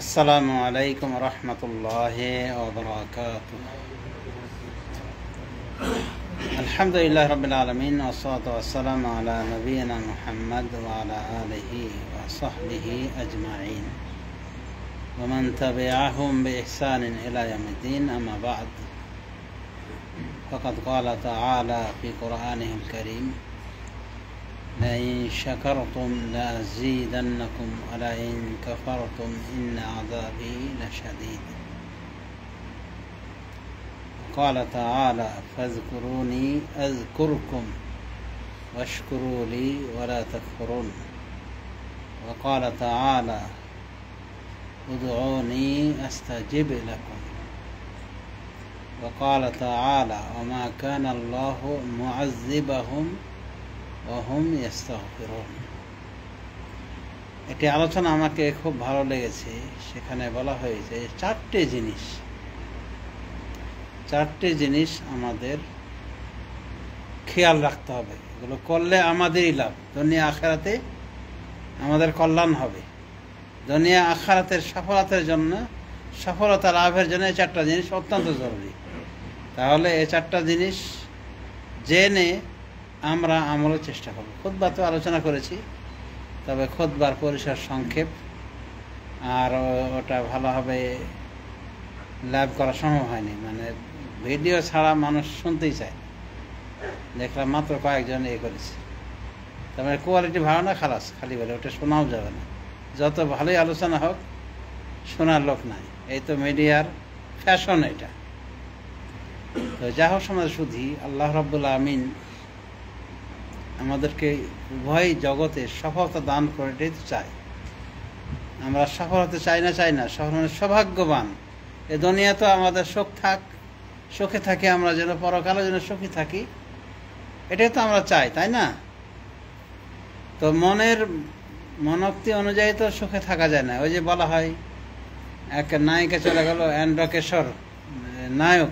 আসসালামু আলাইকুম রহমতুল্লাহি ওয়া বারাকাতুহু। আলহামদুলিল্লাহ রাব্বিল আলামিন ওয়াসসালাতু ওয়াসসালামু আলা নবিয়িনা মুহাম্মদ ওয়া আলা আলিহি ওয়া সাহবিহি আজমাইন ওয়া মান তাবিআহুম বিইহসানিন ইলা ইয়াউমিদ্দিন, আম্মা বা'দ। ফাকাদ ক্বালা তাআলা ফি কুরআনিহিল কারীম, لئن شكرتم لأزيدنكم ولئن كفرتم إن عذابي لشديد. قال تعالى فاذكروني أذكركم واشكروا لي ولا تكفرون. وقال تعالى ادعوني أستجب لكم. وقال تعالى وما كان الله معذبهم ওহুম ইস্তাগফিরুন। এটি আলোচনা আমাকে খুব ভালো লেগেছে। সেখানে বলা হয়েছে চারটে জিনিস আমাদের খেয়াল রাখতে হবে। এগুলো করলে আমাদেরই লাভ, দুনিয়া আখিরাতে আমাদের কল্যাণ হবে। দুনিয়া আখিরাতের সফলতা লাভের জন্য এই চারটা জিনিস অত্যন্ত জরুরি। তাহলে এই চারটা জিনিস জেনে আমরা আমলের চেষ্টা করব। খুতবা তো আলোচনা করেছি, তবে খুতবার পরিসর সংক্ষেপ, আর ওটা ভালোভাবে লাইভ করা সম্ভব হয়নি। মানে ভিডিও ছাড়া মানুষ শুনতেই চায়। দেখলাম মাত্র কয়েকজন করেছে, তবে কোয়ালিটি ভালো না, খালি বলে ওটা শোনাও যাবে না। যত ভালোই আলোচনা হোক, শোনার লোক নাই। এই তো মিডিয়ার ফ্যাশন এটা। তো যা হোক, সমাজ শুধু আল্লাহ রাব্বুল আমিন আমাদেরকে উভয় জগতে সফলতা দান করে, এটাই তো চাই। আমরা সফল হতে চাই না, মানে সৌভাগ্যবান। এ দুনিয়া তো আমাদের সুখে থাকি, আমরা যেন পরকালে যেন সুখী থাকি, এটাই তো আমরা চাই, তাই না? তো মনের মনোক্তি অনুযায়ী তো সুখে থাকা যায় না। ওই যে বলা হয়, এক নায়িকা চলে গেল, অ্যান্ড্রকেশ্বর নায়ক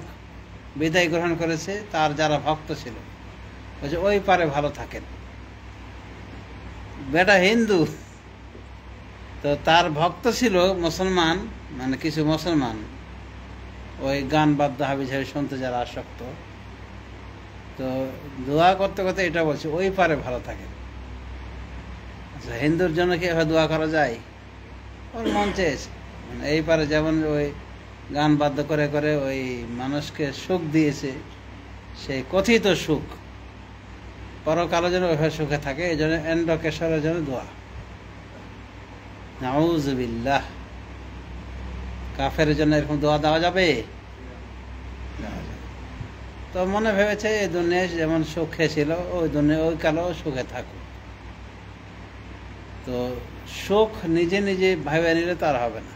বিদায় গ্রহণ করেছে, তার যারা ভক্ত ছিল ওই পারে ভালো থাকেন। বেটা হিন্দু, তো তার ভক্ত ছিল মুসলমান, মানে কিছু মুসলমান, ওই গান বাদ্য হাবিজাবি শুনতে যারা আসক্ত। তো দোয়া করতে করতে এটা বলছে, ওই পারে ভালো থাকেন। আচ্ছা, হিন্দুর জন্য কি এভাবে দোয়া করা যায়? ওর মন চেয়েছে, মানে এই পারে যেমন ওই গান বাদ্য করে করে ওই মানুষকে সুখ দিয়েছে, সেই কথিত সুখ, পরকালে যেন ওইভাবে সুখে থাকে। এই জন্য এন্ডকেশ্বরের জন্য দোয়া। নাউযুবিল্লাহ। কাফের জন্য এরকম দোয়া দেওয়া যাবে? তো মনে ভেবেছে এই দুনিয়ায় যেমন সুখে ছিল, ওই দুনিয়া ওই কালেও সুখে থাকুক। তো সুখ নিজে নিজে ভেবে নিলে তার হবে না।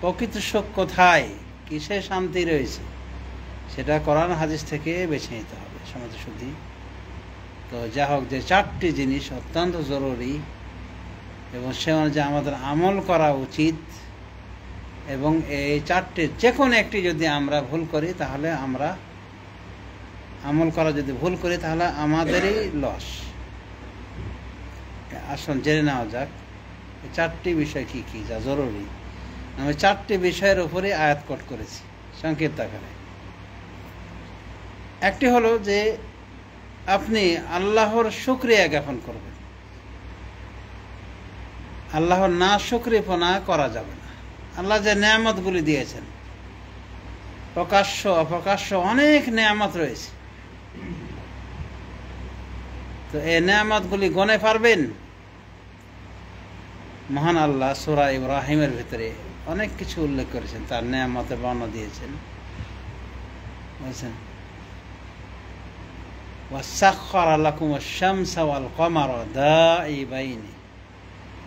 প্রকৃত সুখ কোথায়, কিসে শান্তি রয়েছে, সেটা কোরআন হাদিস থেকে বেছে নিতে হবে। সমাজ শুদ্ধি। তো যা হোক, যে চারটি জিনিস অত্যন্ত জরুরি এবং সে অনুযায়ী আমাদের আমল করা উচিত, এবং এই চারটে যে কোনো একটি যদি আমরা ভুল করি, তাহলে আমরা আমল করা যদি ভুল করি, তাহলে আমাদেরই লস। আসুন জেনে নেওয়া যাক এই চারটি বিষয় কি কি যা জরুরি। আমি চারটি বিষয়ের উপরে আয়াত কোট করেছি সংক্ষিপ্ত আকারে। একটি হলো যে আপনি আল্লাহর শুকরিয়া জ্ঞাপন করবেন। আল্লাহর না শুকরিপনা করা যাবে না। আল্লাহ যে নেয়ামতগুলি দিয়েছেন, প্রকাশ্য অপ্রকাশ্য অনেক নেয়ামত রয়েছে। তো এই নেয়ামতগুলি গণে পারবেন? মহান আল্লাহ সূরা ইব্রাহিমের ভিতরে অনেক কিছু উল্লেখ করেছেন, তার নেয়ামতের বর্ণনা দিয়েছেন। বুঝছেন?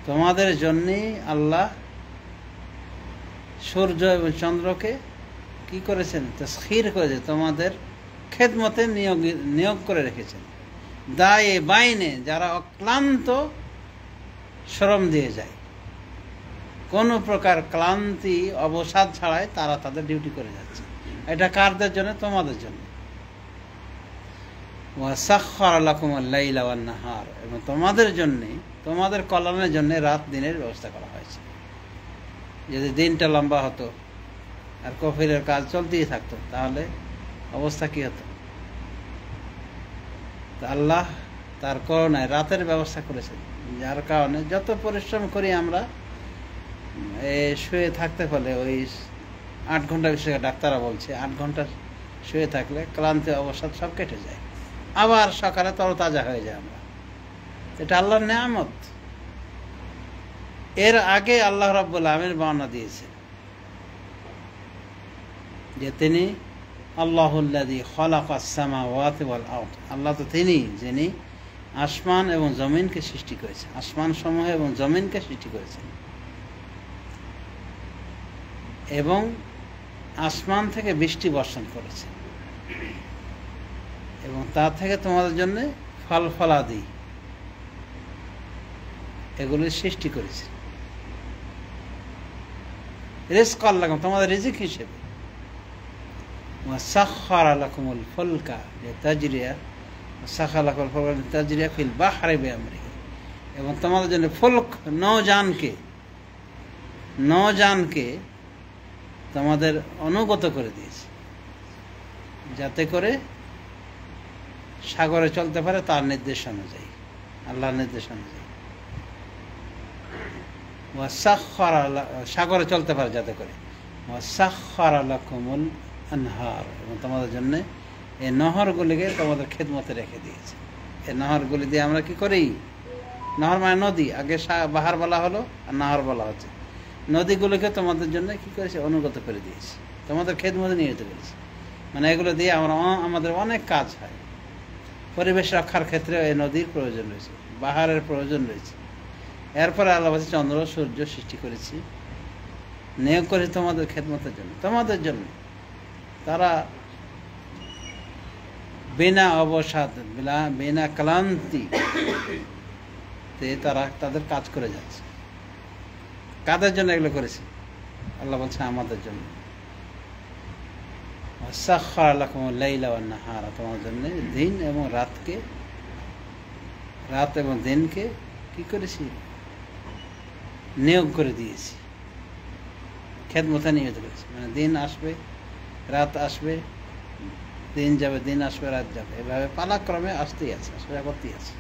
তোমাদের জন্য আল্লাহ সূর্য এবং চন্দ্রকে কি করেছেন? তাসখীর করেছে, তোমাদের খেদমতে নিয়োগ করে রেখেছেন। দায়ে বাইনে, যারা অক্লান্ত শ্রম দিয়ে যায়, কোনো প্রকার ক্লান্তি অবসাদ ছাড়াই তারা তাদের ডিউটি করে যাচ্ছে। এটা কারদের জন্য? তোমাদের জন্য। ওয়াসাখখারা লাকুমুল লাইলা ওয়ান নাহার, এবং তোমাদের জন্য, তোমাদের কল্যাণের জন্য রাত দিনের ব্যবস্থা করা হয়েছে। যদি দিনটা লম্বা হতো আর কফিলের কাজ চলতেই থাকতো তাহলে অবস্থা কি হতো? আল্লাহ তার করুণায় রাতের ব্যবস্থা করেছেন, যার কারণে যত পরিশ্রম করি আমরা শুয়ে থাকতে পারলে ওই 8 ঘন্টা, বিষয়ে ডাক্তাররা বলছে 8 ঘন্টা শুয়ে থাকলে ক্লান্তি অবসাদ সব কেটে যায়, আবার সকালে তরতাজা হয়ে যায় আমরা। এটা আল্লাহর নেয়ামত। এর আগে আল্লাহ রাব্বুল আলামিন বর্ণনা দিয়েছেন যে তিনি আল্লাহুল্লাযী খালাকাস সামাওয়াতি ওয়াল আরদ, আল্লাহ তো তিনি যিনি আসমান এবং জমিনকে সৃষ্টি করেছেন, আসমান সমূহ এবং জমিনকে সৃষ্টি করেছেন, এবং আসমান থেকে বৃষ্টি বর্ষণ করেছেন, এবং তা থেকে তোমাদের জন্য ফল ফলাদি এগুলি সৃষ্টি করেছে রিজকাল লাকুম, তোমাদের রিজিক হিসেবে। ওয়া সাখখারা লাকুমুল ফুলকা লিতাজরিয়া সাখখারা লাকুমুল ফুলকা লিতাজরিয়া ফিল বাহরি বিআমরিহি, এবং তোমাদের জন্য ফুলক নৌযানকে তোমাদের অনুগত করে দিয়েছে, যাতে করে সাগরে চলতে পারে তার নির্দেশ অনুযায়ী, আল্লাহর নির্দেশ অনুযায়ী। ওয়া সাখখারা, সাগরে চলতে পারে যাতে করে। ওয়া সাখখারা লাকুমুল আনহার, এবং তোমাদের জন্য এই নহরগুলিকে তোমাদের খেদমতে রেখে দিয়েছে। এই নহরগুলি দিয়ে আমরা কি করি? নহর মানে নদী, আগে বাহার বলা হলো আর নাহর বলা হচ্ছে। নদীগুলোকে তোমাদের জন্য কি করেছে? অনুগত করে দিয়েছে, তোমাদের খেদমতে নিয়ে যেতে পেরেছে। মানে এগুলো দিয়ে আমাদের অনেক কাজ হয়। পরিবেশ রক্ষার ক্ষেত্রে এই নদীর প্রয়োজন রয়েছে, বাহারের প্রয়োজন রয়েছে। এরপরে আল্লাহ বলছে চন্দ্র সূর্য সৃষ্টি করেছি, নিয়োগ করেছি তোমাদের খেদমতের জন্য, তোমাদের জন্য। তারা বিনা অবসাদ, বিনা ক্লান্তি তারা তাদের কাজ করে যাচ্ছে। কাদের জন্য এগুলো করেছে? আল্লাহ বলছে আমাদের জন্য। সাখখারা লাকুমুল লাইলা ওয়ান নাহারা, তোমাদের জন্য দিন এবং রাতকে, রাত এবং দিনকে কি করেছি? নিয়োগ করে দিয়েছি, খেদমতে নিয়োগ করেছি। মানে দিন আসবে, রাত আসবে, দিন যাবে, দিন আসবে, রাত যাবে, এভাবে পালাক্রমে আসতেই আছে, আসা করতেই আছে।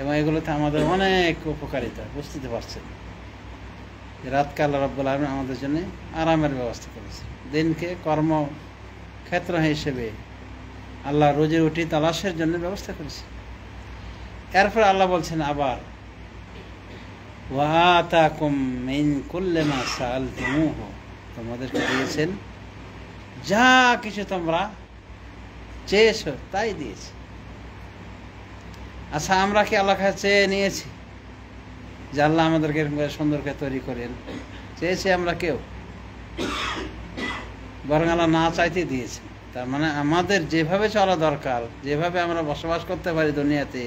এবং এগুলোতে আমাদের অনেক উপকারিতা, বুঝতে পারছেন। রাতকে আল্লাহ রাব্বুল আলামিন আমাদের জন্য আরামের ব্যবস্থা করেছে, দিনকে কর্মক্ষেত্র হিসেবে আল্লাহ রুজি রুটি তালাশের জন্য ব্যবস্থা করেছে। এরপর আল্লাহ বলছেন আবার ওয়া আতাকুম মিন কুল্লি মা সাআলতুমুহু, তোমাদেরকে দিয়েছেন যা কিছু তোমরা চেয়েছো তাই দিয়েছে। আচ্ছা, আমরা কি আল্লাহ কাছে চেয়ে নিয়েছি যে আল্লাহ আমাদেরকে এরকম করে সুন্দর করে তৈরি করেন? চেয়েছি আমরা কেউ? বরং আল্লাহ না চাইতে দিয়েছে। তার মানে আমাদের যেভাবে চলা দরকার, যেভাবে আমরা বসবাস করতে পারি দুনিয়াতে,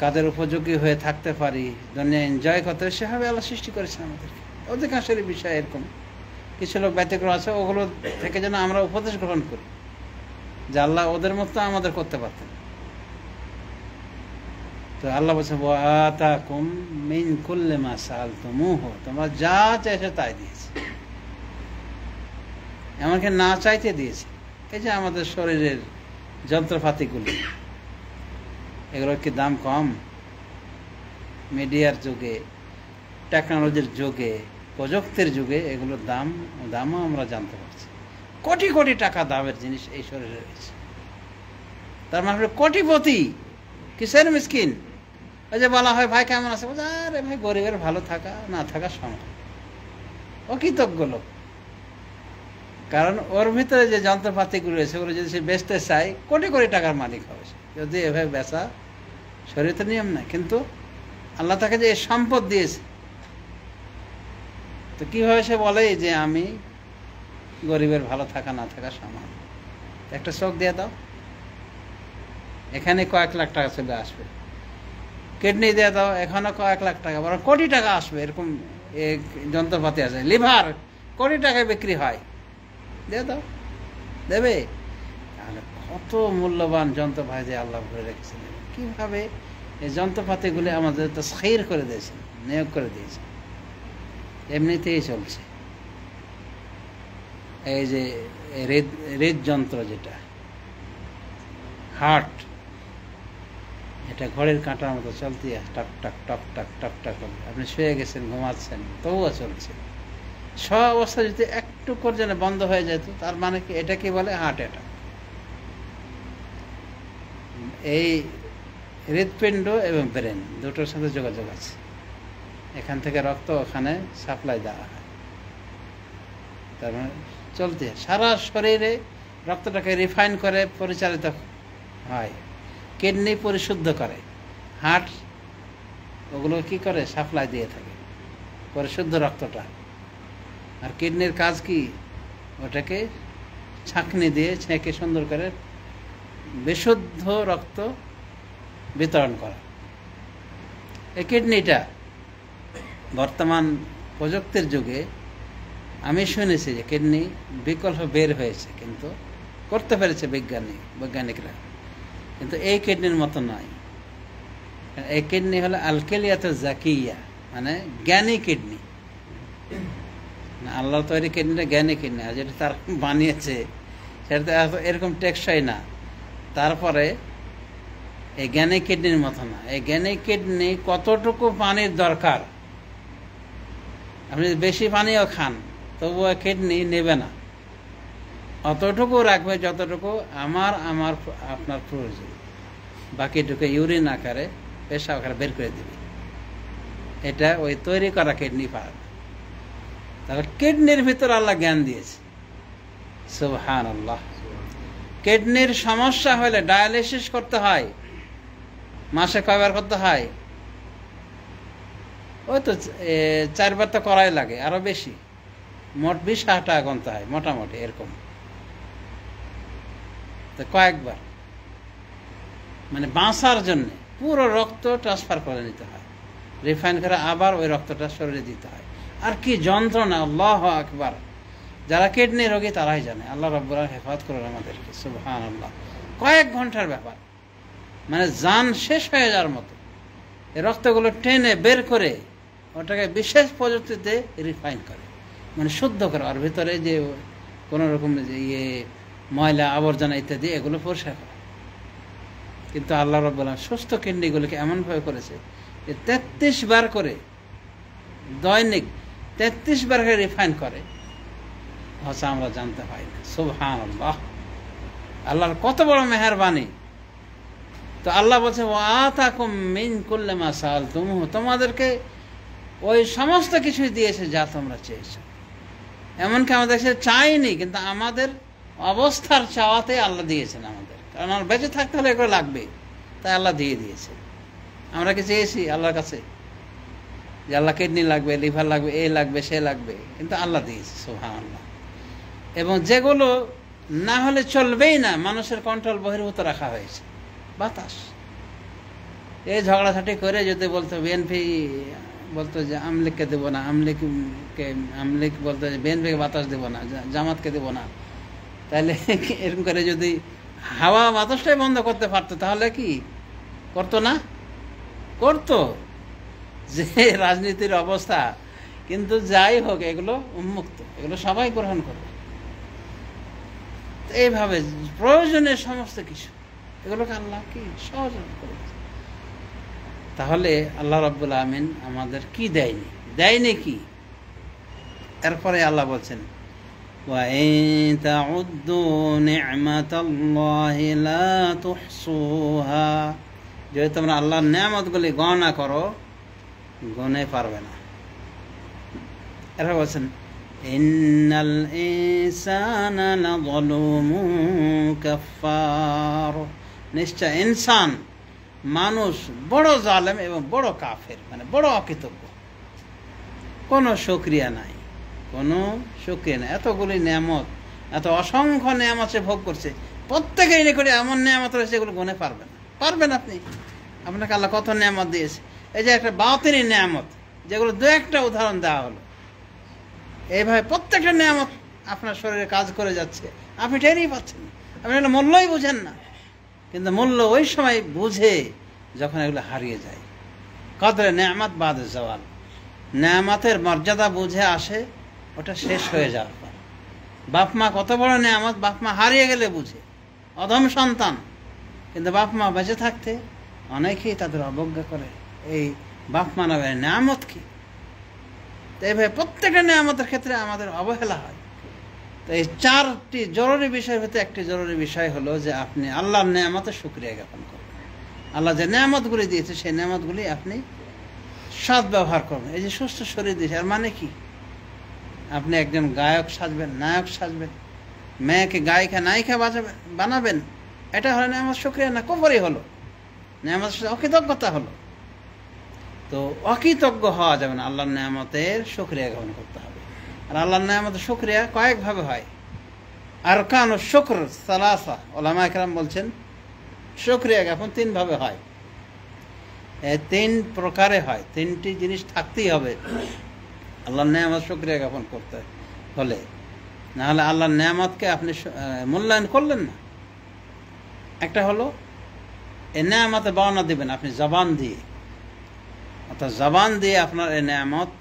কাদের উপযোগী হয়ে থাকতে পারি, দুনিয়া এনজয় করতে পারি, সেভাবে আল্লাহ সৃষ্টি করেছেন আমাদেরকে। অধিকাংশের বিষয় এরকম, কিছু লোক ব্যতিক্রম আছে, ওগুলো থেকে যেন আমরা উপদেশ গ্রহণ করি যে আল্লাহ ওদের মতো আমাদের করতে পারতেন। তো আল্লাহ বলছে ওয়া আতাকুম মিন কুল্লি মা সাআলতুমুহু, তোমরা যা চাইছো তাই দিয়েছে, এমনকি না চাইতে দিয়েছে। এই যে আমাদের শরীরের যন্ত্রপাতিগুলি, এগুলোর কি দাম কম? মিডিয়ার যুগে, টেকনোলজির যুগে, প্রযুক্তির যুগে এগুলোর দামও আমরা জানতে পারছি। কোটি কোটি টাকা দামের জিনিস এই শরীরে রয়েছে। তার মানে কোটিপতি, কিসের মিসকিন? ওই যে বলা হয় ভাই কেমন আছে, বলছে আরে ভাই গরিবের ভালো থাকা না থাকা সমান। অকৃতজ্ঞ লোক, কারণ ওর ভিতরে যে যন্ত্রপাতিগুলো রয়েছে ওগুলো যদি সে বেচতে চায় কোটি কোটি টাকার মালিক হবে। যদি এভাবে বেচা শরীয়তের নিয়ম নাই, কিন্তু আল্লাহ তাকে যে সম্পদ দিয়েছে, তো কিভাবে সে বলে যে আমি গরিবের ভালো থাকা না থাকা সমান? একটা চোখ দিয়ে দাও, এখানে কয়েক লাখ টাকা চলে আসবে। কিডনি দিয়ে দাও, এখানে কয়েক লাখ টাকা, বরং কোটি টাকা আসবে। এরকম যন্ত্রপাতি আছে, লিভার কোটি টাকায় বিক্রি হয়, দিয়ে দাও, দেবে। তাহলে কত মূল্যবান যন্ত্রপাতি আল্লাহ ভরে রেখেছেন। কিভাবে এই যন্ত্রপাতিগুলি আমাদের তাসখীর করে দিয়েছেন, নিয়োগ করে দিয়েছেন। এমনিতেই চলছে। এই যে হৃদযন্ত্র যেটা হার্ট, এটা ঘড়ির কাঁটার মতো চলতে টক টক টক টক টক টক করে। আপনি শুয়ে গেছেন, ঘুমাচ্ছেন, তবুও চলছে। সব অবস্থা যদি একটু করে যেন বন্ধ হয়ে যেত, তার মানে কি? এটা কি বলে? Heart attack. এই হৃৎপিণ্ড এবং ব্রেন দুটোর সাথে যোগাযোগ আছে। এখান থেকে রক্ত ওখানে সাপ্লাই দেওয়া হয়, তার মানে চলতে সারা শরীরে রক্তটাকে রিফাইন করে পরিচালিত হয়। কিডনি পরিশুদ্ধ করে, হার্ট ওগুলো কি করে? সাপ্লাই দিয়ে থাকে পরিশুদ্ধ রক্তটা। আর কিডনির কাজ কি? ওটাকে ছাঁকনি দিয়ে ছেঁকে সুন্দর করে বিশুদ্ধ রক্ত বিতরণ করা। এই কিডনিটা বর্তমান প্রযুক্তির যুগে আমি শুনেছি যে কিডনি বিকল্প বের হয়েছে, কিন্তু করতে পেরেছে বৈজ্ঞানিকরা, কিন্তু এই কিডনির মতো নয়। এই কিডনি হলো আলকেলিয়াত জাকিয়া, মানে জ্ঞানী কিডনি। আল্লাহ তৈরি কিডনিটা জ্ঞানী কিডনি, আর যেটা তার বানিয়েছে সেটা তো এরকম টেকসই না। তারপরে এই জ্ঞানী কিডনির মতো না। এই জ্ঞানী কিডনি কতটুকু পানির দরকার, আপনি বেশি পানিও খান তবুও কিডনি নেবে না, অতটুকু রাখবে যতটুকু আপনার প্রয়োজন। বাকিটুকু ইউরিন আকারে, পেশা আকারে বের করে দিবে। এটা ওই তৈরি করা কিডনি পারে না। তাহলে কিডনির ভিতর আল্লাহ জ্ঞান দিয়েছে। সুবহানাল্লাহ। কিডনির সমস্যা হলে ডায়ালিসিস করতে হয়। মাসে কয়বার করতে হয়? ওই তো 4 বার তো করাই লাগে, আরো বেশি, মোট 20,000 টাকা গুনতে হয় মোটামুটি এরকম। তো কয়েকবার, মানে বাঁচার জন্য পুরো রক্ত ট্রান্সফার করে নিতে হয়, রিফাইন করে আবার ওই রক্তটা শরীরে দিতে হয়। আর কি যন্ত্রণা! আল্লাহু আকবার। যারা কিডনি রোগী তারাই জানে। আল্লাহ রাব্বুল আলামিন হেফাজত করেন আমাদেরকে। সুবহানাল্লাহ। কয়েক ঘন্টার ব্যাপার, মানে জান শেষ হয়ে যাওয়ার মতো। এই রক্তগুলো টেনে বের করে ওটাকে বিশেষ প্রযুক্তিতে রিফাইন করে, মানে শুদ্ধ করে। আর ভিতরে যে কোনো রকম ময়লা আবর্জনা ইত্যাদি এগুলো পরিষ্কার করে। কিন্তু আল্লাহ রাব্বুল আলামিন সুস্থ কিডনিগুলোকে এমনভাবে করেছে যে 33 বার করে দৈনিক 33 বার করে রিফাইন করে, হচ্ছে আমরা জানতে পাই না। সুবহানাল্লাহ। আল্লাহর কত বড় মেহেরবানি। তো আল্লাহ বলছে, ওয়াতাকুম মিন কুল্লি মা সাআলতুমুহু, তোমাদেরকে ওই সমস্ত কিছুই দিয়েছে যা তোমরা চেয়েছো। এমনকি আমাদের কাছে চাইনি, কিন্তু আমাদের অবস্থার চাওয়াতে আল্লাহ দিয়েছেন আমাদের। কারণ আমার বেঁচে থাকতে হলে এগুলো লাগবে, তাই আল্লাহ দিয়ে দিয়েছে। আমরা কি চেয়েছি আল্লাহর কাছে যে আল্লাহ কিডনি লাগবে, লিভার লাগবে, এ লাগবে, সে লাগবে? কিন্তু আল্লাহ দিয়েছে। সুবহানাল্লাহ। এবং যেগুলো না হলে চলবেই না, মানুষের কন্ট্রোল বহির্ভূত রাখা হয়েছে। বাতাস, এই ঝগড়াঝাটি করে যদি বলতো, বিএনপি বলতো যে আমলিগকে দেবো না, আমলিগ বলতো যে বিএনপিকে বাতাস দেবো না, জামাতকে দেবো না, তাহলে এরকম করে যদি হাওয়া বাতাসটাই বন্ধ করতে পারতো, তাহলে কি করতো না? করতো। যে রাজনীতির অবস্থা। কিন্তু যাই হোক, এগুলো উন্মুক্ত, এগুলো সবাই গ্রহণ করবে। এইভাবে প্রয়োজনের সমস্ত কিছু এগুলোকে আল্লাহ কি সহজ করে। তাহলে আল্লাহ রাব্বুল আমিন আমাদের কি দেয়নি কি? এরপরে আল্লাহ বলছেন, ওয়া ইন তাউদ্দু নি'মাতাল্লাহি লা তুহসুহা, যদি তোমরা আল্লাহর নেয়ামতগুলি গণনা করো, গণে পারবে না। এরপর বলছেন, ইন্নাল ইনসানা লাযালুমুন কাফফার, নিশ্চয় ইনসান, মানুষ বড় জালেম এবং বড় কাফের, মানে বড় অকৃতজ্ঞ। কোনো শুকরিয়া নাই, এতগুলি নেয়ামত, এত অসংখ্য নেয়ামত সে ভোগ করছে, প্রত্যেকেই নিকটে এমন নেয়ামত রয়েছে যেগুলো গুনে পারবেন আপনি। আপনাকে আল্লাহ কত নেয়ামত দিয়েছে। এই যে একটা বাতিনি নেয়ামত, যেগুলো দু একটা উদাহরণ দেওয়া হলো, এইভাবে প্রত্যেকটা নেয়ামত আপনার শরীরে কাজ করে যাচ্ছে, আপনি টেরই পাচ্ছেন। আপনি এগুলো মূল্যই বুঝেন না, কিন্তু মূল্য ওই সময় বুঝে যখন এগুলো হারিয়ে যায়। কদরে নেয়ামত বাদে জওয়াল, নেয়ামতের মর্যাদা বুঝে আসে ওটা শেষ হয়ে যাওয়ার পর। বাপ মা কত বড় নেয়ামত, বাপ মা হারিয়ে গেলে বুঝে। অধম সন্তান, কিন্তু বাপ মা বেঁচে থাকতে অনেকেই তাদের অবজ্ঞা করে। এই বাপ মা নামে নেয়ামত কি? তো এইভাবে প্রত্যেকটা নেয়ামতের ক্ষেত্রে আমাদের অবহেলা হয়। তো এই 4টি জরুরি বিষয়ের ভিতরে একটি জরুরি বিষয় হলো যে আপনি আল্লাহর নেয়ামতের শুকরিয়া জ্ঞাপন করবেন। আল্লাহ যে নেয়ামতগুলি দিয়েছে সেই নেয়ামতগুলি আপনি সৎ ব্যবহার করবেন। এই যে সুস্থ শরীর দিয়েছে, আর মানে কি? আপনি একজন গায়ক সাজবেন, নায়ক সাজবেন, মেয়েকে গায়িকা নায়িকা বানাবেন, এটা হলো নেয়ামত শুকরিয়া না? কুফরি হলো, নেয়ামতের সাথে অকৃতজ্ঞতা হলো। তো অকৃতজ্ঞ হওয়া যাবে না, আল্লাহর নেয়ামতের শুকরিয়া জ্ঞাপন করতে হবে। আর আল্লাহর নেয়ামতের শুকরিয়া কয়েকভাবে হয়। আরকান শুকর সালাসা, ওলামা ইকরাম বলছেন শুকরিয়া জ্ঞাপন 3 ভাবে হয়। 3 প্রকারে হয়। 3টি জিনিস থাকতেই হবে আল্লাহর নেয়ামত শুকরিয়া জ্ঞাপন করতে হলে, না হলে আল্লাহর নেয়ামতকে আপনি মূল্যায়ন করলেন না। একটা হলো এই নেয়ামতে বর্ণনা দিবেন আপনি জবান দিয়ে, অর্থাৎ জবান দিয়ে আপনার এই নেয়ামত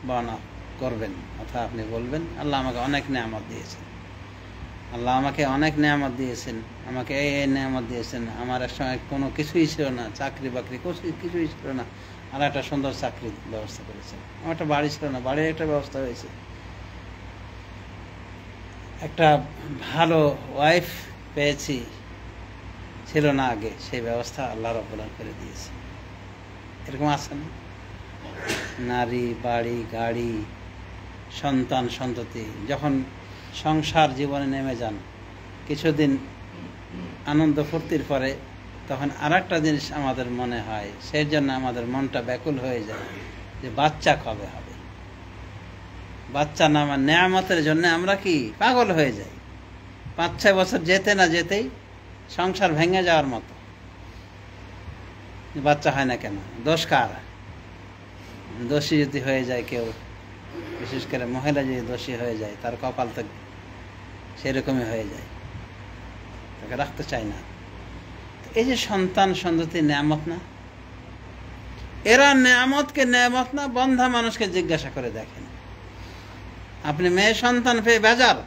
বর্ণনা করবেন। অর্থাৎ আপনি বলবেন আল্লাহ আমাকে অনেক নেয়ামত দিয়েছেন, আল্লাহ আমাকে অনেক নেয়ামত দিয়েছেন, আমাকে এই নেয়ামত দিয়েছেন। আমার এক সময় কোনো কিছুই ছিল না, চাকরি বাকরি কিছুই ছিল না, আর একটা সুন্দর চাকরির ব্যবস্থা করেছেন। আমার একটা বাড়ি ছিল না, বাড়ির একটা ব্যবস্থা হয়েছে। একটা ভালো ওয়াইফ পেয়েছি, ছিল না আগে, সেই ব্যবস্থা আল্লাহ রাব্বুল আলামিন করে দিয়েছে। এরকম আছে না? নারী, বাড়ি, গাড়ি, সন্তান, সন্ততি। যখন সংসার জীবনে নেমে যান, কিছুদিন আনন্দ ফুর্তির পরে তখন আর একটা জিনিস আমাদের মনে হয়, সেই জন্য আমাদের মনটা ব্যাকুল হয়ে যায় যে বাচ্চা কবে হবে। বাচ্চা নামা নেয়ামতের জন্য আমরা কি পাগল হয়ে যাই। 5-6 বছর যেতে না যেতেই সংসার ভেঙে যাওয়ার মতো। বাচ্চা হয় না কেন? দোষ কার? দোষী যদি হয়ে যায় কেউ, বিশেষ করে মহিলা যদি দোষী হয়ে যায়, তার কপাল তো সেরকমই হয়ে যায়, তাকে রাখতে চায় না। এই যে সন্তান সন্ততি নেয়ামত না? এরা নেয়ামতকে নেয়ামত না বন্ধা মানুষকে জিজ্ঞাসা করে দেখেন। আপনি মেয়ে সন্তান পেয়ে বেজার,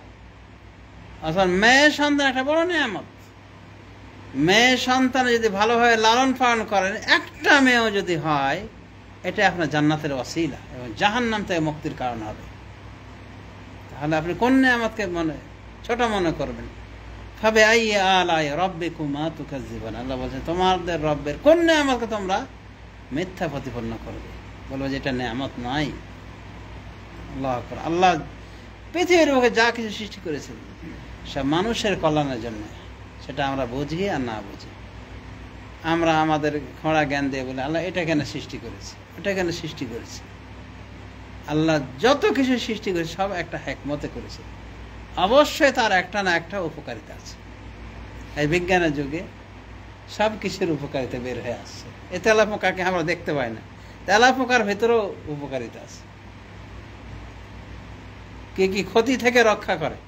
অথবা মেয়ে সন্তান একটা বড় নেয়ামত। মেয়ে সন্তান যদি ভালোভাবে লালন পালন করেন, একটা মেয়েও যদি হয়, এটা আপনার জান্নাতের ওয়াসিলা এবং জাহান্নাম থেকে মুক্তির কারণ হবে। তাহলে আপনি কোন নেয়ামতকে ছোট মনে করবেন? ফাবে আইয়া আলাই রাব্বিকুমা তুকাজ্জিবান, আল্লাহ বলছেন তোমাদের রব্বের কোন নেয়ামতকে তোমরা মিথ্যা প্রতিপন্ন করবে, বলবো যে এটা নেয়ামত নয়। আল্লাহু আকবার। আল্লাহ পৃথিবীর বুকে যা কিছু সৃষ্টি করেছেন সব মানুষের কল্যাণের জন্য, সেটা আমরা বুঝি আর না বুঝি। আমরা আমাদের খোঁড়া জ্ঞান দিয়ে বলে আল্লাহ এটা কেন সৃষ্টি করেছে, ওটা কেন সৃষ্টি করেছে। আল্লাহ যত কিছু সৃষ্টি করেছে সব একটা হিকমতে করেছে, অবশ্যই তার একটা না একটা উপকারিতা আছে। এই বিজ্ঞানের যুগে সব কিছুর উপকারিতা বের হয়ে আসছে। এই তেলা পোকাকে আমরা দেখতে পাই না, তেলা পোকার ভেতরেও উপকারিতা আছে। কি কি ক্ষতি থেকে রক্ষা করে।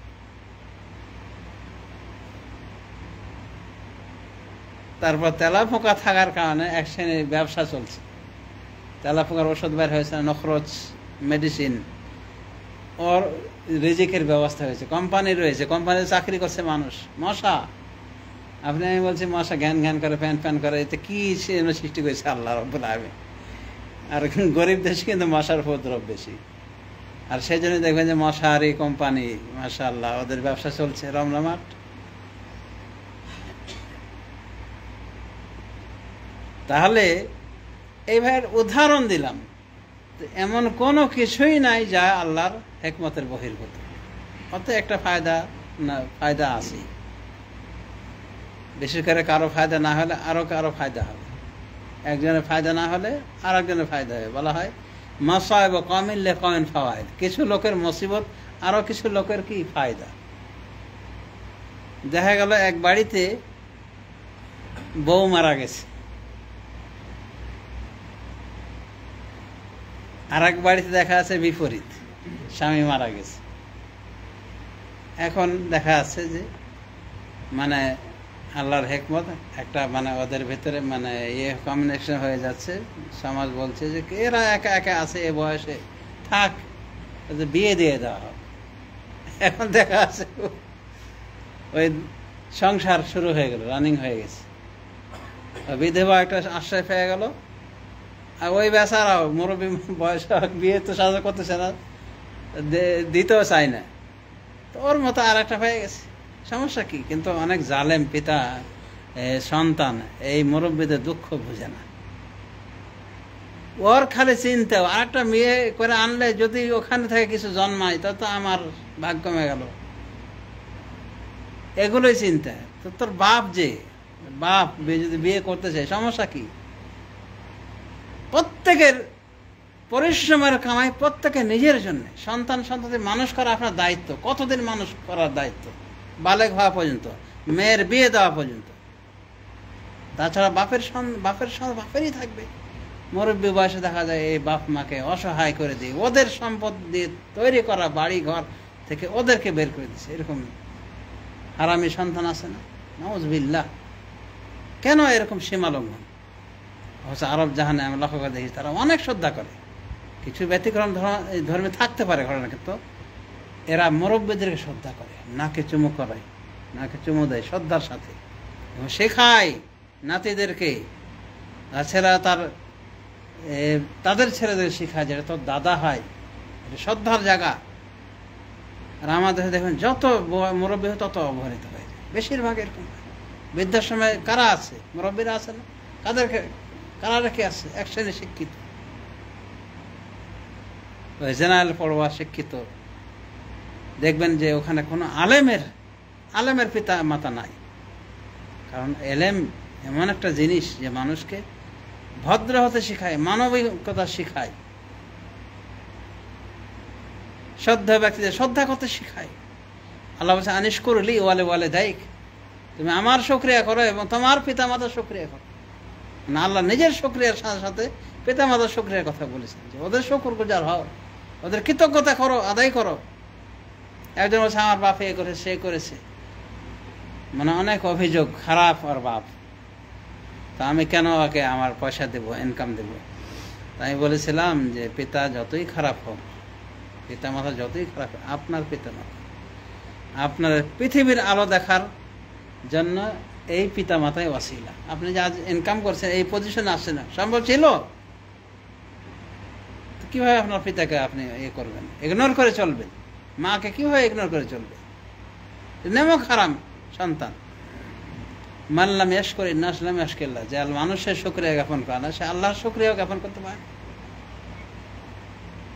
তারপর তেলা পোকা থাকার কারণে এক শ্রেণীর ব্যবসা চলছে, তেলা পোকার ওষুধ বের হয়েছে, নখরচ মেডিসিন, ওর রিজিকের ব্যবস্থা হয়েছে, কোম্পানি রয়েছে, কোম্পানিতে চাকরি করছে মানুষ। মশা, আপনি আমি বলছি মশা ঘ্যান ঘ্যান করে, ফ্যান ফ্যান করে, এতে কি সৃষ্টি করেছে আল্লাহ রাব্বুল আলামিন। আর গরিব দেশে কিন্তু মশার উপদ্রব বেশি, আর সেই জন্য দেখবেন যে মশারি কোম্পানি মাশাআল্লাহ ওদের ব্যবসা চলছে রমরমাট। তাহলে এই ভাইয়ের উদাহরণ দিলাম, এমন কোনো কিছুই নাই যা আল্লাহর হিকমতের বহির্ভূত। অত একটা ফায়দা আছে, বিশেষ করে কারো ফায়দা না হলে আরো কারো ফায়দা হবে, একজনের ফায়দা না হলে আর একজনের ফায়দা হবে। বলা হয় মাসায়েব কওমিন লিকাওমিন ফাওয়ায়েদ, কিছু লোকের মুসিবত আরো কিছু লোকের কি ফায়দা। দেখা গেল এক বাড়িতে বউ মারা গেছে, আর এক বাড়িতে দেখা আছে বিপরীত, স্বামী মারা গেছে। এখন দেখা যাচ্ছে যে মানে আল্লাহর হেকমত একটা মানে ওদের ভেতরে মানে ইয়ে কম্বিনেশন হয়ে যাচ্ছে। সমাজ বলছে যে এরা একা একা আছে এ বয়সে, থাক, ওদের বিয়ে দিয়ে দেওয়া হবে। এখন দেখা আছে ওই সংসার শুরু হয়ে গেল, রানিং হয়ে গেছে, বিধবা একটা আশ্রয় পেয়ে গেল। আর ওই বেচারাও মুরব্বী বয়স, বিয়ে তো সাজা করতেছে না, দিতেও চায় না, তো ওর মতো আর একটা হয়ে গেছে। সমস্যা কি? কিন্তু অনেক জালেম পিতা সন্তান এই মুরব্বীদের দুঃখ বুঝে না। ওর খালি চিন্তা আর একটা মেয়ে করে আনলে যদি ওখানে থেকে কিছু জন্মায় তা তো আমার ভাগ কমে গেল, এগুলোই চিন্তা। তো তোর বাপ যে বাপ যদি বিয়ে করতে চায় সমস্যা কি? প্রত্যেকের পরিশ্রমের কামাই প্রত্যেকে নিজের জন্য। সন্তান সন্ততি মানুষ করা আপনার দায়িত্ব। কতদিন মানুষ করার দায়িত্ব? বালেক হওয়া পর্যন্ত, মেয়ের বিয়ে দেওয়া পর্যন্ত। তাছাড়া বাপেরই থাকবে। মুরব্বী বয়সে দেখা যায় এই বাপ মাকে অসহায় করে দিয়ে ওদের সম্পদ দিয়ে তৈরি করা বাড়ি ঘর থেকে ওদেরকে বের করে দিচ্ছে। এরকম হারামি সন্তান আছে না? নাউজুবিল্লাহ। কেন এরকম সীমা লঙ্ঘন হচ্ছে? আরব জাহানে আমি লক্ষ্য করে দেখি তারা অনেক শ্রদ্ধা করে। কিছু ব্যতিক্রম ধর্মে থাকতে পারে ঘটনা, কিন্তু এরা মুরব্বীদেরকে শ্রদ্ধা করে, নাকে চুমু করায়, নাকে চুমু দেয় শ্রদ্ধার সাথে, এবং শেখায় নাতিদেরকে। ছেলেরা তাদের ছেলেদের শেখায় যেটা তোর দাদা হয়, এটা শ্রদ্ধার জায়গা। আর আমাদের দেখবেন যত মুরব্বী হয় তত অবহেলিত হয়ে যায়, বেশিরভাগ এরকম। বৃদ্ধাশ্রমে কারা আছে? মুরব্বীরা আছে না? কারা রেখে আছে? এক শ্রেণী শিক্ষিত, ওই জেনারেল পড়ুয়া শিক্ষিত। দেখবেন যে ওখানে কোনো আলেমের পিতা মাতা নাই। কারণ এলেম এমন একটা জিনিস যে মানুষকে ভদ্র হতে শেখায়, মানবিকতা শেখায়, শ্রদ্ধা ব্যক্তিদের শ্রদ্ধা করতে শেখায়। আল্লাহ বলছে আনিশ করলি ওয়ালে দায়িক, তুমি আমার শুকরিয়া করো এবং তোমার পিতা মাতার শুকরিয়া করো। না, আল্লাহ নিজের শুকরিয়ার সাথে সাথে পিতা মাতার শুকরিয়ার কথা বলেছেন যে ওদের শুকরগুজার হও, ওদের কৃতজ্ঞতা করো, আদায় করো। একজন বলছে আমার বাপ এ করেছে সে করেছে, মানে অনেক অভিযোগ, খারাপ আর বাপ, তা আমি কেন ওকে আমার পয়সা দেবো, ইনকাম দেবো? তাই বলেছিলাম যে পিতা যতই খারাপ হোক, পিতা মাতা যতই খারাপ হোক, আপনার পিতা মাতা আপনার পৃথিবীর আলো দেখার জন্য এই পিতা মাতাই ওয়াসিলা। আপনি যে আজ ইনকাম করছেন, এই পজিশনে আসছেন না, সম্ভব ছিল? কিভাবে আপনার পিতাকে আপনি ইয়ে করবেন, ইগনোর করে চলবেন? মাকে কিভাবে ইগনোর করে চলবে? নেমক হারাম সন্তান। মানলাম ইয়াশ করি নাসলাম ইয়াশকিল্লাহ, যে মানুষের শুকরিয়া জ্ঞাপন করে না, সে আল্লাহর শুকরিয়াও জ্ঞাপন করতে পারে।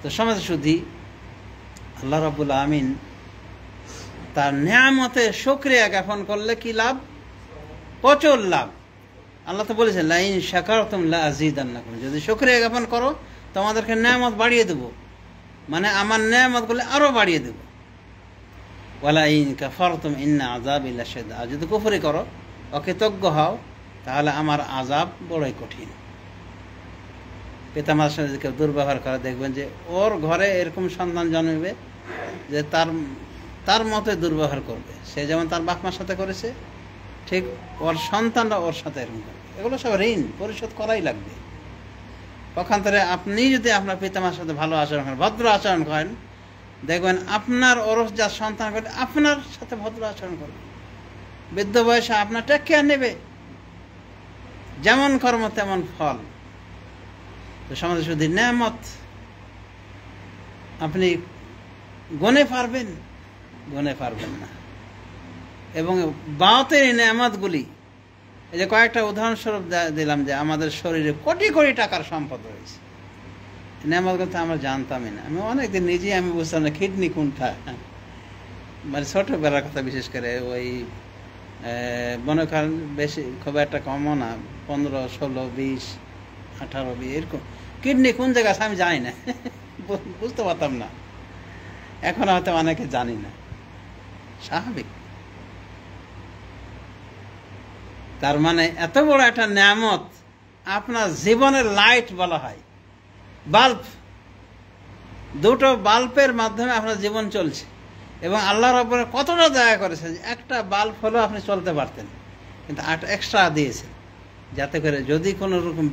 তো সমাজ শুদ্ধি আল্লাহ রাব্বুল আমিন তার নিয়ামতে শুকরিয়া জ্ঞাপন করলে কি লাভ? প্রচুর লাভ। আল্লাহ তো বলেছেন লাইন শাকারতুম লা আযীদান্নাকুম, যদি শুকরিয়া জ্ঞাপন করো তোমাদেরকে নিয়ামত বাড়িয়ে দেব, মানে আমার নিয়ামতগুলো আরো বাড়িয়ে দেব। ওয়ালা ইন কাফারতুম ইন্না আযাবি লাশাদীদ, আর যদি কুফরি করো, অকৃতজ্ঞ হও, তাহলে আমার আযাব বড়ই কঠিন। পিতামাতার সাথে কেউ দুর্ব্যবহার করে দেখবেন যে ওর ঘরে এরকম সন্তান জন্মবে যে তার মতোই দুর্ব্যবহার করবে। সে যেমন তার বাপ মার সাথে করেছে, ঠিক ওর সন্তানরা ওর সাথে এরকম করবে। এগুলো সব ঋণ পরিশোধ করাই লাগবে। পক্ষান্তরে আপনি যদি আপনার পিতামার সাথে ভালো আচরণ করেন, ভদ্র আচরণ করেন, দেখবেন আপনার ওরস যা সন্তান করে আপনার সাথে ভদ্র আচরণ করবে। বৃদ্ধ বয়সে আপনার টেক কেয়ার নেবে। যেমন কর্ম তেমন ফল। তো সমাজে শুধু নেয়ামত আপনি গনে পারবেন না। এবং বাতের নেয়ামতগুলি, এই যে কয়েকটা উদাহরণস্বরূপ দিলাম যে আমাদের শরীরে কোটি কোটি টাকার সম্পদ রয়েছে, নেয়ামতগুলো তো আমরা জানতামই না। আমি অনেকদিন নিজেই আমি বুঝতাম না কিডনি কোনটা, মানে ছোটবেলার কথা। বিশেষ করে ওই মনে করেন বেশি খুব একটা কমও না, 15, 16, 20, 18, 20 এরকম কিডনি কোন জায়গা আছে আমি জানি না, বুঝতে পারতাম না। এখন হয়তো অনেকে জানি না, স্বাভাবিক। তার মানে এত বড় একটা নিয়ামত, আপনার জীবনের লাইট বলা হয়। বাল্ব, দুটো বাল্বের মাধ্যমে আপনার জীবন চলছে, এবং আল্লাহ রাব্বুল কতটা দয়া করেছেন, একটা বাল্ব হলেও আপনি চলতে পারতেন। কিন্তু আরেকটা এক্সট্রা দিয়েছেন, যাতে করে যদি কোনো রকম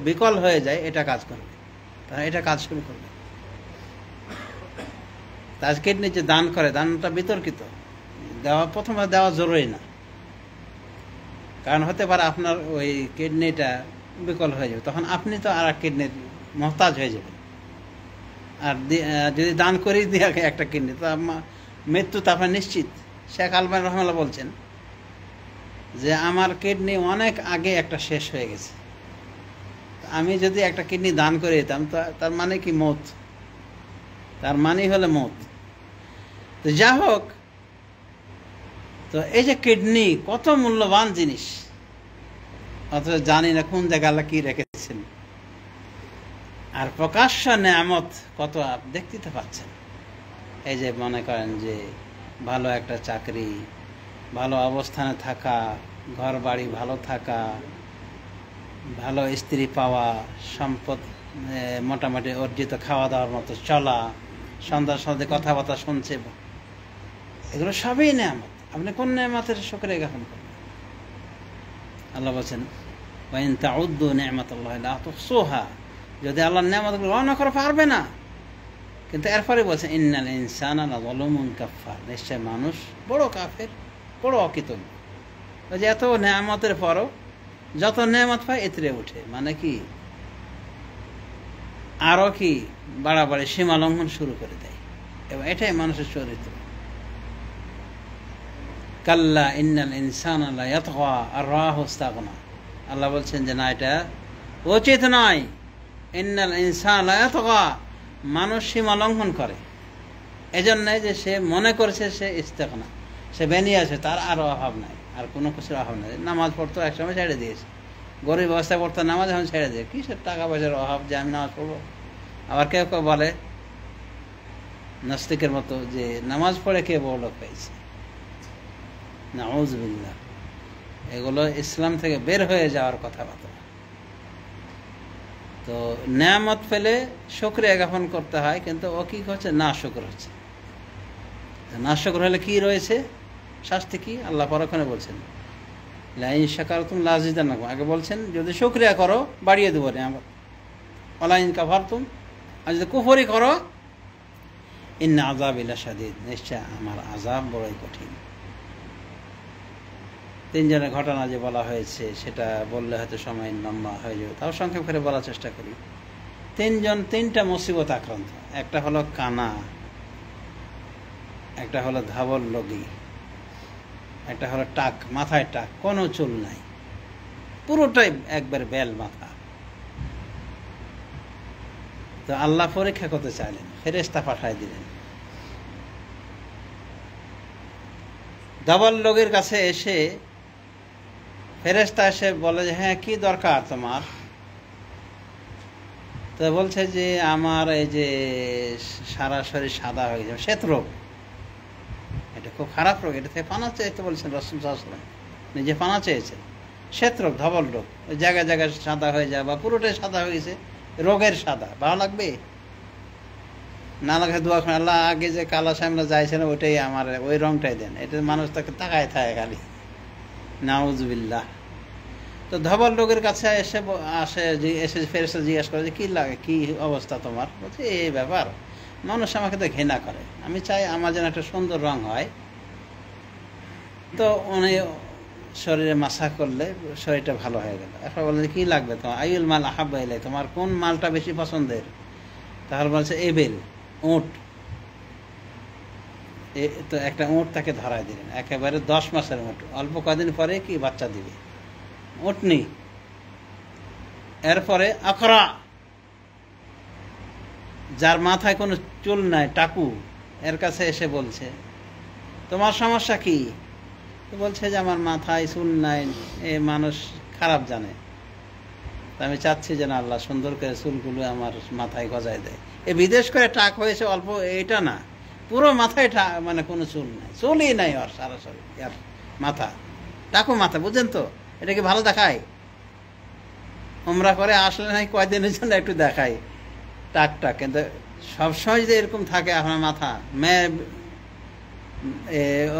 বিকল হয়ে যায় এটা কাজ করবে, তারা এটা কাজ শুরু করবে। তার কিডনি যে দান করে, দানটা বিতর্কিত, প্রথমে দেওয়া জরুরি না, কারণ হতে পারে আপনার ওই কিডনিটা বিকল হয়ে যাবে, তখন আপনি তো আর এক কিডনির মহতাজ হয়ে যাবেন। আর যদি দান করেই দিয়ে একটা কিডনি, তো মৃত্যু তো আপনার নিশ্চিত। শেখ আলবানী রহমাল্লাহ বলছেন যে আমার কিডনি অনেক আগে একটা শেষ হয়ে গেছে, আমি যদি একটা কিডনি দান করে দিতাম তার মানে কি মত, তার মানে হলে মত। তো যা হোক, তো এই যে কিডনি কত মূল্যবান জিনিস, অথচ জানি না কোন জায়গায় আল্লাহ কি রেখেছেন। আর প্রকাশ্য নেয়ামত কত দেখতে তো পাচ্ছেন। এই যে মনে করেন যে ভালো একটা চাকরি, ভালো অবস্থানে থাকা, ঘর বাড়ি ভালো থাকা, ভালো স্ত্রী পাওয়া, সম্পদ মোটামুটি অর্জিত, খাওয়া দাওয়ার মতো চলা, সন্ধ্যার সাথে কথাবার্তা শুনছে, এগুলো সবই নেয়ামত। আপনি কোন নেয়ামতের শুকরিয়া জ্ঞাপন করবেন? আল্লাহ বলছেন ওয়াইন তাউদ্দু নি'মাতাল্লাহি লা তুহসুহা, যদি আল্লাহর নেয়ামতগুলো গণনা করা পারবে না। কিন্তু এরপরে বলছেন ইন্নাল ইনসানা লাযালুমুন কাফফার, নিশ্চয় মানুষ বড় কাফের, বড় অকৃতজ্ঞ। ওই যে এত নেয়ামতের পরও যত নেয়ামত পায় এতরে উঠে, মানে কি আরো কি বাড়াবাড়ি সীমা লঙ্ঘন শুরু করে দেয়, এবং এটাই মানুষের চরিত্র। কাল্লা ইন্নাল ইনসানা লা ইয়াতগা আর রাহু ইস্তাগনা, আল্লাহ বলছেন যে না, এটা উচিত নয়। ইন্নাল ইনসানা লা ইয়াতগা, মানুষ সীমা লঙ্ঘন করে, এজন্য যে সে মনে করছে সে ইস্তাগনা, সে বেনিয়ে আছে, তার আর অভাব নাই, আর কোনো কিছুর অভাব নাই। নামাজ পড়তো একসময় ছেড়ে দিয়েছে, গরিব অবস্থায় পড়তো নামাজ, এখন ছেড়ে দিয়ে কিসের টাকা পয়সার অভাব যে আমি নামাজ পড়বো। আবার কেউ কেউ বলে নাস্তিকের মতো যে নামাজ পড়ে কে বড় লোক হয়েছে, নাউযুবিল্লাহ। এগুলো ইসলাম থেকে বের হয়ে যাওয়ার কথাবার্তা। তো নেয়ামত পেলে শুকরিয়া জ্ঞাপন করতে হয়, কিন্তু ও কি হচ্ছে, না শুকর হচ্ছে। না শুকর হলে কি রয়েছে, শাস্তি কি? আল্লাহ পরক্ষণে বলছেন লাইন শাকারতুম লাযিদান্নাকুম, আগে বলছেন যদি শুকরিয়া করো বাড়িয়ে দেবো নেয়ামত, ওয়ালাইন কাফারতুম, আর যদি কুফরি করো ইন্না আযাবি লাশাদীদ, নিশ্চয় আমার আযাব বড়ই কঠিন। তিনজনের ঘটনা যে বলা হয়েছে সেটা বললে হয়তো সময় লম্বা হয়ে যাবে, তাও সংক্ষেপ করে বলার চেষ্টা করি। তিনজন তিনটা মুসিবত আক্রান্ত, একটা হলো কানা, একটা হলো ধাবল লগি, একটা হলো টাক, মাথায় টাক, কোনো চুল নাই, পুরোটাই একবার বেল মাথা। তো আল্লাহ পরীক্ষা করতে চাইলেন, ফেরেশতা পাঠায় দিলেন। ধাবল লগির কাছে এসে ফেরেশতা এসে বলে যে হ্যাঁ কি দরকার তোমার? তো বলছে যে আমার এই যে সারা শরীর সাদা হয়ে যাবে, শ্বেত রোগ, এটা খুব খারাপ রোগ, এটা থেকে পানা চাইতে বলছেন রাসূল সাল্লাল্লাহু আলাইহি ওয়াসাল্লাম, নিজে পানা চেয়েছেন। শ্বেত রোগ, ধবল রোগ, ওই জায়গায় জায়গায় সাদা হয়ে যায় বা পুরোটাই সাদা হয়ে গেছে, রোগের সাদা। ভালো লাগবে না লাগে দোয়া করেন, আল্লাহ আগে যে কালা সামলা যাইছে না ওইটাই আমার, ওই রংটাই দেন। এটা মানুষ তাকে তাকায় থাকে খালি, নাউযুবিল্লাহ। তো ধবল রোগের কাছে এসে ফেরেশতা জিজ্ঞাসা করে যে কি লাগে, কি অবস্থা তোমার? বলছে এই ব্যাপার, মানুষ আমাকে তো ঘৃণা করে, আমি চাই আমার যেন একটা সুন্দর রং হয়। তো উনি শরীরে মাসা করলে শরীরটা ভালো হয়ে গেল। এখন বলছে কি লাগবে তোমার? আইউল মাল আহাব্বা ইলাইক, তোমার কোন মালটা বেশি পছন্দের? তাহলে বলছে এবেল, উট। তো একটা উট তাকে ধরায় দিলেন, একেবারে 10 মাসের উট, অল্প কদিন পরে কি বাচ্চা দিবে, উটনি। এরপরে আখরা, যার মাথায় কোনো চুল নাই, টাকু, এর কাছে এসে বলছে তোমার সমস্যা কি? তো বলছে যে আমার মাথায় চুল নাই, এ মানুষ খারাপ জানে, আমি চাচ্ছি যেন আল্লাহ সুন্দর করে চুলগুলো আমার মাথায় গজায় দেয়। এ বিদেশ করে টাক হয়েছে অল্প, এটা না, পুরো মাথায় মানে কোনো চুল নাই, চুলই নাই ওর সরাসরি, আর মাথা টাকু মাথা, বুঝছেন তো? এটা কি ভালো দেখায়? উমরা করে আসলে নাই কয়দিনের জন্য একটু দেখায় টাকটা, কিন্তু সবসময় যদি এরকম থাকে আপনার মাথা, মেয়ে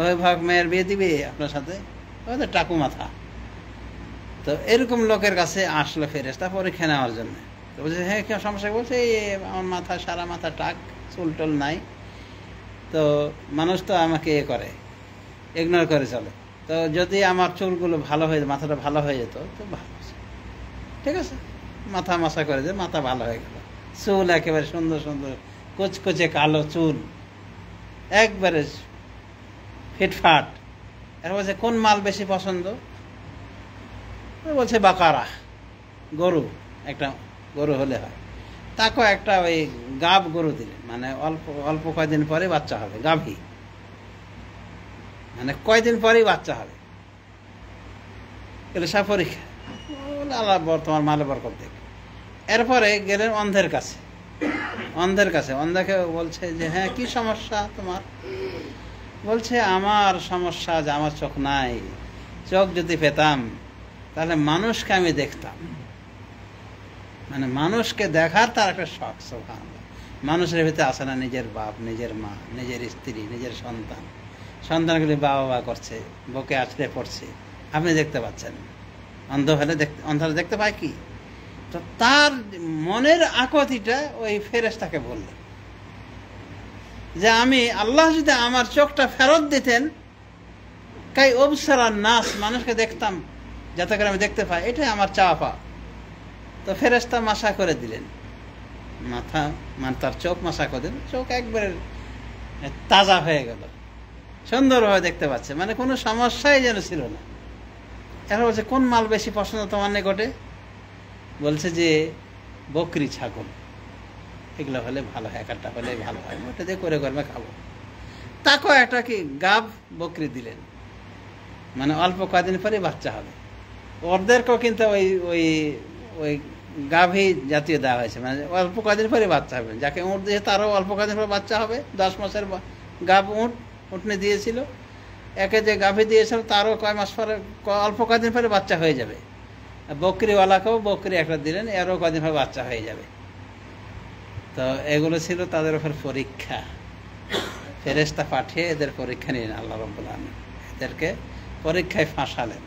ওই ভাগ মেয়ের বিয়ে দিবে আপনার সাথে, ওই তো টাকু মাথা। তো এরকম লোকের কাছে আসলো ফেরেশতা পরীক্ষা নেওয়ার জন্য। তো বলছে হ্যাঁ কেউ সমস্যা, বলছে এই আমার মাথা, সারা মাথা টাক, চুল টুল নাই, তো মানুষ তো আমাকে করে, ইগনোর করে চলে, তো যদি আমার চুলগুলো ভালো হয়ে, মাথাটা ভালো হয়ে যেত তো ভালো আছে, ঠিক আছে, মাথা মাসা করে যে মাথা ভালো হয়ে গেল, চুল একেবারে সুন্দর সুন্দর কুচকুচে কালো চুল, একবারে ফিটফাট। এর বলছে কোন মাল বেশি পছন্দ? বলছে বাকারা, গরু, একটা গরু হলে হয়। তাকে একটা ওই গাব গরু দিলেন, মানে অল্প অল্প কয়দিন পরে বাচ্চা হবে, গাভী, মানে কয়দিন পরেই বাচ্চা হবে। এগুলো সব পরীক্ষা, আল্লাহ তোমার মালে বরকত দেখ। এরপরে গেলেন অন্ধের কাছে, অন্ধকে বলছে যে হ্যাঁ কি সমস্যা তোমার? বলছে আমার সমস্যা যে আমার চোখ নাই, চোখ যদি পেতাম তাহলে মানুষকে আমি দেখতাম, মানে মানুষকে দেখার তার একটা শখ। সুবহানাল্লাহ, মানুষের ভিতরে আসে না নিজের বাপ, নিজের মা, নিজের স্ত্রী, নিজের সন্তান, সন্তানগুলি বাবা করছে, বুকে আছড়ে পড়ছে, আপনি দেখতে পাচ্ছেন। অন্ধ হলে অন্ধরা দেখতে পায় কি? তো তার মনের আকতিটা ওই ফেরেশতাকে বললেন যে আমি আল্লাহ যদি আমার চোখটা ফেরত দিতেন, কাই অবসরার নাস, মানুষকে দেখতাম যাতে করে আমি দেখতে পাই, এটাই আমার চাওয়া পাওয়া। তো ফেরেশতা মাসা করে দিলেন মাথা, মানে তার চোখ মাসা করে দিলেন, চোখ একবারে তাজা হয়ে গেল, সুন্দরভাবে দেখতে পাচ্ছে, মানে কোনো সমস্যাই যেন ছিল না। এখন বলছে কোন মাল বেশি পছন্দ তোমার নিকটে? বলছে যে বকরি, ছাগল, এগুলো হলে ভালো হয়, একটা হলে ভালো হয়, ওটা দিয়ে করে গরমে খাবো। তাকেও একটা কি গাব বকরি দিলেন, মানে অল্প কদিন পরে বাচ্চা হবে। ওদেরকেও কিন্তু ওই ওই ওই গাভী জাতীয় দেওয়া হয়েছে, মানে অল্প কদিন পরে বাচ্চা হবে। যাকে উঁট দিয়ে তারও অল্প কদিন পরে বাচ্চা হবে, 10 মাসের গাভ উঠনে দিয়েছিল, একে যে গাভী দিয়েছিল তারও কয় মাস পরে, অল্প কদিন পরে বাচ্চা হয়ে যাবে। বকরিওয়ালাকেও বকরি একটা দিলেন, এরও কদিন পরে বাচ্চা হয়ে যাবে। তো এগুলো ছিল তাদের উপর পরীক্ষা। ফেরেশতা পাঠিয়ে এদের পরীক্ষা নিলেন আল্লাহ রাব্বুল আলামিন, এদেরকে পরীক্ষায় ফাঁসালেন।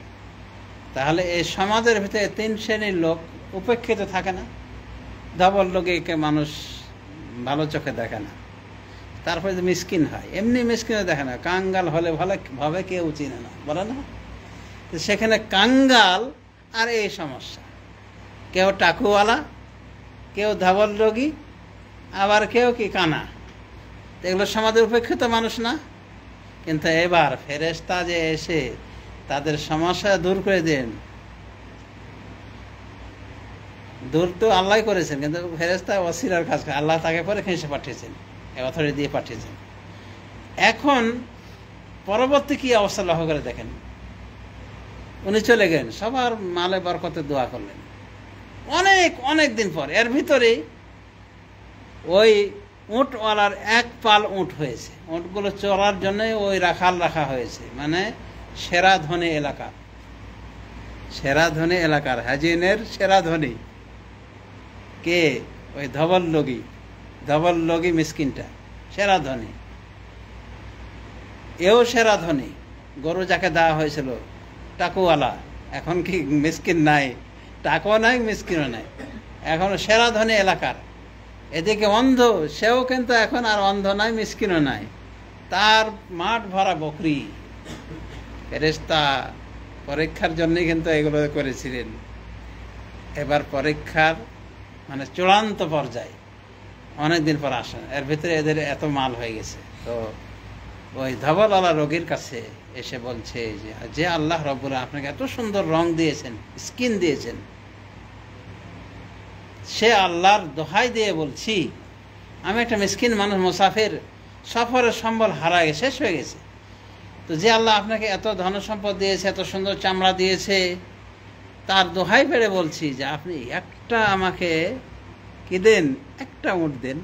তাহলে এই সমাজের ভিতরে 3 শ্রেণীর লোক উপেক্ষিত থাকে না। ধবল লোককে মানুষ ভালো চোখে দেখে না, তারপরে যে মিসকিন হয়, এমনি মিসকিনও দেখে না, কাঙ্গাল হলে ভাবে কেউ চিনে না, বলে না? তো সেখানে কাঙ্গাল আর এই সমস্যা, কেউ টাকুওয়ালা, কেউ ধবল রোগী, আবার কেউ কি কানা। এগুলো সমাজের উপেক্ষিত মানুষ না। কিন্তু এবার ফেরেশতা যে এসে তাদের সমস্যা দূর করে দেন, দূর তো আল্লাহ করেছেন, কিন্তু ফেরেশতা ওসিলার কাজ করে, আল্লাহ তাকে পরে খেঁসে পাঠিয়েছেন, অথরিটি দিয়ে পাঠিয়েছেন। এখন পরবর্তী কি অবস্থা লক্ষ্য করে দেখেন, উনি চলে গেলেন, সবার মালে বরকতে দোয়া করলেন। অনেক অনেক দিন পর এর ভিতরে ওই উঁটওয়ালার 1 পাল উঁট হয়েছে। উঁটগুলো চড়ার জন্য ওই রাখা হয়েছে, মানে সেরা ধনী এলাকার হাজিনের সেরা ধনী কে? ওই ধবল লগি মিসকিনটা সেরা ধনী, এও সেরা ধনী। গরু যাকে দেওয়া হয়েছিল টাকুওয়ালা, এখন কি মিসকিন নাই, টাকুও নাই, মিসকিনও নাই, এখন সেরা ধনী এলাকার। এদিকে অন্ধ, সেও কিন্তু এখন আর অন্ধ নাই, মিসকিনও নাই, তার মাঠ ভরা বকরি। ফেরেশতা পরীক্ষার জন্যই কিন্তু এগুলো করেছিলেন। এবার পরীক্ষার মানে চূড়ান্ত পর্যায়ে অনেকদিন পর আসেন, এর ভিতরে এদের এত মাল হয়ে গেছে। তো ওই ধবলওয়ালা রোগীর কাছে এসে বলছে যে আল্লাহ রব্বুল আপনাকে এত সুন্দর রং দিয়েছেন, স্কিন দিয়েছেন, সে আল্লাহর দোহাই দিয়ে বলছি, আমি একটা মিসকিন মানুষ, মুসাফির, সফরের সম্বল হারায় শেষ হয়ে গেছে। তো যে আল্লাহ আপনাকে এত ধন সম্পদ দিয়েছে, এত সুন্দর চামড়া দিয়েছে, তার দোহাই পেড়ে বলছি যে আপনি একটা আমাকে কি দেন, একটা উঁট দেন,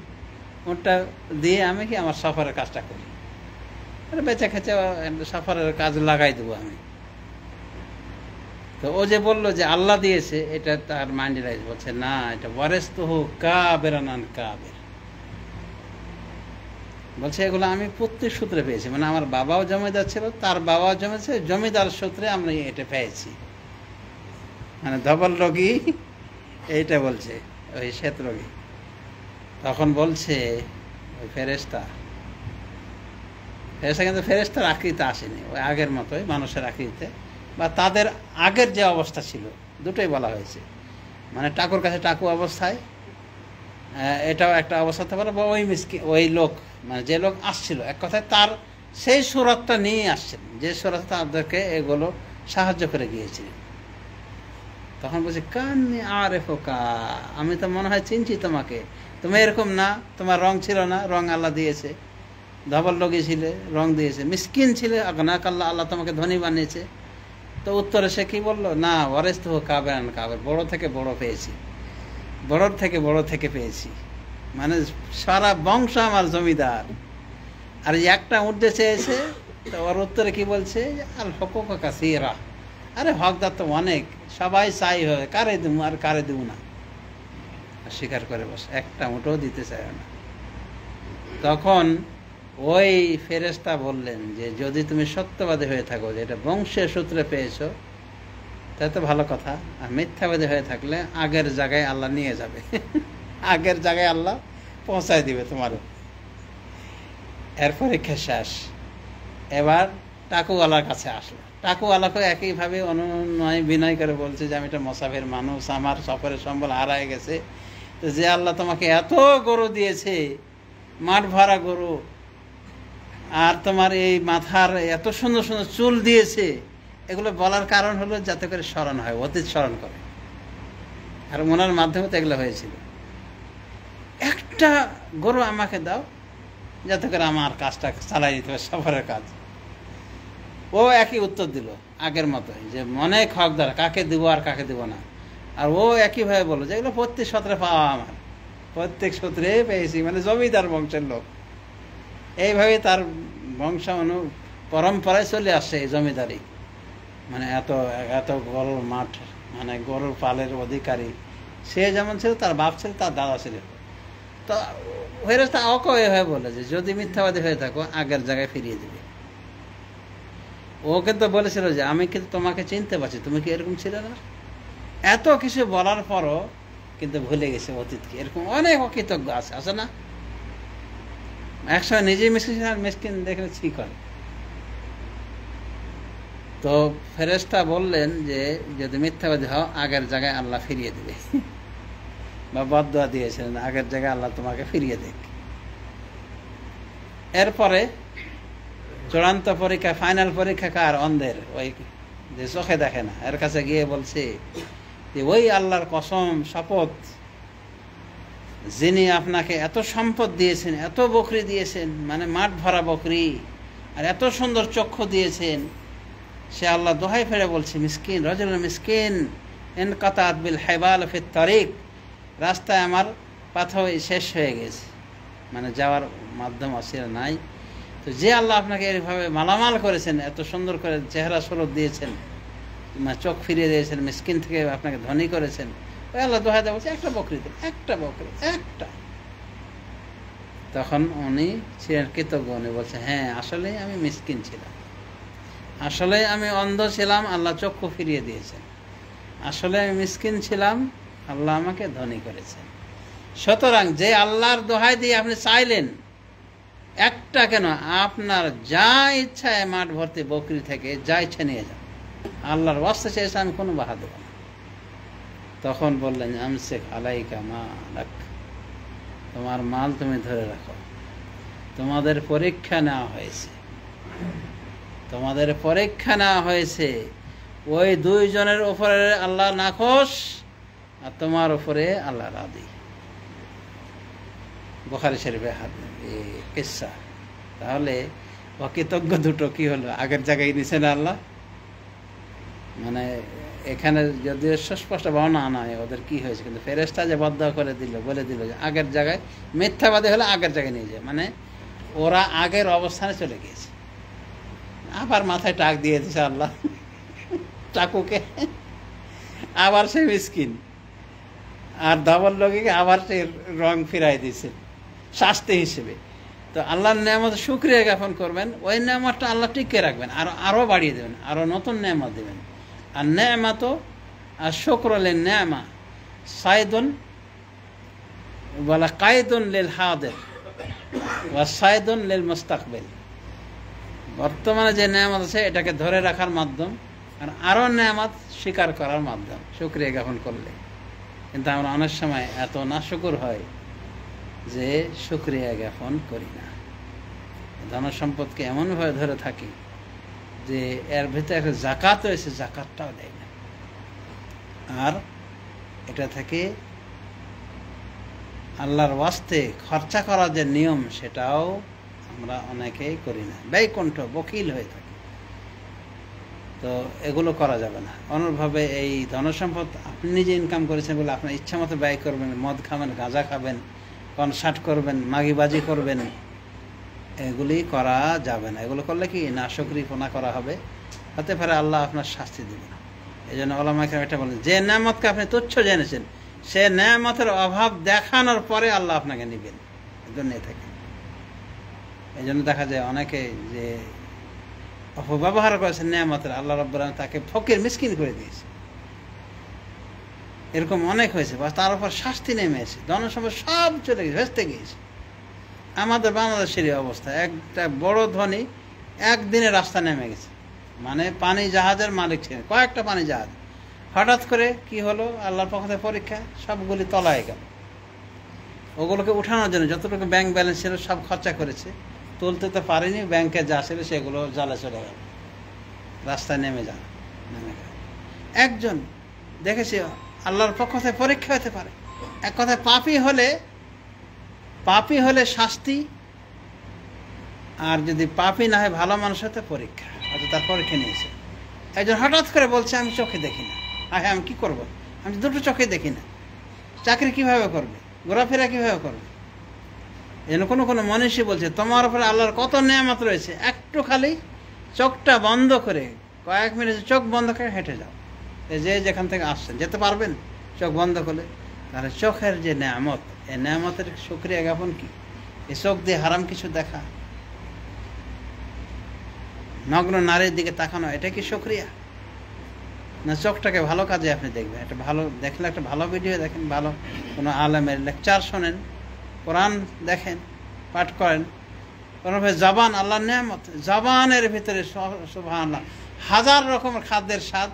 উঁটটা দিয়ে আমি কি আমার সফরের কাজটা করি, বেচা খেচে সফরের কাজ লাগাই দেবো আমি। তো ও যে বললো যে আল্লাহ দিয়েছে, এটা তার মাইন্ডে রাইজ, বলছে না, এটা ওয়ারেসতুহু কাবেরান কাবের, বলছে এগুলো আমি পুত্রের সূত্রে পেয়েছি, মানে আমার বাবাও জমিদার ছিল, তার বাবাও জমিদার, জমিদার সূত্রে আমরা এটা পেয়েছি। মানে ধবল রোগী এইটা বলছে, ওই শ্বেত রোগী। তখন বলছে ওই ফেরেশতা কিন্তু ফেরেশতার আকৃতিতে আসেনি, ওই আগের মতোই মানুষের আকৃতিতে, বা তাদের আগের যে অবস্থা ছিল দুটোই বলা হয়েছে। মানে টাকুর কাছে টাকু অবস্থায়, এটাও একটা অবস্থা হতে পারে, বা ওই ওই লোক মানে যে লোক আসছিল, এক কথায় তার সেই সুরতটা নিয়ে আসছিলেন, যে সুরতে তাদেরকে এগুলো সাহায্য করে গিয়েছিলেন। তখন বলছি কান্নি আরে ফোকা, আমি তো মনে হয় চিনছি তোমাকে, তুমি এরকম না, তোমার রং ছিল না, রং আল্লাহ দিয়েছে, ধবল রোগী ছিলে, রং দিয়েছে, মিসকিন ছিলে, আগনাকাল্লাহ, আল্লাহ তোমাকে ধনী বানিয়েছে। তো উত্তরে সে কি বললো, না ওয়ারেস তো কাবের কাবের, বড় থেকে বড় পেয়েছি, বড়র থেকে বড় থেকে পেয়েছি, মানে সারা বংশ আমার জমিদার। আর একটা উঠতে চেয়েছে, তো ওর উত্তরে কি বলছে, আল হকুক কাসীরা, আরে হকদার তো অনেক, সবাই চাই হবে, কারে দেবো আর কারে দেবো না, স্বীকার করে বস, একটা উঠেও দিতে চায় না। তখন ওই ফেরেশতা বললেন যে যদি তুমি সত্যবাদী হয়ে থাকো, যে এটা বংশের সূত্রে পেয়েছো, তা তো ভালো কথা, আর মিথ্যাবাদী হয়ে থাকলে আগের জায়গায় আল্লাহ নিয়ে যাবে, আগের জায়গায় আল্লাহ পৌঁছায় দিবে তোমারও। এর পরীক্ষা শেষ। এবার টাকুওয়ালার কাছে আসলো, টাকুওয়ালাকে একইভাবে অনুনয় বিনয় করে বলছে যে আমি একটা মোসাফির মানুষ, আমার সফরের সম্বল হারায় গেছে, তো যে আল্লাহ তোমাকে এত গরু দিয়েছে, মাঠ ভরা গরু, আর তোমার এই মাথার এত সুন্দর সুন্দর চুল দিয়েছে, এগুলো বলার কারণ হলো যাতে করে স্মরণ হয়, অতীত স্মরণ করে, আর ওনার মাধ্যমে তো এগুলো হয়েছিল। একটা গরু আমাকে দাও, যাতে করে আমার কাজটা চালাই দিতে হবে, সফরের কাজ। ও একই উত্তর দিল আগের মতোই, যে অনেক হকদার, কাকে দিব আর কাকে দিব না। আর ও একইভাবে বললো যে এগুলো প্রত্যেক সূত্রে পাওয়া, আমার প্রত্যেক সূত্রে পেয়েছি, মানে জমিদার বংশের লোক। এইভাবে তার বংশ পরম্পরায় চলে আসছে এই জমিদারি, মানে এত এত গরুর মাঠ, মানে গরুর পালের অধিকারী। সে যেমন ছিল, তার বাপ ছিল, তার দাদা ছিল। তো ফেরেশতা হয়ে বলে যে যদি মিথ্যাবাদী হয়ে থাকো, আগের জায়গায় ফিরিয়ে দিবে। ও কিন্তু বলেছিল যে আমি কিন্তু তোমাকে চিনতে পারছি, তুমি কি এরকম ছিলে না। এত কিছু বলার পরও কিন্তু ভুলে গেছে অতীতকে। এরকম অনেক অকৃতজ্ঞ আছে না, একসময় নিজেই মিসকিন আর মিসকিন দেখলে ঠিক হয়। তো ফেরেশতা বললেন যে যদি মিথ্যাবাদী হও, আগের জায়গায় আল্লাহ ফিরিয়ে দিবে, বা বদদুয়া দিয়েছিলেন আগের জায়গায় আল্লাহ তোমাকে ফিরিয়ে দেখ। এরপরে চূড়ান্ত পরীক্ষা, ফাইনাল পরীক্ষা কার, অন্ধের, ওই যে চোখে দেখে না, এর কাছে গিয়ে বলছে যে ওই আল্লাহর কসম, শপথ, যিনি আপনাকে এত সম্পদ দিয়েছেন, এত বকরি দিয়েছেন, মানে মাঠ ভরা বকরি, আর এত সুন্দর চক্ষু দিয়েছেন, সে আল্লাহ দোহাই ফেরে বলছে মিসকিন, রাজুলুন মিসকিন ইনকাতাত বিল হাইবাল ফিত তারিক, রাস্তায় আমার পাথর শেষ হয়ে গেছে, মানে যাওয়ার মাধ্যম অসিলা নাই। তো যে আল্লাহ আপনাকে এইভাবে মালামাল করেছেন, এত সুন্দর করে চেহারা সুরত দিয়েছেন, চোখ ফিরিয়ে দিয়েছেন, মিসকিন থেকে আপনাকে ধনী করেছেন, ওই আল্লাহ দোহাই দেওয়া বলছে একটা বকরি দেন, একটা বকরি, একটা। তখন উনি ছিলেন কৃতজ্ঞ, উনি বলছে হ্যাঁ আসলেই আমি মিসকিন ছিলাম, আসলে আমি অন্ধ ছিলাম, আল্লাহ চক্ষু ফিরিয়ে দিয়েছেন, আসলে আমি মিসকিন ছিলাম, আল্লাহ আমাকে ধনী করেছেন। সুতরাং যে আল্লাহর দোহাই দিয়ে আপনি চাইলেন, একটা কেন, আপনার যা ইচ্ছা মাঠ ভর্তি বকরি থেকে যা ইচ্ছা নিয়ে যান, আল্লাহর ওয়াস্তে চেয়েছে, আমি কোনো বাধা দেব না। তখন বললেন আমসিক আলাইকা মালাক, তোমার মাল তুমি ধরে রাখো, তোমাদের পরীক্ষা নেওয়া হয়েছে, তোমাদের পরীক্ষা নেওয়া হয়েছে, ওই দুইজনের উপরে আল্লাহ নাখোশ, আর তোমার উপরে আল্লাহ রাদি। বুখারী শরীফে কিসসা। তাহলে অকৃতজ্ঞ দুটো কি হলো, আগের জায়গায় নিছে না আল্লাহ, মানে এখানে যদিও সুস্পষ্ট বর্ণনা নয় ওদের কি হয়েছে, কিন্তু ফেরেশতা যে বদদুয়া করে দিল, বলে দিল যে আগের জায়গায়, মিথ্যাবাদী হলে আগের জায়গায় নিয়ে যায়, মানে ওরা আগের অবস্থানে চলে গিয়েছে। আবার মাথায় টাক দিয়ে দিছে আল্লাহ টাকুকে, আবার সে মিসকিন, আর ধবল লোককে আবার সে রং ফিরাই দিছে শাস্তি হিসেবে। তো আল্লাহর নেয়ামত শুকরিয়া জ্ঞাপন করবেন, ওই নেয়ামতটা আল্লাহ টিকিয়ে রাখবেন, আরও বাড়িয়ে দেবেন, আরও নতুন নেয়ামত দেবেন। আর নেয়ামত আর শুকর লিন নি'মা সাইদুন ওয়ালা কাইদুন লিল হাদির ওয়া সাইদুন লিল মুস্তাকবিল। বর্তমানে যে নেয়ামত আছে এটাকে ধরে রাখার মাধ্যম, আর আরও নেয়ামত স্বীকার করার মাধ্যম শুকরিয়া জ্ঞাপন করলে। কিন্তু আমরা অনেক সময় এত নাশুকুর হয় যে শুকরিয়া জ্ঞাপন করি না। ধন সম্পদকে এমনভাবে ধরে থাকি যে এর ভিতরে একটা জাকাত রয়েছে, জাকাতটাও দেয় না। আর এটা থেকে আল্লাহর ওয়াস্তে খরচা করার যে নিয়ম সেটাও আমরা অনেকেই করি না, ব্যয়কণ্ঠ বকিল হয়ে থাকি। তো এগুলো করা যাবে না। অনুরূপভাবে এই ধনসম্পদ আপনি নিজে ইনকাম করেছেন বলে আপনার ইচ্ছা মতো ব্যয় করবেন, মদ খাবেন, গাঁজা খাবেন, কনসার্ট করবেন, মাগিবাজি করবেন, এগুলি করা যাবে না। এগুলো করলে কি নাশকরিপনা করা হবে, হতে পারে আল্লাহ আপনার শাস্তি দেবেন। এই জন্য ওলামায়ে কেরাম এটা বলেন, যে নেয়ামতকে আপনি তুচ্ছ জেনেছেন সে নেয়ামতের অভাব দেখানোর পরে আল্লাহ আপনাকে নেবেন, এজন্য থাকেন। এই জন্য দেখা যায় অনেকে যে অপব্যবহার করেছেন নেয়ামতের, আল্লাহ রাব্বুল আলামিন তাকে ফকির মিসকিন করে দিয়েছে। এরকম অনেক হয়েছে, বা তার উপর শাস্তি নেমে এসে ধনসম্পদ সব চলে গেছে, ভেস্তে গিয়েছে। আমাদের বাংলাদেশের অবস্থা, একটা বড় ধনী একদিনে রাস্তা নেমে গেছে, মানে পানি জাহাজের মালিক ছিলেন, কয়েকটা পানি জাহাজ। হঠাৎ করে কি হলো, আল্লাহর পক্ষ থেকে পরীক্ষা, সবগুলি তলায় গেল। ওগুলোকে উঠানোর জন্য যতটুকু ব্যাংক ব্যালেন্স ছিল সব খরচা করেছে, তুলতে তো পারেনি, ব্যাংকে যা ছিল সেগুলো জালে চলে গেল, রাস্তায় নেমে গেল। একজন দেখেছি আল্লাহর পক্ষ থেকে পরীক্ষা হতে পারে। এক কথায় পাপী হলে শাস্তি, আর যদি পাপী না হয় ভালো মানুষ হতে পরীক্ষা, হয়তো তার পরীক্ষা নিয়েছে। একজন হঠাৎ করে বলছে আমি চোখে দেখি না, হ্যাঁ আমি কি করবো, আমি দুটো চোখে দেখি না, চাকরি কিভাবে করবে, ঘোরাফেরা কিভাবে করবে। এই জন্য কোনো মনীষী বলছে তোমার উপরে আল্লাহর কত নেয়ামত রয়েছে, একটু খালি চোখটা বন্ধ করে কয়েক মিনিট চোখ বন্ধ করে হেঁটে যাও। যে যেখান থেকে আসছেন যেতে পারবেন চোখ বন্ধ করলে, তাহলে চোখের যে নেয়ামত, এই নেয়ামতের শুকরিয়া জ্ঞাপন কি? এই চোখ দিয়ে হারাম কিছু দেখা, নগ্ন নারীর দিকে তাকানো, এটা কি শুকরিয়া? না চোখটাকে ভালো কাজে আপনি দেখবেন, একটা ভালো দেখলে, একটা ভালো ভিডিও দেখেন, ভালো কোনো আলেমের লেকচার শোনেন, কোরআন দেখেন, পাঠ করেন। কোনোভাবে জবান আল্লাহর নেয়ামত, জবানের ভিতরে সুবহানাল্লাহ হাজার রকমের খাদ্যের স্বাদ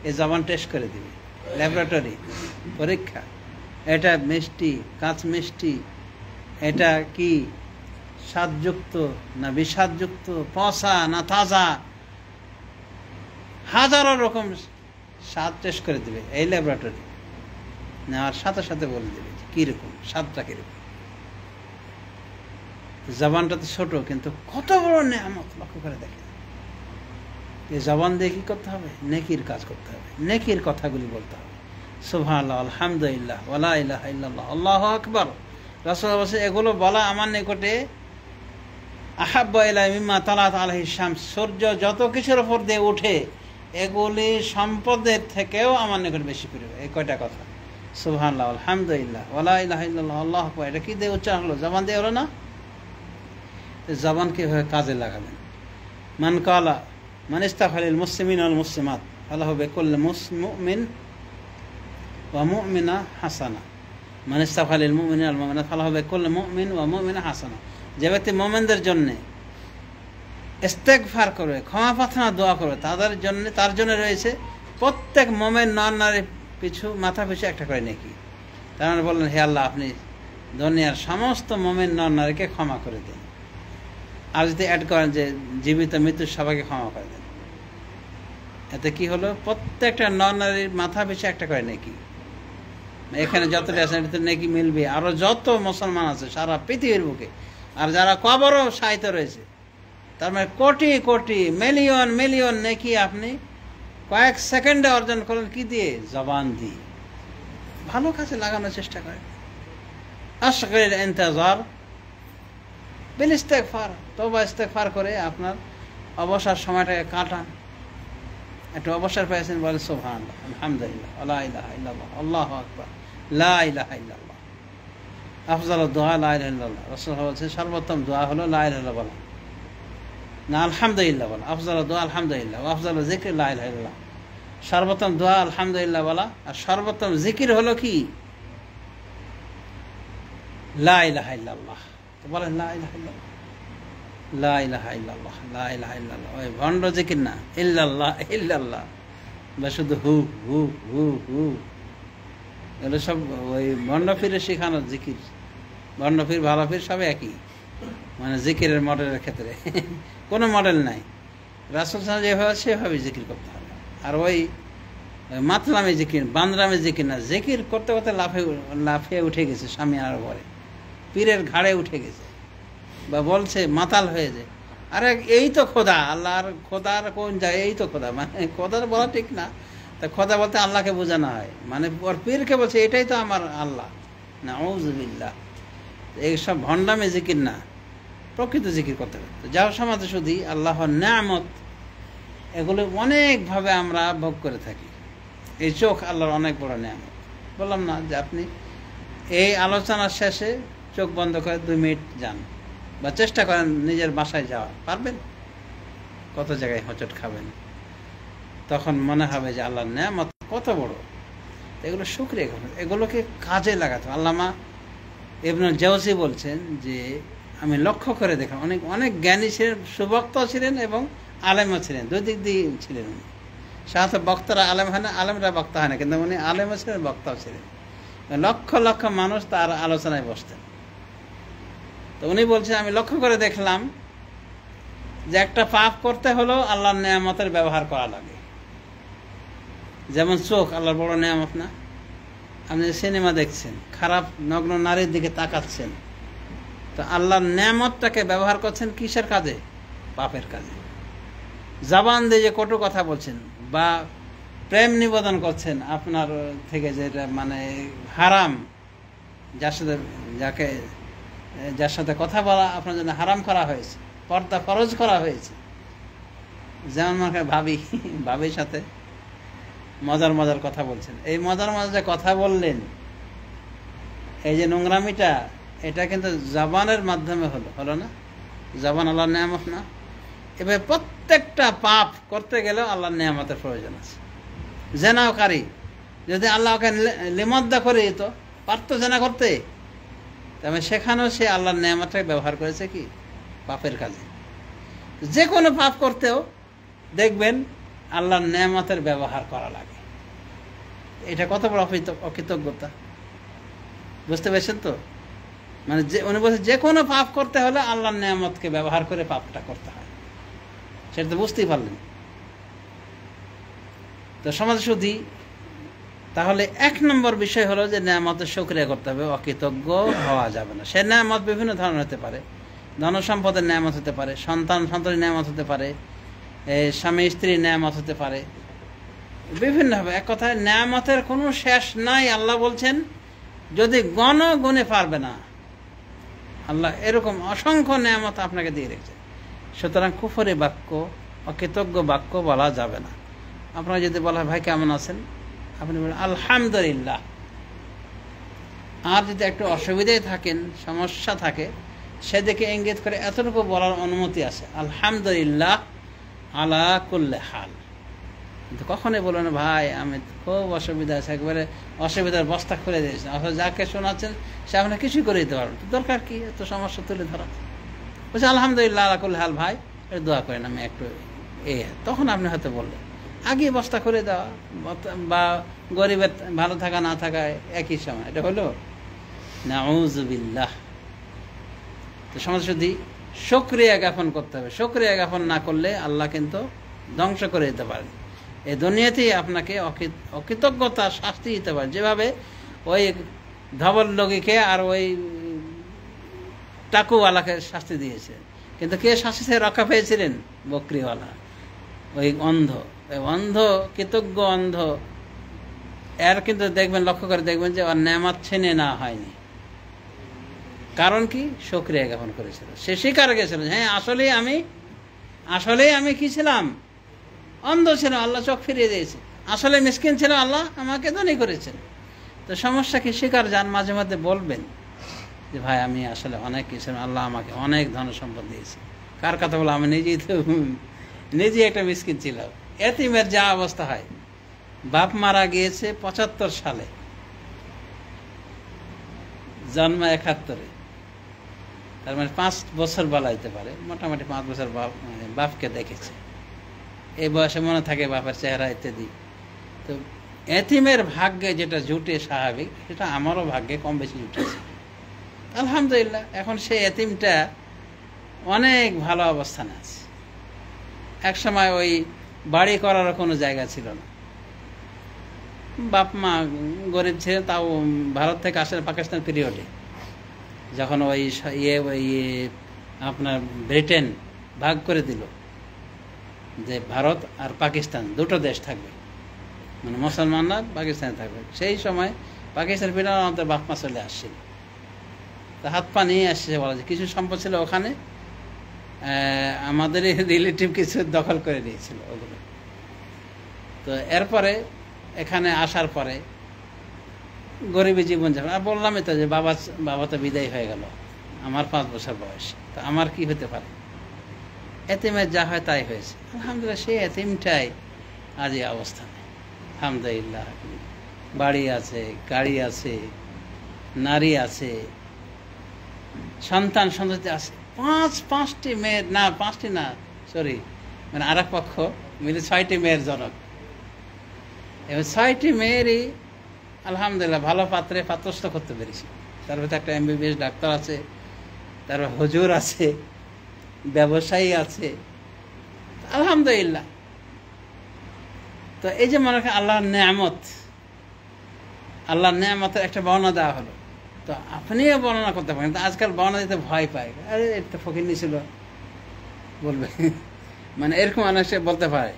এই জবান টেস্ট করে দিবে, ল্যাবরেটরি পরীক্ষা। এটা মিষ্টি, কাঁচ মিষ্টি, এটা কি স্বাদযুক্ত না বিষাদযুক্ত, পচা না তাজা, হাজারো রকম স্বাদ টেস্ট করে দিবে এই ল্যাবরেটরি। নেওয়ার সাথে সাথে বলে দেবে কীরকম স্বাদটা, কীরকম। জবানটা তো ছোট, কিন্তু কত বড় নেয়ামত লক্ষ্য করে দেখে। এই জবান দিয়ে কি করতে হবে? নেকির কাজ করতে হবে, নেকির কথাগুলি বলতে হবে। সুবহানাল্লাহ, আলহামদুলিল্লাহ, ওয়ালা ইলাহা ইল্লাল্লাহ, আল্লাহু আকবার। রাসূলুল্লাহ বলেছেন এগুলো বলা আমার নিকটে আহাব্বা ইলাইয়া মিম্মা তালাত আলাইহিশ শামস, সূর্য যত কিছুর উপর দিয়ে উঠে এগুলি সম্পদের থেকেও আমার নিকটে বেশি প্রিয়। এই কয়টা কথা, সুবহানাল্লাহ, আলহামদুলিল্লাহ, ওয়ালা ইলাহা ইল্লাল্লাহ, আল্লাহু আকবার, এটা কি দিয়ে উচ্চারণ হলো? জবান দিয়ে হলো না? জবান কিভাবে কাজে লাগাবেন? মান কালা মান ইস্তাগফারিল মুসলিমিন ওয়াল মুসলিমাত ফালাহু বিকুল্লি মুমিন ওয়া মুমিনা হাসানা। মান ইস্তাগফারিল মুমিনিনা ওয়াল মুমিনাত ফালাহু বিকুল্লি মুমিন ওয়া মুমিনা হাসানা। যে ব্যক্তি মুমিনদের জন্য ইস্তেগফার করবে, ক্ষমা প্রার্থনা দোয়া করবে, তার জন্য রয়েছে প্রত্যেক মুমিন নর নারীর পিছু মাথা পিছু একটা করে নেকি। তার মানে বললেন, হে আল্লাহ আপনি দুনিয়ার সমস্ত মুমিন নর নারীকে ক্ষমা করে দিন। আর যদি অ্যাড করেন যে জীবিত মৃত্যু সবাইকে ক্ষমা করে দেন, এতে কি হলো? প্রত্যেকটা নর নারীর মাথা পিছু একটা করে নেকি। এখানে যতটা আছে এটাতে নেকি মিলবে, আরো যত মুসলমান আছে সারা পৃথিবীর বুকে, আর যারা কবরও সাহিত্য রয়েছে, তার মানে কোটি কোটি মিলিয়ন মিলিয়ন নেকি আপনি কয়েক সেকেন্ডে অর্জন করেন। কি দিয়ে? জবান দিয়ে। ভালো কাজে লাগানোর চেষ্টা করেন। আশগিল ইন্তেজার বিল ইস্তেগফার, তওবা ইস্তেগফার করে আপনার অবসর সময়টাকে কাটান। একটু অবসর পেয়েছেন, বলেন সুবহানাল্লাহ, আলহামদুলিল্লাহ, লা ইলাহা ইল্লাল্লাহ, আল্লাহু আকবার, লা ইলাহা ইল্লাল্লাহ। আফজালুদ দুআ লা ইলাহা ইল্লাল্লাহ। রাসূলুল্লাহ বলেছেন সর্বোত্তম দোয়া হলো লা ইলাহা ইল্লাল্লাহ বলা, না আলহামদুলিল্লাহ বলা। আফজালুদ দুআ আলহামদুলিল্লাহ, ওয়া আফজালুজ যিকরি লা ইলাহা ইল্লাল্লাহ। সর্বোত্তম দোয়া আলহামদুলিল্লাহ বলা, আর সর্বোত্তম জিকির হলো কি? লা ইলাহা ইল্লাল্লাহ। তো বলেন লা ইলাহা ইল্লাল্লাহ, লা ইলাহা ইল্লাল্লাহ, লা ইলাহা ইল্লাল্লাহ। ওই ভণ্ড জিকির না, ইল্লাল্লাহ ইল্লাল্লাহ, বা শুধু হু হু হু হু, এগুলো সব ওই ভণ্ড পীরের শেখানো জিকির। ভণ্ড পীর ভালো পীর সব একই, মানে জিকিরের মডেলের ক্ষেত্রে কোনো মডেল নাই। রাসূল সাল্লাল্লাহু আলাইহি ওয়াসাল্লাম যেভাবে সেভাবে জিকির করতে হবে। আর ওই মাতলামে জিকির, বান্দরামে জিকির না। জিকির করতে করতে লাফিয়ে উঠে গেছে সামিয়ানার পরে, পীরের ঘাড়ে উঠে গেছে, বা বলছে মাতাল হয়ে যায়, আরে এই তো খোদা, আল্লাহর খোদার কোন যায়, এই তো খোদা, মানে খোদার বলা ঠিক না। তা খোদা বলতে আল্লাহকে বোঝানো হয়, মানে ওর পীরকে বলছে এটাই তো আমার আল্লাহ। নাউযুবিল্লাহ। এইসব ভণ্ডামি জিকির না, প্রকৃত জিকির করতে হবে। তো যাওয়ার সময় শুধু আল্লাহর নেয়ামত, এগুলো অনেকভাবে আমরা ভোগ করে থাকি। এই চোখ আল্লাহর অনেক বড় নেয়ামত। বললাম না যে আপনি এই আলোচনার শেষে চোখ বন্ধ করে 2 মিনিট যান, বা চেষ্টা করেন নিজের বাসায় যাওয়া, পারবেন? কত জায়গায় হোঁচট খাবেন, তখন মনে হবে যে আল্লাহর নেয়ামত কত বড়। এগুলো শুকরিয়া করবেন, এগুলোকে কাজে লাগাতে। আল্লামা ইবনুল জাওজি বলছেন যে আমি লক্ষ্য করে দেখলাম অনেক অনেক জ্ঞানী ছিলেন, সুবক্তাও ছিলেন এবং আলেমও ছিলেন, 2 দিক দিয়ে ছিলেন উনি। সাধারণত বক্তারা আলেম হয় না, আলেমরা বক্তা হয় না, কিন্তু উনি আলেমও ছিলেন, বক্তাও ছিলেন। লক্ষ লক্ষ মানুষ তার আলোচনায় বসতেন। তো উনি বলছেন আমি লক্ষ্য করে দেখলাম যে একটা পাপ করতে হলেও আল্লাহর নেয়ামতের ব্যবহার করা লাগে। যেমন চোখ আল্লাহর বড় নেয়ামত না? আপনি সিনেমা দেখছেন, খারাপ নগ্ন নারীর দিকে তাকাচ্ছেন, তো আল্লাহর নেয়ামতটাকে ব্যবহার করছেন কিসের কাজে? পাপের কাজে। জবান দিয়ে যে কটু কথা বলছেন বা প্রেম নিবেদন করছেন আপনার থেকে, যেটা মানে হারাম, যার সাথে কথা বলা আপনার জন্য হারাম করা হয়েছে, পর্দা ফরজ করা হয়েছে। যেমন মনে করেন ভাবির সাথে মজার কথা বলছেন, এই মজার যে কথা বললেন, এই যে নোংরামিটা, এটা কিন্তু জবানের মাধ্যমে হলো না? জবান আল্লাহর নেয়ামত না? এবার প্রত্যেকটা পাপ করতে গেলেও আল্লাহর নেয়ামতের প্রয়োজন আছে। জেনাকারী যদি আল্লাহ ওকে লিমদ্দা করে দিত, পারত জেনা করতে, তবে সেখানেও সে আল্লাহর নেয়ামতটাকে ব্যবহার করেছে কি? পাপের কাজে। যে কোনো পাপ করতেও দেখবেন আল্লাহর নেয়ামতের ব্যবহার করা লাগে। এটা কত বড় অকৃতজ্ঞতা, বুঝতে পেরেছেন তো? মানে উনি বলছেন যে কোনো পাপ করতে হলে আল্লাহর নেয়ামতকে ব্যবহার করে পাপটা করতে হয়, সেটা তো বুঝতেই পারলেন। তো সমাজ শুদ্ধি, তাহলে 1 নম্বর বিষয় হলো যে নেয়ামতের শুকরিয়া করতে হবে, অকৃতজ্ঞ হওয়া যাবে না। সে নেয়ামত বিভিন্ন ধরনের হতে পারে, ধন সম্পদের নেয়ামত হতে পারে, সন্তানের নেয়ামত হতে পারে, স্বামী স্ত্রীর নেয়ামত হতে পারে, বিভিন্নভাবে। এক কথায় নেয়ামতের কোনো শেষ নাই। আল্লাহ বলছেন যদি গুণে পারবে না, আল্লাহ এরকম অসংখ্য নেয়ামত আপনাকে দিয়ে রেখেছে। সুতরাং কুফরি বাক্য, অকৃতজ্ঞ বাক্য বলা যাবে না। আপনারা যদি বলা হয় ভাই কেমন আছেন, আপনি বলেন আলহামদুলিল্লাহ। আর যদি একটু অসুবিধায় থাকেন, সমস্যা থাকে, সেদিকে ইঙ্গিত করে এতটুকু বলার অনুমতি আছে, আলহামদুলিল্লাহ আলা কুল্লি হাল। কিন্তু কখনোই বলবেন ভাই আমি খুব অসুবিধা আছে, একবারে অসুবিধার বস্তা খুলে দিয়েছেন, অথবা যাকে শোনাচ্ছেন সে আপনার কিছুই করে দিতে পারবেন, দরকার কি এত সমস্যা তুলে ধরা? বলছে আলহামদুলিল্লাহ আলা কুল্লি হাল, ভাই এটা দোয়া করেন আমি একটু তখন আপনি হয়তো বললেন। আগে বস্তা খুলে দেওয়া বা গরিবের ভালো থাকা না থাকা একই সময়, এটা হলো নাউযুবিল্লাহ। তো সমাজ শুদ্ধি শুকরিয়া জ্ঞাপন করতে হবে। শুকরিয়া জ্ঞাপন না করলে আল্লাহ কিন্তু ধ্বংস করে দিতে পারেন। এই দুনিয়াতেই আপনাকে অকৃতজ্ঞতা শাস্তি দিতে পারে, যেভাবে ওই ধবল লগিকে আর ওই টাকুওয়ালাকে শাস্তি দিয়েছে। কিন্তু কে শাস্তি থেকে রক্ষা পেয়েছিলেন? বকরিওয়ালা, ওই অন্ধ, ওই অন্ধ কৃতজ্ঞ অন্ধ, এর কিন্তু দেখবেন, লক্ষ্য করে দেখবেন যে ওর নেয়ামত ছিনে না হয়নি। কারণ কি? শুকরিয়া জ্ঞাপন করেছিল, সে স্বীকার গেছিল হ্যাঁ আসলেই আমি কি ছিলাম? অন্ধ ছিলাম, আল্লাহ চোখ ফিরিয়ে দিয়েছে। আসলে মিসকিন ছিল, আল্লাহ আমাকে ধনী করেছেন। তো সমস্যা কি? স্বীকার যান, মাঝে মাঝে বলবেন যে ভাই আমি আসলে অনেক কিছু, আল্লাহ আমাকে অনেক ধন সম্পদ দিয়েছে। কার কথা বলো? আমি নিজেই একটা মিসকিন ছিলাম। এতিমের যা অবস্থা হয়, বাপ মারা গিয়েছে 75 সালে, জন্ম 71-এ, তার মানে 5 বছর বলা যেতে পারে, মোটামুটি 5 বছর বাপকে দেখেছে। এই বয়সে মনে থাকে বাপের চেহারা ইত্যাদি। তো এতিমের ভাগ্যে যেটা জুটে স্বাভাবিক, সেটা আমারও ভাগ্যে কম বেশি জুটেছে আলহামদুলিল্লাহ। এখন সেই এতিমটা অনেক ভালো অবস্থানে আছে। একসময় ওই বাড়ি করারও কোনো জায়গা ছিল না, বাপ মা গরিব ছিলেন, তাও ভারত থেকে আসেন পাকিস্তান পিরিয়ডে, যখন ওই আপনার ব্রিটেন ভাগ করে দিল যে ভারত আর পাকিস্তান দুটো দেশ থাকবে, মানে মুসলমানরা পাকিস্তানে থাকবে, সেই সময় পাকিস্তান পিরিয়ড আমাদের বাপ মা চলে আসছিল। তা হাত পা নিয়ে আসছে, বলা যায় কিছু সম্পদ ছিল ওখানে, আমাদের রিলেটিভ কিছু দখল করে নিয়েছিল ওগুলো। তো এরপরে এখানে আসার পরে গরিবী জীবনযাপন, আর বললামই তো যে বাবা তো বিদায় হয়ে গেল আমার 5 বছর বয়স, তো আমার কি হতে পারে? এতিমের যা হয় তাই হয়েছে আলহামদুলিল্লাহ। সেই এতিমটাই আজ এই অবস্থানে আলহামদুলিল্লাহ। বাড়ি আছে, গাড়ি আছে, নারী আছে, সন্তান সন্ততি আছে, 5টি মেয়ের, না 5টি না, সরি, মানে আর এক পক্ষ মিলে 6টি মেয়ের জনক। এবং 6টি মেয়েরই আলহামদুলিল্লাহ ভালো পাত্রে পাত্রস্থ করতে পেরেছি। তার ভিতরে একটা MBBS ডাক্তার আছে, তারপর হুজুর আছে, ব্যবসায়ী আছে আলহামদুলিল্লাহ। তো এই যে মনে করেন আল্লাহর নেয়ামত, আল্লাহর নেয়ামতের একটা বর্ণনা দেওয়া হলো, তো আপনিও বর্ণনা করতে পারেন। তো আজকাল বর্ণনা দিতে ভয় পায়, আরে এটা তো ফকির ছিল বলবে, মানে এরকম মানুষ বলতে পারে,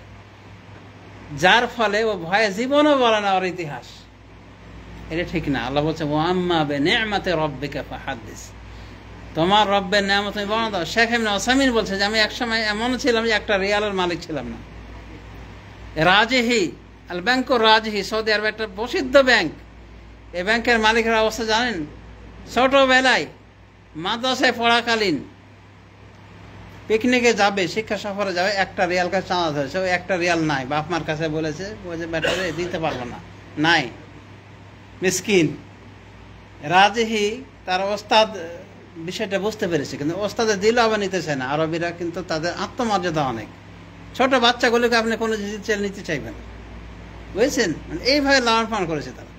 যার ফলে ও ভয়ে জীবনও বলে না ওর ইতিহাস। এটা ঠিক না। আল্লাহ বলছে ওয়াম্মা বিনিআমাতি রাব্বিকা ফাহাদ্দিস, তোমার রব্বের নেয়ামত তুমি বর্ণনা দাও। শেখ ইবনে ওসাইমিন বলছে যে আমি একসময় এমন ছিলাম যে একটা রিয়ালের মালিক ছিলাম না। রাজিহি আল ব্যাংক রাজিহি, সৌদি আরবে একটা প্রসিদ্ধ ব্যাংক, এই ব্যাংকের মালিকের অবস্থা জানেন? ছোটবেলায় মাদ্রাসায় পড়াকালীন পিকনিকে যাবে, শিক্ষা সফরে যাবে, 1টা রিয়াল কাছে চাঁদা ধরেছে, ওই 1টা রিয়াল নাই, বাপ মার কাছে বলেছে, ওই যে ব্যাটারে দিতে পারবো না, নাই, মিসকিন। রাজিহি তার ওস্তাদ বিষয়টা বুঝতে পেরেছে, কিন্তু ওস্তাদে দিল আবার নিতে চায় না। আরবিরা কিন্তু তাদের আত্মমর্যাদা অনেক, ছোট বাচ্চাগুলোকে আপনি কোনো জিনিস নিতে চাইবেন, বুঝছেন? মানে এইভাবে লালন পালন করেছে তারা।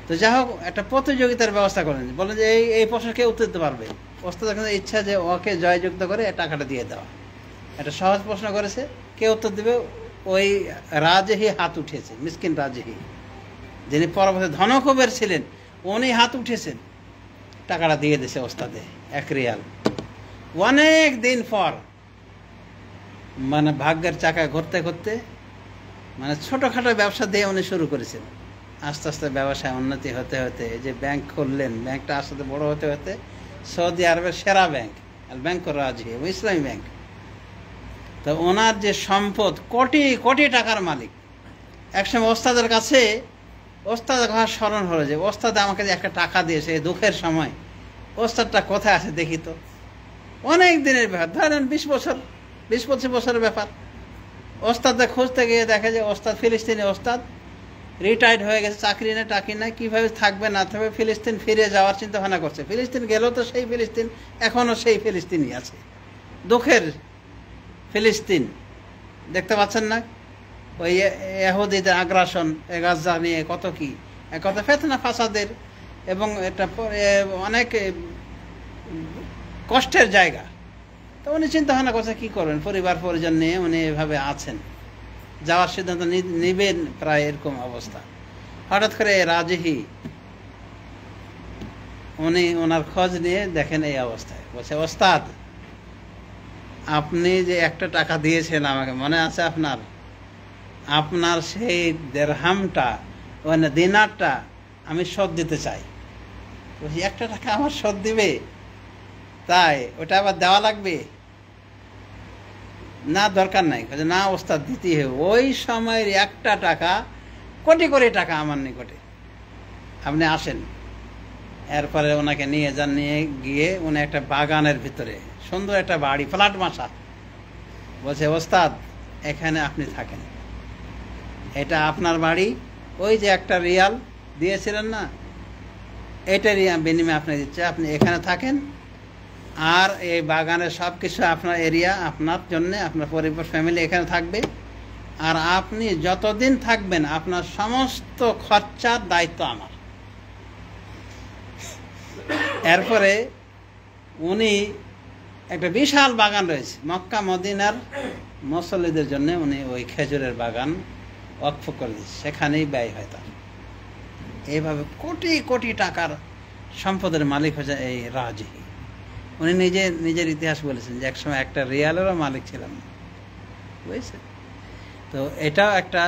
তো যাই হোক, একটা প্রতিযোগিতার ব্যবস্থা করেন, বলেন যে এই প্রশ্ন কে উত্তর দিতে পারবে। ওস্তাদ কিন্তু ইচ্ছা যে ওকে জয়যুক্ত করে টাকাটা দিয়ে দেওয়া। একটা সহজ প্রশ্ন করেছে, কে উত্তর দেবে? ওই রাজহি হাত উঠিয়েছে, মিসকিন রাজহি, যিনি পরবর্তী ধনকুবের ছিলেন, উনি হাত উঠেছেন, টাকাটা দিয়ে দিয়েছে ওস্তাদে, 1 রিয়াল। অনেক দিন পর মানে ভাগ্যের চাকা ঘুরতে ঘুরতে, মানে ছোটোখাটো ব্যবসা দিয়ে উনি শুরু করেছেন। আস্তে আস্তে ব্যবসায় উন্নতি হতে হতে যে ব্যাংক খুললেন, ব্যাংকটা আস্তে আস্তে বড় হতে হতে সৌদি আরবের সেরা ব্যাংক আল ব্যাংক রাজিহি, ইসলামী ব্যাংক। তো ওনার যে সম্পদ, কোটি কোটি টাকার মালিক। একসময় ওস্তাদের কাছে, ওস্তাদের কথা স্মরণ হলো যে ওস্তাদ আমাকে যে 1টা টাকা দিয়েছে দুঃখের সময়, ওস্তাদটা কোথায় আছে দেখি তো। অনেক দিনের ব্যাপার, ধরেন 20-25 বছরের ব্যাপার। ওস্তাদে খুঁজতে গিয়ে দেখে যে ওস্তাদ ফিলিস্তিনি ওস্তাদ, রিটায়ার্ড হয়ে গেছে, চাকরি নেই টাকি নেই, কীভাবে থাকবে না থাকবে, ফিলিস্তিন ফিরে যাওয়ার চিন্তা ভাবনা করছে। ফিলিস্তিন গেলেও তো সেই ফিলিস্তিন, এখনও সেই ফিলিস্তিনই আছে, দুঃখের ফিলিস্তিন। দেখতে পাচ্ছেন না ওই ইহুদিদের আগ্রাসন, গাজা নিয়ে কত কি, কত ফেতনা ফাসাদের, এবং এটা অনেক কষ্টের জায়গা। তো উনি চিন্তা ভাবনা করছে কী করবেন, পরিবার পরিজন নিয়ে উনি এভাবে আছেন, যাওয়ার সিদ্ধান্ত নিবেন, প্রায় এরকম অবস্থা। হঠাৎ করে রাজিহি উনি ওনার খোঁজ নিয়ে দেখেন এই অবস্থায়, বলছে ওস্তাদ আপনি যে 1টা টাকা দিয়েছেন আমাকে, মনে আছে আপনার? আপনার সেই দেরহামটা, মানে দিনারটা আমি শোধ দিতে চাই। বলছি 1টা টাকা আমার শোধ দিবে? তাই ওটা আবার দেওয়া লাগবে? না দরকার নাই। না ওস্তাদ দিতেই হবে। ওই সময়ের 1টা টাকা কোটি কোটি টাকা আমার নিকটে, আপনি আসেন। এরপরে ওনাকে নিয়ে যান, নিয়ে গিয়ে উনি একটা বাগানের ভিতরে সুন্দর একটা বাড়ি, ফ্ল্যাট বাসা, বলছে ওস্তাদ এখানে আপনি থাকেন, এটা আপনার বাড়ি, ওই যে একটা রিয়াল দিয়েছিলেন না, এটা বিনিময়ে আপনি দিচ্ছে, আপনি এখানে থাকেন, আর এই বাগানের সব কিছু আপনার এরিয়া, আপনার জন্যে, আপনার পরিবার ফ্যামিলি এখানে থাকবে, আর আপনি যতদিন থাকবেন আপনার সমস্ত খরচার দায়িত্ব আমার। এরপরে উনি একটা বিশাল বাগান রয়েছে মক্কা মদিনার মুসল্লিদের জন্য, উনি ওই খেজুরের বাগান ওয়াকফ করে দিচ্ছে, সেখানেই ব্যয় হয় তার। এইভাবে কোটি কোটি টাকার সম্পদের মালিক হচ্ছে এই রাজিহি। উনি নিজের ইতিহাস বলেছেন যে একসময় একটা রিয়ালেরও মালিক ছিলাম না, বুঝছেন? তো এটাও একটা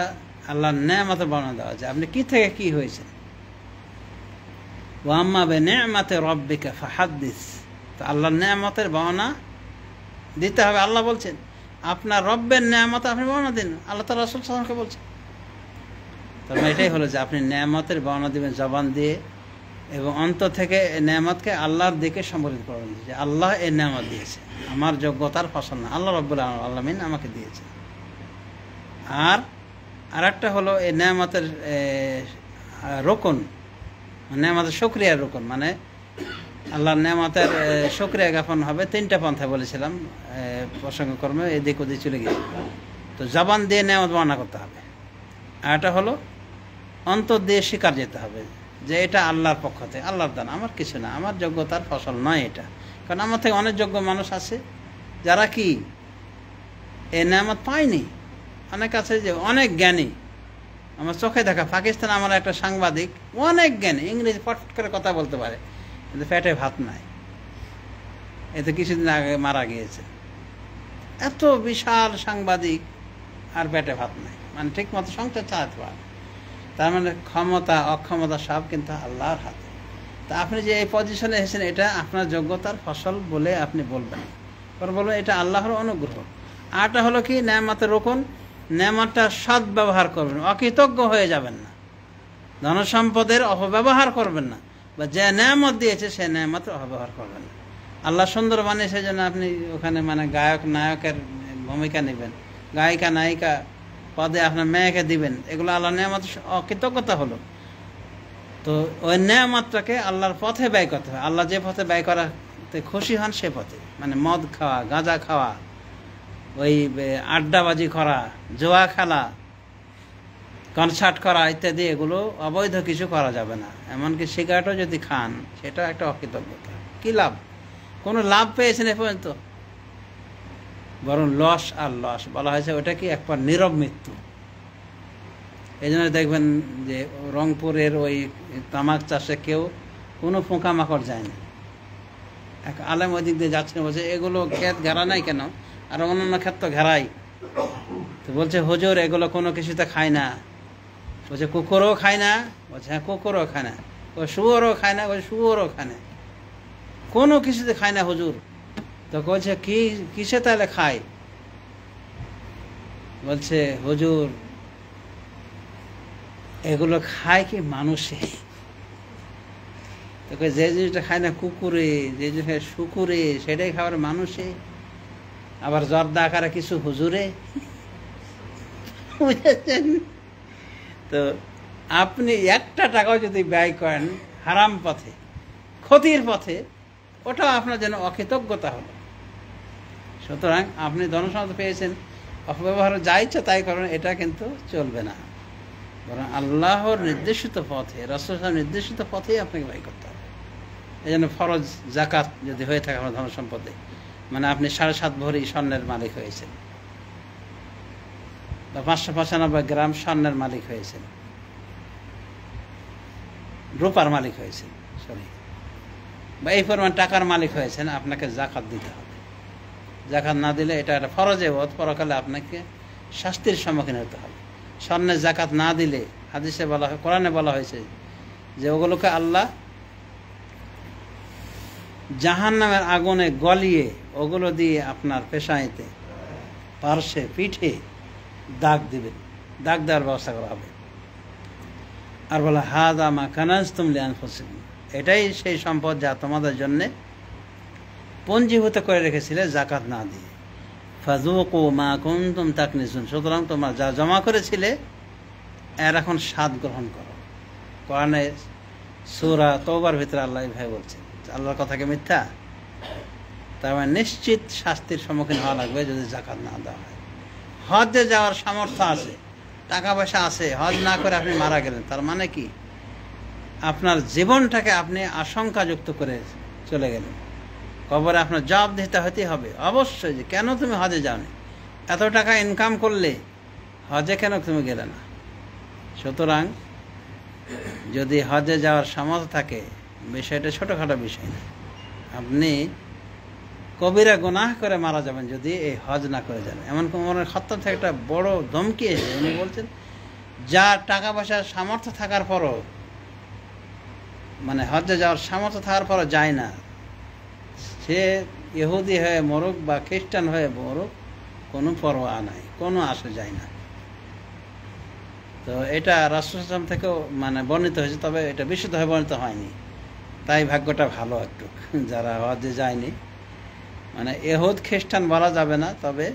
আল্লাহর নেয়ামতের বর্ণনা দেওয়া যায়, আপনি কি থেকে কি হয়েছেন। ওয়াম্মা বিনি'মাতি রাব্বিকা ফাহাদ্দিস, তো আল্লাহর নেয়ামতের বর্ণনা দিতে হবে। আল্লাহ বলছেন আপনার রব্বের নেয়ামত আপনি বর্ণনা দিন, আল্লাহ তাআলা রাসূল সাল্লাল্লাহু আলাইহি ওয়াসাল্লামকে বলছেন। তবে এটাই হলো যে আপনি নেয়ামতের বর্ণনা দিবেন জবান দিয়ে, এবং অন্তর থেকে নেয়ামতকে আল্লাহর দিকে সম্বোধিত করবেন যে আল্লাহ এই নেয়ামত দিয়েছে, আমার যোগ্যতার ফসল না, আল্লাহ রাব্বুল আলামিন আমাকে দিয়েছে। আর একটা হলো এই নেয়ামতের রোকন, নেয়ামতের শুকরিয়ার রোকন, মানে আল্লাহর নেয়ামতের শুকরিয়া জ্ঞাপন হবে তিনটা পন্থা বলেছিলাম, প্রসঙ্গক্রমে এদিক ওদিক চলে গিয়ে। তো জবান দিয়ে নেয়ামত বর্ণনা করতে হবে, আর এটা হলো অন্তর দিয়ে স্বীকার যেতে হবে যে এটা আল্লাহর পক্ষ থেকে, আল্লাহর দান, আমার কিছু না, আমার যোগ্যতার ফসল নয় এটা। কারণ আমার থেকে অনেক যোগ্য মানুষ আছে যারা কি এই নেয়ামত পায়নি। অনেক আছে যে অনেক জ্ঞানী, আমার চোখে দেখা পাকিস্তান, আমার একটা সাংবাদিক অনেক জ্ঞানী, ইংরেজি ফটফট করে কথা বলতে পারে, কিন্তু পেটে ভাত নাই। এতে কিছুদিন আগে মারা গিয়েছে। এত বিশাল সাংবাদিক আর পেটে ভাত নাই, মানে ঠিক মতো সংসার চালাতে পারে। তার মানে ক্ষমতা অক্ষমতা সব কিন্তু আল্লাহর হাতে। তা আপনি যে এই পজিশনে এসেছেন এটা আপনার যোগ্যতার ফসল বলে আপনি বলবেন, কারণ বলবেন এটা আল্লাহর অনুগ্রহ। আরটা হলো কি নেয়ামতের রোকন, নেয়ামতটা সদ্ব্যবহার করবেন, অকৃতজ্ঞ হয়ে যাবেন না, ধনসম্পদের অপব্যবহার করবেন না, বা যে নেয়ামত দিয়েছে সে নেয়ামতের অপব্যবহার করবেন না। আল্লাহ সুন্দর বানিয়ে, সেই জন্য আপনি ওখানে মানে গায়ক নায়কের ভূমিকা নেবেন, গায়িকা নায়িকা পদে আপনার মেয়েকে দিবেন, এগুলো আল্লাহর নেয়ামত অকৃতজ্ঞতা হলো। তো ওই নেয়ামতটাকে আল্লাহর পথে ব্যয় করতে হবে। আল্লাহ যে পথে ব্যয় করাতে খুশি হন সে পথে, মানে মদ খাওয়া, গাঁজা খাওয়া, ওই আড্ডাবাজি করা, জোয়া খেলা, কনসার্ট করা ইত্যাদি, এগুলো অবৈধ কিছু করা যাবে না। এমনকি সিগারেটও যদি খান সেটা একটা অকৃতজ্ঞতা। কি লাভ? কোনো লাভ পেয়েছেন এ পর্যন্ত? বরং লস আর লস বলা হয়েছে, ওটা কি একবার নীরব মৃত্যু। এই জন্য দেখবেন যে রংপুরের ওই তামাক চাষে কেউ কোনো পোকামাকড় যায় না। এক আলেম ওই দিক দিয়ে যাচ্ছেন, বলছে এগুলো ক্ষেত ঘেরা নাই কেন, আর অন্যান্য ক্ষেত তো ঘেরাই। তো বলছে হুজুর এগুলো কোনো কিছুতে খায় না। বলছে কুকুরও খায় না? বলছে হ্যাঁ কুকুরও খায় না। ও শুয়োরও খায় না? বলছে শুয়োরও খায় না, কোনো কিছুতে খায় না হুজুর। তো বলছে কিসে তাহলে খায়? বলছে হুজুর এগুলো খায় কি মানুষে। তো যে জিনিসটা খায় না কুকুরে, যে জিনিস খায় শুকুরে, সেটাই খাবার মানুষে, আবার জর্দা আকারে কিছু হুজুরে। বুঝেছেন? তো আপনি একটা টাকাও যদি ব্যয় করেন হারাম পথে, ক্ষতির পথে, ওটাও আপনার জন্য অকৃতজ্ঞতা হলো। সুতরাং আপনি ধনসম্পদ পেয়েছেন, অপব্যবহার যা ইচ্ছা তাই করেন, এটা কিন্তু চলবে না। বরং আল্লাহর নির্দেশিত পথে, রাসূল সাল্লাল্লাহু নির্দেশিত পথেই আপনাকে ব্যয় করতে হবে। এই জন্য ফরজ যাকাত যদি হয়ে থাকে আপনার ধনসম্পদে, মানে আপনি 7.5 ভরি স্বর্ণের মালিক হয়েছেন, বা 595 গ্রাম স্বর্ণের মালিক হয়েছেন, রূপার মালিক হয়েছেন, বা এই পরিমাণ টাকার মালিক হয়েছেন, আপনাকে যাকাত দিতে হবে। যাকাত না দিলে এটা একটা ফরজে বোধ, পরকালে আপনাকে শাস্তির সম্মুখীন হতে হবে। স্বর্ণের যাকাত না দিলে হাদিসে বলা হয়, কোরআনে বলা হয়েছে যে ওগুলোকে আল্লাহ জাহান্নামের আগুনে গলিয়ে ওগুলো দিয়ে আপনার পেশাইতে, পার্শ্বে, পিঠে দাগ দিবেন, দাগ দেওয়ার ব্যবস্থা করা হবে। আর বলা হাযা মা কানাজতুম লিআনফুসিকুম, এটাই সেই সম্পদ যা তোমাদের জন্যে পঞ্জীভূত করে রেখেছিলে যাকাত না দিয়ে। ফাযুকু মা কুনতুম তাকনিজুন, সুতরাং তোমরা যা জমা করেছিলে এর এখন স্বাদ গ্রহণ করো। কোরআনে সূরা তওবার ভিতরে আল্লাহ ভাই বলছেন, আল্লাহর কথা কি মিথ্যা? তার মানে নিশ্চিত শাস্তির সম্মুখীন হওয়া লাগবে যদি যাকাত না দেওয়া হয়। হজে যাওয়ার সামর্থ্য আছে, টাকা পয়সা আছে, হজ না করে আপনি মারা গেলেন, তার মানে কি আপনার জীবনটাকে আপনি আশঙ্কাযুক্ত করে চলে গেলেন। কবরে আপনার জবাব দিতে হতেই হবে অবশ্যই, যে কেন তুমি হজে যাওনি, এত টাকা ইনকাম করলে হজে কেন তুমি গেলে না। সুতরাং যদি হজে যাওয়ার সামর্থ্য থাকে, বিষয়টা ছোটোখাটো বিষয় না। আপনি কবিরা গুনাহ করে মারা যাবেন যদি এই হজ না করে যান। এমন কোমরের খত্তাব থেকে একটা বড় ধমকি এসে উনি বলছেন, যার টাকা পয়সার সামর্থ্য থাকার পরও, মানে হজে যাওয়ার সামর্থ্য থাকার পরও যায় না, সে ইহুদি হয়ে মরুক বা খ্রিস্টান হয়ে মরুক, কোনো পরোয়া নাই, কোনো আসে যায় না। তো এটা রাসূল সাল্লাল্লাহু আলাইহি ওয়াসাল্লাম থেকেও মানে বর্ণিত হয়েছে, তবে এটা বিশুদ্ধভাবে বর্ণিত হয়নি। তাই ভাগ্যটা ভালো একটু যারা হজে যায়নি। মানে ইহুদ খ্রিস্টান বলা যাবে না, তবে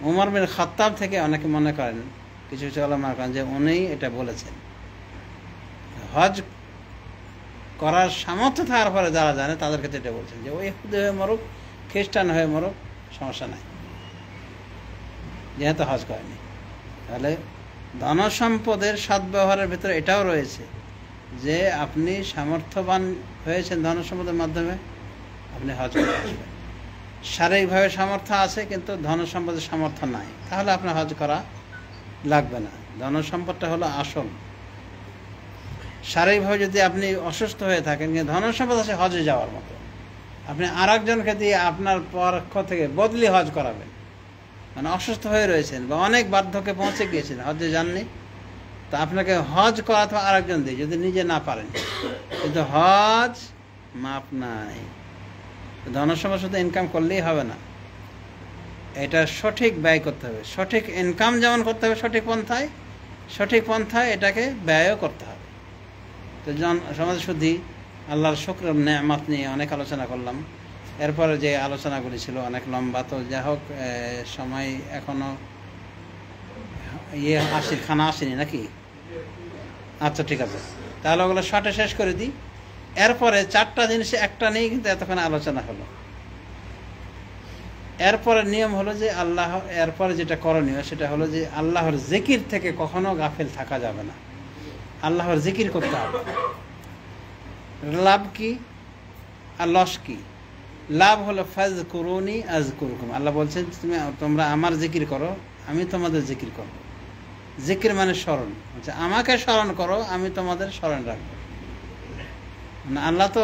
উমর বিন খাত্তাব থেকে অনেকে মনে করেন, কিছু কিছু ওলামা করেন যে উনি এটা বলেছেন। হজ করার সামর্থ্য থাকার পরে যারা জানে তাদের ক্ষেত্রে এটা বলছেন যে ওই ইহুদি হয়ে মরুক, খ্রিস্টান হয়ে মরুক, সমস্যা নাই, যেহেতু হজ করেনি। তাহলে ধনসম্পদের সদ্ব্যবহারের ভিতরে এটাও রয়েছে যে আপনি সামর্থ্যবান হয়েছেন ধনসম্পদের মাধ্যমে, আপনি হজ করে আসবেন। শারীরিকভাবে সামর্থ্য আছে কিন্তু ধনসম্পদের সামর্থ্য নাই, তাহলে আপনার হজ করা লাগবে না। ধনসম্পদটা হলো আসল। শারীরিকভাবে যদি আপনি অসুস্থ হয়ে থাকেন, কিন্তু ধনসম্পদ আছে হজে যাওয়ার মতো, আপনি আর একজনকে দিয়ে আপনার পক্ষ থেকে বদলি হজ করাবেন, মানে অসুস্থ হয়ে রয়েছেন বা অনেক বার্ধক্যে পৌঁছে গিয়েছেন, হজে যাননি, তো আপনাকে হজ করাতে আর একজন দিয়ে, যদি নিজে না পারেন। কিন্তু হজ মাপ নাই। ধনসম্পদ শুধু ইনকাম করলেই হবে না, এটা সঠিক ব্যয় করতে হবে। সঠিক ইনকাম যেমন করতে হবে সঠিক পন্থায় এটাকে ব্যয়ও করতে হবে। তো সমাজ শুদ্ধি আল্লাহর শুকর নেয়ামত নিয়ে অনেক আলোচনা করলাম। এরপরে যে আলোচনাগুলি ছিল অনেক লম্বা, তো যাই হোক সময় এখনো খানা আসেনি নাকি? আচ্ছা ঠিক আছে, তাহলে ওগুলো শর্টে শেষ করে দিই। এরপরে 4টা জিনিস একটা নেই কিন্তু এতক্ষণ আলোচনা হলো। এরপরে নিয়ম হলো যে এরপরে যেটা করণীয় সেটা হলো যে আল্লাহর জিকির থেকে কখনো গাফিল থাকা যাবে না। আল্লাহর জিকির করতে হবে। লাভ কি আর লস কি? লাভ হলো ফাজকুরুনি আযকুরকুম। আল্লাহ বলছেন তোমরা আমার জিকির করো, আমি তোমাদের জিকির করব। জিকির মানে স্মরণ, আমাকে স্মরণ করো, আমি তোমাদের স্মরণ রাখবো। মানে আল্লাহ তো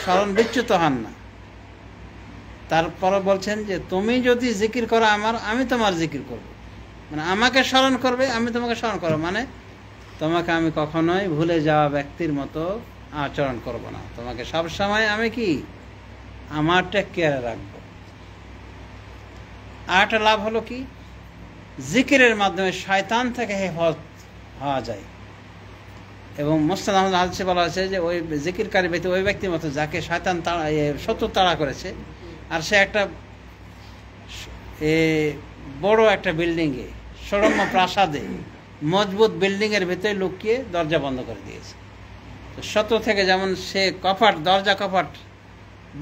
স্মরণ বিচ্যুত হন না। তারপরে বলছেন যে তুমি যদি জিকির করো আমি তোমার জিকির করব। মানে আমাকে স্মরণ করবে, আমি তোমাকে স্মরণ করবো, মানে তোমাকে আমি কখনোই ভুলে যাওয়া ব্যক্তির মতো আচরণ করব না। তোমাকে সবসময় আমি কি আমার টেক কেয়ারে রাখবো। আরেকটা লাভ হলো কি, জিকিরের মাধ্যমে শয়তান থেকে হেফাজত হওয়া যায়। এবং মুসনাদ আহমদ হাদিসে বলা হয়েছে যে ওই জিকিরকারী ব্যক্তি ওই ব্যক্তির মতো যাকে শয়তান শত্রু তাড়া করেছে, আর সে একটা বড় একটা বিল্ডিংয়ে, সরম্য প্রাসাদে, মজবুত বিল্ডিংয়ের ভিতরে লুকিয়ে দরজা বন্ধ করে দিয়েছে। তো শত্রু থেকে যেমন সে দরজা কপাট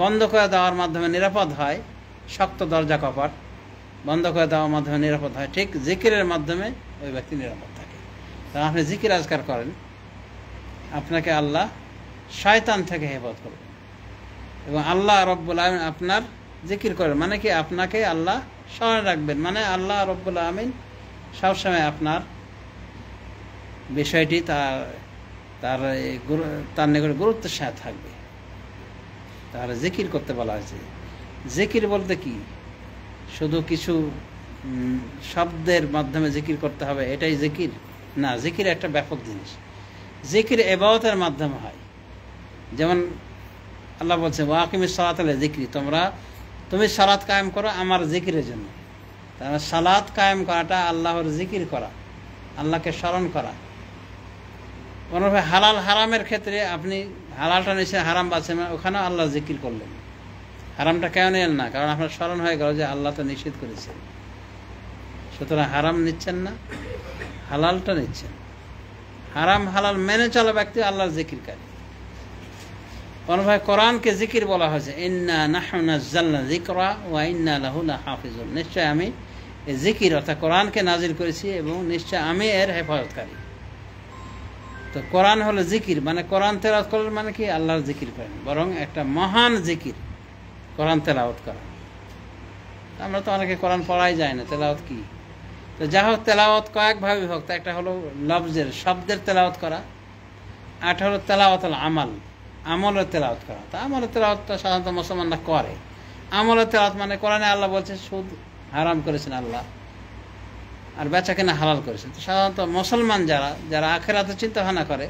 বন্ধ করে দেওয়ার মাধ্যমে নিরাপদ হয়, শক্ত দরজা কপাট বন্ধ করে দেওয়ার মাধ্যমে নিরাপদ হয়, ঠিক জিকিরের মাধ্যমে ওই ব্যক্তি নিরাপদ থাকে। কারণ আপনি জিকির আজকার করেন, আপনাকে আল্লাহ শয়তান থেকে হেফাজত করবেন। এবং আল্লাহ রব্বুল আমিন আপনার জিকির করেন মানে কি, আপনাকে আল্লাহ স্মরণ রাখবেন, মানে আল্লাহ রব্বুল আমিন সবসময় আপনার বিষয়টি তার নিকট গুরুত্বের সাথে থাকবে। তাহলে জিকির করতে বলা হয়েছে। জিকির বলতে কি শুধু কিছু শব্দের মাধ্যমে জিকির করতে হবে এটাই জিকির না। জিকির একটা ব্যাপক জিনিস। জিকির ইবাদতের মাধ্যমে হয়। যেমন আল্লাহ বলছে ওয়াকিমিস সালাত আলা যিকরি, তুমি সালাত কায়েম করো আমার জিকিরের জন্য। তাহলে সালাত কায়েম করাটা আল্লাহর জিকির করা, আল্লাহকে স্মরণ করা। কোনোভাবে হালাল হারামের ক্ষেত্রে আপনি হালালটা নিশ্চয় হারাম বাঁচেন, ওখানেও আল্লাহ জিকির করলেন। হারামটা কেন নিলেন না? কারণ আপনার স্মরণ হয়ে গেল যে আল্লাহ তো নিষেধ করেছেন। সুতরাং হারাম নিচ্ছেন না, হালালটা নিচ্ছেন। হারাম হালাল মেনে চলা ব্যক্তি আল্লাহর জিকিরকারী। কোনোভাবে কোরআনকে জিকির বলা হয়েছে, ইন্না নাহনু নাযালনা যিকরা ওয়া ইন্না লাহু লাহাফিজুন, নিশ্চয় আমি এই জিকির অর্থাৎ কোরআনকে নাজিল করেছি এবং নিশ্চয় আমি এর হেফাজতকারী। তো কোরআন হলো জিকির, মানে কোরআন তেলাওয়াত করার মানে কি আল্লাহর জিকির করেন, বরং একটা মহান জিকির কোরআন তেলাওয়াত করা। আমরা তো অনেকে কোরআন পড়াই যায় না, তেলাওয়াত কি? তো যা হোক, তেলাওয়াত কয়েকভাবে বিভক্ত। একটা হলো লফজের শব্দের তেলাওয়াত করা, আর হলো তেলাওয়াতুল আমাল, আমলের তেলাওয়াত করা। তা আমলের তেলাওয়াতটা সাধারণত মুসলমানরা করে। আমলের তেলাওয়াত মানে কোরআনে আল্লাহ বলছে সুদ হারাম করেছেন আল্লাহ, আর বেচা কেনা হালাল করেছেন। তো সাধারণত মুসলমান যারা যারা আখিরাতে চিন্তা ভাবনা করে,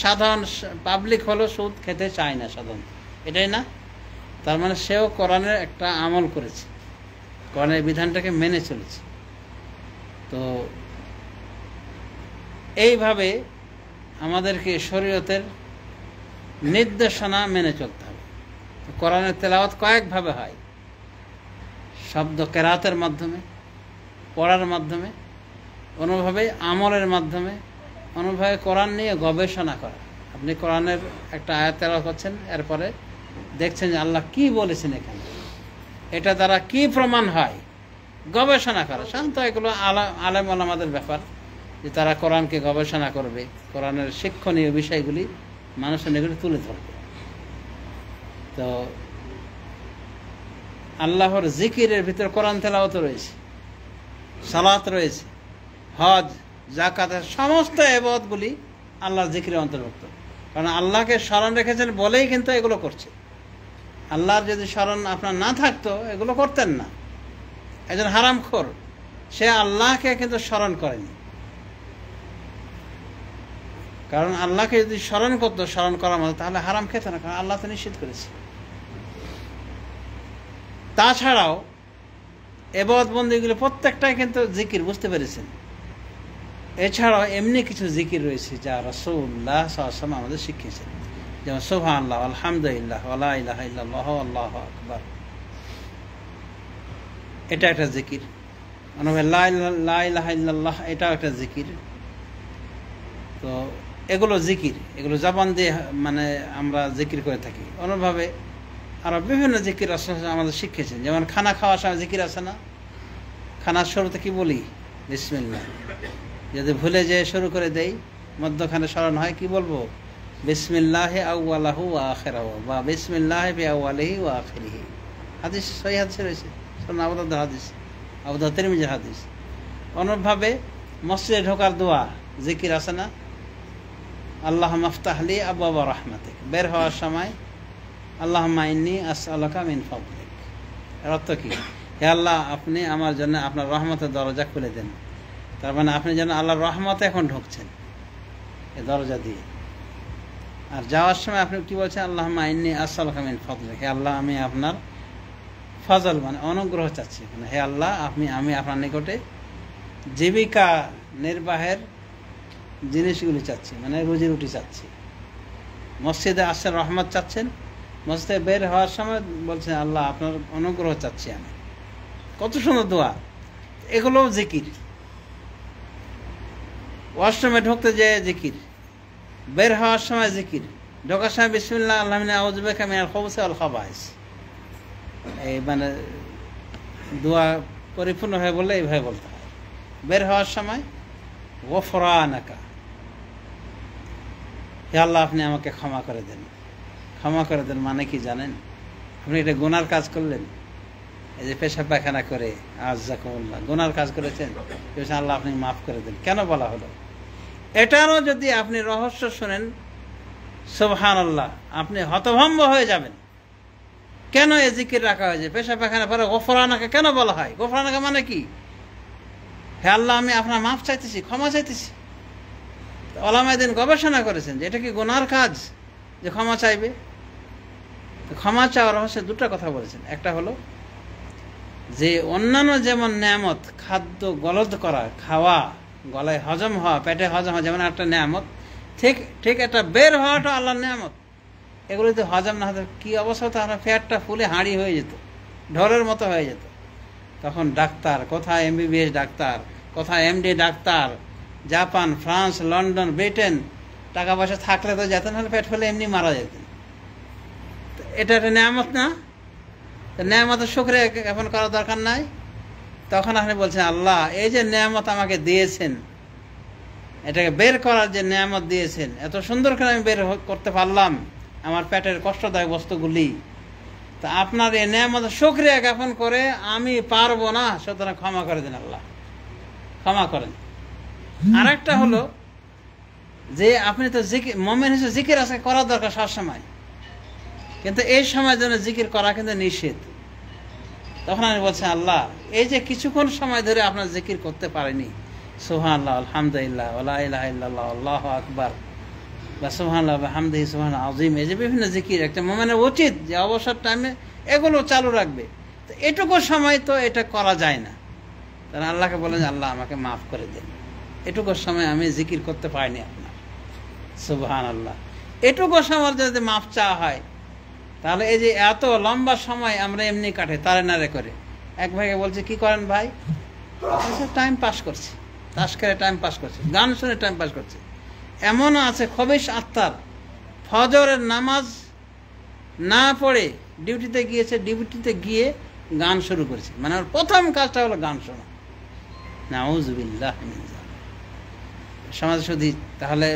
সাধারণ পাবলিক হলো সুদ খেতে চায় না সাধারণত, এটাই না? তার মানে সেও কোরআনের একটা আমল করেছে, কোরআনের বিধানটাকে মেনে চলেছে। তো এইভাবে আমাদেরকে শরীয়তের নির্দেশনা মেনে চলতে হবে। কোরআনের তেলাওয়াত কয়েকভাবে হয়, শব্দ কেরাতের মাধ্যমে, পড়ার মাধ্যমে, অনুভাবে আমলের মাধ্যমে, অনুভাবে কোরআন নিয়ে গবেষণা করা। আপনি কোরআনের একটা আয়াত তেলাওয়াত করছেন, এরপরে দেখছেন যে আল্লাহ কি বলেছেন এখানে, এটা দ্বারা কি প্রমাণ হয়, গবেষণা করা। সাধারণত এগুলো আলেম ওলামাদের ব্যাপার, যে তারা কোরআনকে গবেষণা করবে, কোরআনের শিক্ষণীয় বিষয়গুলি মানুষের নিকটে তুলে ধরবে। তো আল্লাহর জিকিরের ভিতরে কোরআন তেলাওয়াত রয়েছে, সালাত রয়েছে, হজ, যাকাতের সমস্ত ইবাদতগুলি আল্লাহর জিকিরের অন্তর্ভুক্ত। কারণ আল্লাহকে স্মরণ রেখেছেন বলেই কিন্তু এগুলো করছে। আল্লাহর যদি স্মরণ আপনার না থাকতো এগুলো করতেন না। একজন হারামখোর, সে আল্লাহকে কিন্তু স্মরণ করেনি, কারণ আল্লাহকে যদি স্মরণ করতো, স্মরণ করার মতো, তাহলে হারাম খেত না, কারণ আল্লাহ তো নিষেধ করেছে। তাছাড়াও ইবাদত বন্দেগীগুলো প্রত্যেকটাই কিন্তু জিকির, বুঝতে পেরেছেন? এছাড়াও এমনি কিছু জিকির রয়েছে যা রাসূলুল্লাহ সাল্লাল্লাহু আলাইহি ওয়াসাল্লাম আমাদের শিখিয়েছেন, যেমন সুবহানাল্লাহ, আলহামদুলিল্লাহ, ওয়া লা ইলাহা ইল্লাল্লাহ, আল্লাহু আকবার, এটা একটা জিকির। লা ইলাহা ইল্লাল্লাহ, এটাও একটা জিকির। তো এগুলো জিকির, এগুলো জবান দিয়ে মানে আমরা জিকির করে থাকি। অনুভাবে আরো বিভিন্ন জিকির আমাদের শিখিয়েছেন, যেমন খানা খাওয়ার সময় জিকির আছে না? খানার শুরুতে কি বলি? বিসমিল্লাহ। যদি ভুলে যেয়ে শুরু করে দেই, মধ্যখানে স্মরণ হয়, কি বলবো? বিসমিল্লাহি আউয়ালাহু ওয়া আখিরাহু, বা বিসমিল্লাহি বিআউয়ালিহি ওয়া আখিরিহি। হাদিস, সহিহ হাদিস রয়েছে, সুনান আবু দাউদের হাদিস, আবু দাউদ তিরমিজির হাদিস। অনুভাবে মসজিদে ঢোকার দোয়া জিকির আছে না? আল্লাহুম্মা আফতাহলি আবওয়াবা রাহমাতিক। বের হওয়ার সময় আল্লাহুম্মা ইন্নী আসআলুকা মিন ফাদলিক, এর অর্থ কি? হে আল্লাহ, আপনি আমার জন্য আপনার রহমতের দরজা খুলে দেন। তার মানে আপনি যেন আল্লাহর রহমতে এখন ঢুকছেন এই দরজা দিয়ে। আর যাওয়ার সময় আপনি কি বলছেন? আল্লাহুম্মা ইন্নী আসআলুকা মিন ফাদলিক, হে আল্লাহ, আমি আপনার ফজল মানে অনুগ্রহ চাচ্ছি। হে আল্লাহ, আমি আপনার নিকটে জীবিকা নির্বাহের জিনিসগুলি চাচ্ছি, মানে রুজি রুটি চাচ্ছি। মসজিদে আসছেন, রহমত চাচ্ছেন, মসজিদে বের হওয়ার সময় বলছেন আল্লাহ, আপনার অনুগ্রহ চাচ্ছি আমি। কত সুন্দর দোয়া! এগুলোও জিকির। ওয়াশরুমে ঢুকতে যেয়ে জিকির, বের হওয়ার সময় জিকির, ঢোকার সময় বিসমিল্লাহ আল্লাহুম্মা আউযু বিকা মিনাল খুবুসি ওয়াল খাবাইস। এই মানে দোয়া পরিপূর্ণ হয়ে বললে এইভাবে বলতে হয়। বের হওয়ার সময় গফরানাকা, হে আল্লাহ, আপনি আমাকে ক্ষমা করে দেন। ক্ষমা করে দেন মানে কি জানেন? আপনি এটা গুনার কাজ করলেন, এই যে পেশাব পায়খানা করে, আযযাকুমুল্লাহ, গুনার কাজ করেছেন, আল্লাহ আপনি মাফ করে দেন। কেন বলা হলো? এটারও যদি আপনি রহস্য শুনেন, সুবহানাল্লাহ, আপনি হতভম্ব হয়ে যাবেন। কেন এই জিকির রাখা হয়েছে? পেশাব পায়খানা পরে গফরানাকা কেন বলা হয়? গফরানাকা মানে কি? হে আল্লাহ, আমি আপনার মাফ চাইতেছি, ক্ষমা চাইতেছি। ওলামায়ে দ্বীন গবেষণা করেছেন যে এটা কি গুনার কাজ যে ক্ষমা চাইবে? ক্ষমা চাওয়ার রহস্যে দুটো কথা বলেছেন। একটা হলো যে অন্যান্য যেমন নেয়ামত, খাদ্য গলদ করা, খাওয়া, গলায় হজম হওয়া, পেটে হজম হওয়া যেমন একটা নেয়ামত, ঠিক একটা বের হওয়াটা আল্লাহর নেয়ামত। এগুলো যদি হজম না হতো কি অবস্থা হতো? আমরা পেটটা ফুলে হাঁড়ি হয়ে যেত, ঢোলের মতো হয়ে যেত। তখন ডাক্তার, কোথায় এমবিবিএস ডাক্তার, কোথায় MD doctor, Japan, France, London, Britain টাকা পয়সা থাকলে তো যেতেন, হলে পেট ফেলে এমনি মারা যেতেন। এটা একটা নেয়ামত না? নেয়ামতের শুকরিয়া এখন করার দরকার নাই? তখন আপনি বলছেন আল্লাহ এই যে নেয়ামত আমাকে দিয়েছেন, এটাকে বের করার যে নেয়ামত দিয়েছেন, এত সুন্দর করে আমি বের করতে পারলাম আমার পেটের কষ্টদায়ক বস্তুগুলি, তা আপনার এই নেয়ামতের শুকরিয়া জ্ঞাপন করে আমি পারবো না, সুতরাং ক্ষমা করে দিন আল্লাহ, ক্ষমা করেন। আর একটা হলো যে আপনি তো জিকির, মুমিন হিসেবে জিকির আছে করার দরকার সবসময়, কিন্তু এই সময়ের জন্য জিকির করা কিন্তু নিষেধ। তখন আমি বলছি আল্লাহ এই যে কিছুক্ষণ সময় ধরে আপনার জিকির করতে পারেনি, সুবহানাল্লাহ, আলহামদুলিল্লাহ, ওয়া লা ইলাহা ইল্লাল্লাহ, আল্লাহু আকবার, বা সুবহানাল্লাহ ওয়া বিহামদিহি সুবহানাল আযীম, এই যে বিভিন্ন জিকির একটা মুমিনের উচিত যে অবসর টাইমে এগুলো চালু রাখবে। তো এটুকু সময় তো এটা করা যায় না, তাহলে আল্লাহকে বলেন আল্লাহ আমাকে মাফ করে দিন, এটুকু সময় আমি জিকির করতে পারিনি আপনার, সুবহানাল্লাহ। এটুকু সময় যদি মাফ চাওয়া হয়, তাহলে এই যে এত লম্বা সময় আমরা এমনি কাটে তারে নারে করে। এক ভাইকে বলছে কি করেন ভাই? টাইম পাস করছি, তাস খেলে টাইম পাস করছে, গান শুনে টাইম পাস করছে। এমনও আছে খবিশ আত্মার ফজরের নামাজ না পড়ে ডিউটিতে গিয়েছে, ডিউটিতে গিয়ে গান শুরু করেছে, মানে ওর প্রথম কাজটা হলো গান শোনা। নাউযুবিল্লাহ মিন যালিক। সমাজ শুধু তাহলে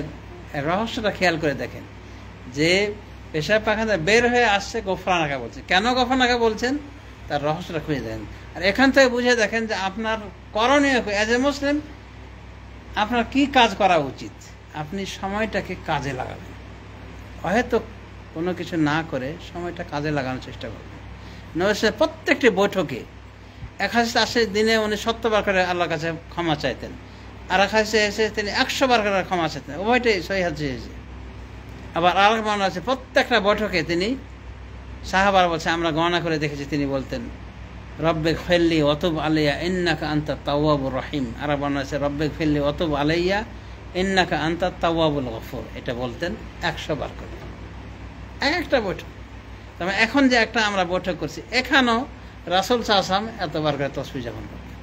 রহস্যটা খেয়াল করে দেখেন যে পেশাব পায়খানা বের হয়ে আসছে গোফরানাকা বলছে, কেন গোফরানাকা বলছেন তার রহস্যটা খুঁজে দেখেন। আর এখান থেকে বুঝে দেখেন যে আপনার করণীয় অ্যাজ এ মুসলিম আপনার কি কাজ করা উচিত। আপনি সময়টাকে কাজে লাগাবেন, হয়তো কোনো কিছু না করে সময়টা কাজে লাগানোর চেষ্টা করবেন। নবী প্রত্যেকটি বৈঠকে এক হাদিসে আসে দিনে উনি 70 বার করে আল্লাহর কাছে ক্ষমা চাইতেন, আর এক হাদিসে এসে তিনি 100 বার করে ক্ষমা চাইতেন, উভয়টাই সহিহ হাদিসে এসেছে। আবার আরেক বর্ণনা আছে প্রত্যেকটা বৈঠকে তিনি, সাহাবারা বলছে আমরা গণনা করে দেখেছি, তিনি বলতেন রব্বিক ফিরলি ওয়াতুব আলাইয়া ইন্নাকা আনতাত তাওয়াবুর রহিম। আর বর্ণনা আছে রব্বিক ফিরলি ওয়াতুব আলাইয়া ইন্নাকা আনতাত তাওয়াবুল গফুর। এটা বলতেন 100 বার করে একটা বৈঠক। তবে এখন যে একটা আমরা বৈঠক করছি, এখানেও রাসূল সাল্লাল্লাহু আলাইহি ওয়াসাল্লাম এতবার করে তাসবিহ জপন করতেন,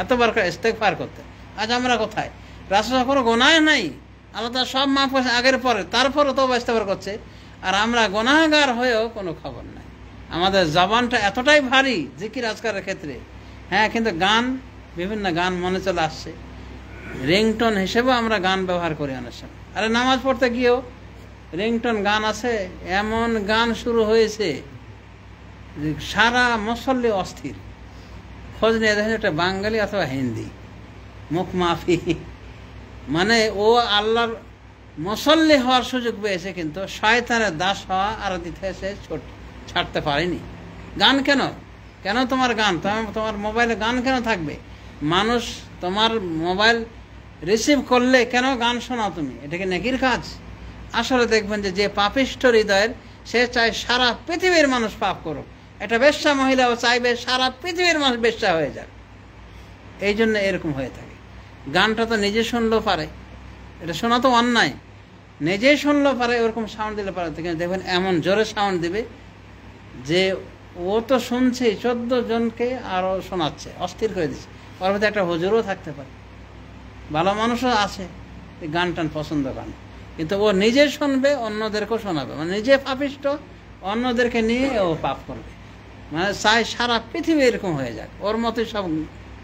এতবার করে ইস্তেগফার করতেন। আজ আমরা কোথায়? রাসূল কোনো গুনাহ নাই, আল্লাহ তাআলা সব মাফ করেছে আগের পরে, তারপরও তওবা ইস্তেগফার করছে, আর আমরা গুনাহগার হয়েও কোনো খবর নাই। আমাদের জবানটা এতটাই ভারী জিকির আজকারের ক্ষেত্রে। হ্যাঁ, কিন্তু গান, বিভিন্ন গান মনে চলে আসছে, রিংটোন হিসেবেও আমরা গান ব্যবহার করি অনেক সময়। আরে নামাজ পড়তে গিয়েও রিংটোন গান আছে, এমন গান শুরু হয়েছে সারা মুসল্লি অস্থির। খোঁজ নিয়ে দেখেন এটা বাঙালি অথবা হিন্দি, মুখ মাফি, মানে ও আল্লাহর মুসল্লি হওয়ার সুযোগ পেয়েছে, কিন্তু শয়তানের দাস হওয়া আর দিতে সে ছাড়তে পারেনি। গান কেন? কেন তোমার গান? তোমার মোবাইলে গান কেন থাকবে? মানুষ তোমার মোবাইল রিসিভ করলে কেন গান শোনাও তুমি? এটা কি নেকির কাজ? আসলে দেখবেন যে পাপিষ্ঠ হৃদয়ের, সে চায় সারা পৃথিবীর মানুষ পাপ করুক। একটা বেশ্যা মহিলাও চাইবে সারা পৃথিবীর মানুষ বেশ্যা হয়ে যাক, এই জন্য এরকম হয়ে থাকে। গানটা তো নিজে শুনলেও পারে, এটা শোনা তো অন্যায়, নিজেই শুনলেও পারে, ওরকম সাউন্ড দিলে পারে। দেখবেন এমন জোরে সাউন্ড দিবে যে ও তো শুনছে 14 জনকে আরও শোনাচ্ছে, অস্থির করে দিচ্ছে। পরবর্তী একটা হুজুরও থাকতে পারে, ভালো মানুষও আছে গান টান পছন্দ করেন, কিন্তু ও নিজে শুনবে, অন্যদেরকেও শোনাবে, মানে নিজে পাপিষ্ট, অন্যদেরকে নিয়ে ও পাপ করবে। মানে চাই সারা পৃথিবী এরকম হয়ে যাক, ওর মতোই সব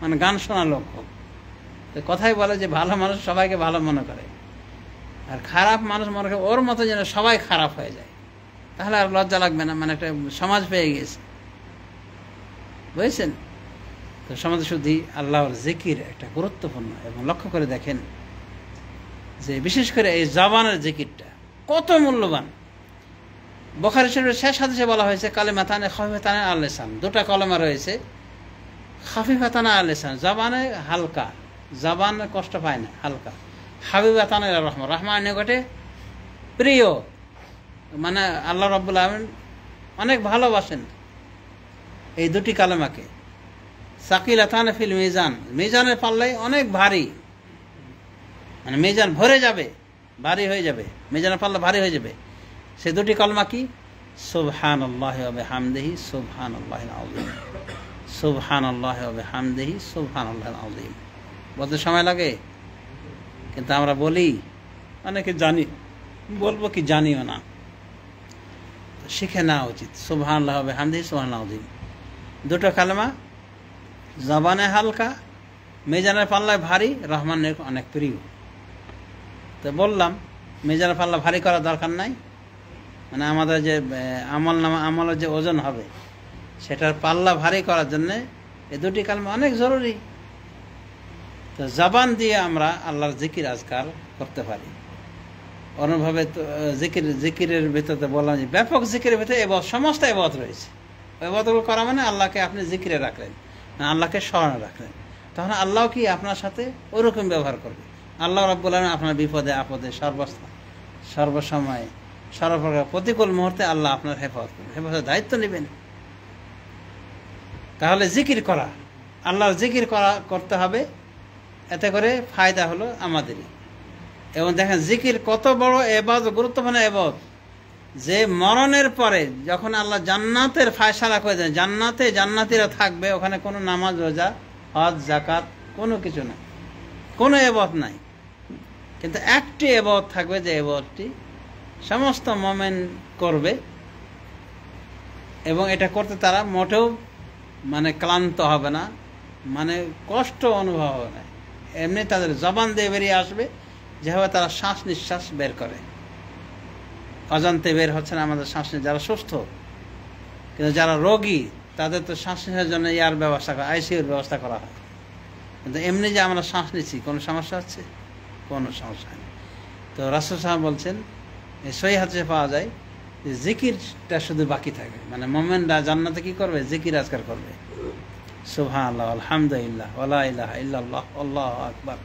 মানে গান শোনা লোক হোক। তো কথাই বলে যে ভালো মানুষ সবাইকে ভালো মনে করে, আর খারাপ মানুষ মনে করে ওর মতো যেন সবাই খারাপ হয়ে যায়, তাহলে আর লজ্জা লাগবে না, মানে একটা সমাজ পেয়ে গিয়েছে, বুঝছেন? তো সমাজ শুদ্ধি আল্লাহর জিকির একটা গুরুত্বপূর্ণ। এবং লক্ষ্য করে দেখেন যে বিশেষ করে এই জবানের জিকিরটা কত মূল্যবান। বুখারী শরীফের শেষ হাদিসে বলা হয়েছে কালিমাতানে খাফিফাতানে আলাল লিসান, দুটা কলেমা রয়েছে, খাফিফাতানে আলাল লিসান, জবানে হালকা, জবান কষ্ট পায় না, হালকা, হাবিবাতানে ইলা রহমান, রহমান নিকটে প্রিয়, মানে আল্লাহ রাব্বুল আলামিন অনেক ভালোবাসেন এই দুটি কালেমাকে। সাকিলাতানে ফিল মিজান, মিজানের পাল্লায় অনেক ভারী, মানে মিজান ভরে যাবে, ভারী হয়ে যাবে, মিজানের পাল্লা ভারী হয়ে যাবে। সে দুটি কলমা কি? সুবহানাল্লাহি ওয়া বিহামদিহি সুবহানাল্লাহিল আযীম, সুবহানাল্লাহি ওয়া বিহামদিহি সুবহানাল্লাহিল আযীম। বলতে সময় লাগে? কিন্তু আমরা বলি, অনেকে জানি, বলবো কি জানিও না। শিখে নেওয়া উচিত। সুবহানাল্লাহ ওয়া বিহামদিহি সুবহানাল্লাহ আযীম, দুটো কালেমা জবানে হালকা, মিজানের পাল্লায় ভারী, রহমানের অনেক প্রিয়। তো বললাম মিজানের পাল্লা ভারী করার দরকার নাই, মানে আমাদের যে আমলের যে ওজন হবে সেটার পাল্লা ভারী করার জন্য এই দুটি কালেমা অনেক জরুরি। তো জবান দিয়ে আমরা আল্লাহর জিকির আজকার করতে পারি। অনুভাবে তো জিকিরের ভিতরে বললাম যে ব্যাপক জিকিরের ভিতরে সমস্ত এবাদত রয়েছে। এবাদতগুলো করা মানে আল্লাহকে আপনি জিকিরে রাখলেন, আল্লাহকে স্মরণে রাখলেন, তখন আল্লাহ কি আপনার সাথে ওরকম ব্যবহার করবে। আল্লাহ রাব্বুল আলামিন আপনার বিপদে আপদে সর্বসময়ে সর্বপ্রকার প্রতিকূল মুহূর্তে আল্লাহ আপনার হেফাজত করবে, হেফাজতের দায়িত্ব নেবেন। তাহলে জিকির করা, আল্লাহর জিকির করতে হবে, এতে করে ফায়দা হলো আমাদেরই। এবং দেখেন জিকির কত বড় ইবাদত, গুরুত্বপূর্ণ ইবাদত, যে মরণের পরে যখন আল্লাহ জান্নাতের ফায়সালা করে দেন, জান্নাতে জান্নাতীরা থাকবে, ওখানে কোনো নামাজ রোজা হজ যাকাত কোনো কিছু নাই, কোনো ইবাদত নাই, কিন্তু একটি ইবাদত থাকবে, যে ইবাদতটি সমস্ত মুমিন করবে এবং এটা করতে তারা মোটেও মানে ক্লান্ত হবে না, মানে কষ্ট অনুভব হবে না। এমনি তাদের জবান দিয়ে বেরিয়ে আসবে, যেভাবে তারা শ্বাস নিঃশ্বাস বের করে, অজান্তে বের হচ্ছে না আমাদের শ্বাস নিঃশ্বাস। যারা সুস্থ, কিন্তু যারা রোগী তাদের তো শ্বাস নিঃশ্বাসের জন্য ইয়ার ব্যবস্থা করা, আইসিইউর ব্যবস্থা করা হয়, কিন্তু এমনি যে আমরা শ্বাস নিচ্ছি কোনো সমস্যা হচ্ছে? কোনো সমস্যা নেই। তো রাসূল সাহেব বলছেন, এই সহিহ হাদিসে পাওয়া যায় যে জিকিরটা শুধু বাকি থাকে, মানে মুমিনরা জান্নাতে কি করবে? জিকির আজকার করবে। সুবহানাল্লাহ, আলহামদুলিল্লাহ, ওয়ালা ইলাহা ইল্লাল্লাহ, আল্লাহু আকবার,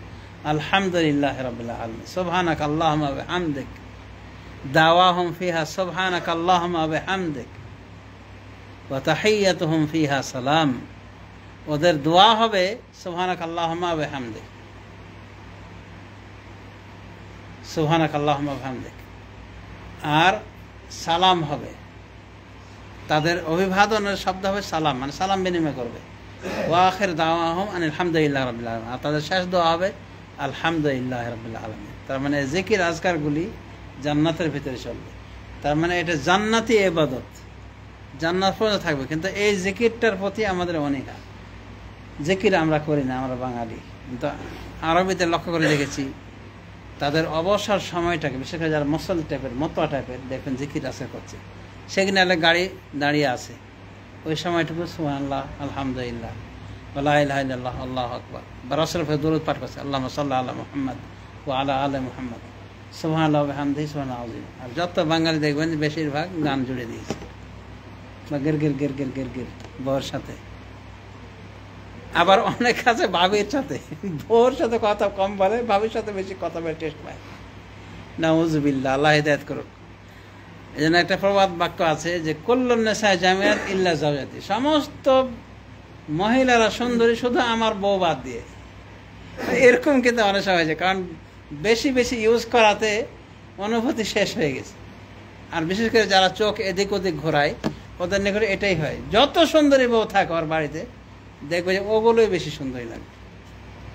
আলহামদুলিল্লাহি রাব্বিল আলামিন, সুবহানাকা আল্লাহুম্মা ওয়া বিহামদিক, দাওয়াহুম ফিহা সুবহানাকা আল্লাহুম্মা ওয়া বিহামদিক, ওয়া তাহিয়াতুহুম ফিহা সালাম। ওদের দোয়া হবে সুবহানাকা আল্লাহুম্মা ওয়া বিহামদিক, সুবহানাকা আল্লাহুম্মা ওয়া বিহামদিক, আর সালাম হবে, তাদের অভিবাদনের শব্দ হবে সালাম, মানে সালাম বিনিময় করবে। ওয়া আখির দাওয়াহুম আনিল হামদুলিল্লাহি রাব্বিল আলামিন, আর তাদের শেষ দোয়া হবে আলহামদুলিল্লাহি রাব্বিল আলামিন। তার মানে জিকির আজকারগুলি জান্নাতের ভিতরে চলবে। তার মানে এটা জান্নাতি ইবাদত, জান্নাত পর্যন্ত থাকবে। কিন্তু এই জিকিরটার প্রতি আমাদের অনীহা, জিকির আমরা করি না, আমরা বাঙালি। কিন্তু আরবিতে লক্ষ্য করে দেখেছি তাদের অবসর সময়টাকে, বিশেষ করে যারা মুসল্লি টাইপের, মতোয়া টাইপের, দেখবেন জিকির আজকার করছে, সেখানে এলে গাড়ি দাঁড়িয়ে আছে, ওই সময়টুকু সুবহানাল্লাহ, আলহামদুলিল্লাহ, লা ইলাহা ইল্লাল্লাহ, আল্লাহু আকবার, বা রাসূলের উপর দরুদ পাঠ করছে, আল্লাহুম্মা সাল্লি আলা মুহাম্মদ ওয়া আলা আলি মুহাম্মদ, সুবহানাল্লাহ ওয়া বিহামদিহি সুবহানাল্লাহ আযীম। আর যত বাঙালি দেখবেন বেশিরভাগ গান জুড়ে দিয়েছে, বা গির গির গির গির গির গির বউর সাথে। আবার অনেক আছে ভাবির সাথে, বউর সাথে কথা কম বলে, ভাবির সাথে বেশি কথা বলে টেস্ট পায়। নাউযুবিল্লাহ, আল্লাহ হিদায়াত করুক। এই জন্য একটা প্রবাদ বাক্য আছে যে কুল্লুন নিসায়ে জামিআত ইল্লা যাওজাতি, সমস্ত মহিলারা সুন্দরী শুধু আমার বউ বাদ দিয়ে। এরকম কিন্তু অনেক সময় হয়েছে, কারণ বেশি বেশি ইউজ করাতে অনুভূতি শেষ হয়ে গেছে। আর বিশেষ করে যারা চোখ এদিক ওদিক ঘোরায়, ওদের নিকটে এটাই হয়, যত সুন্দরী বউ থাকে ওর বাড়িতে দেখবে যে ওগুলোই বেশি সুন্দরী লাগে।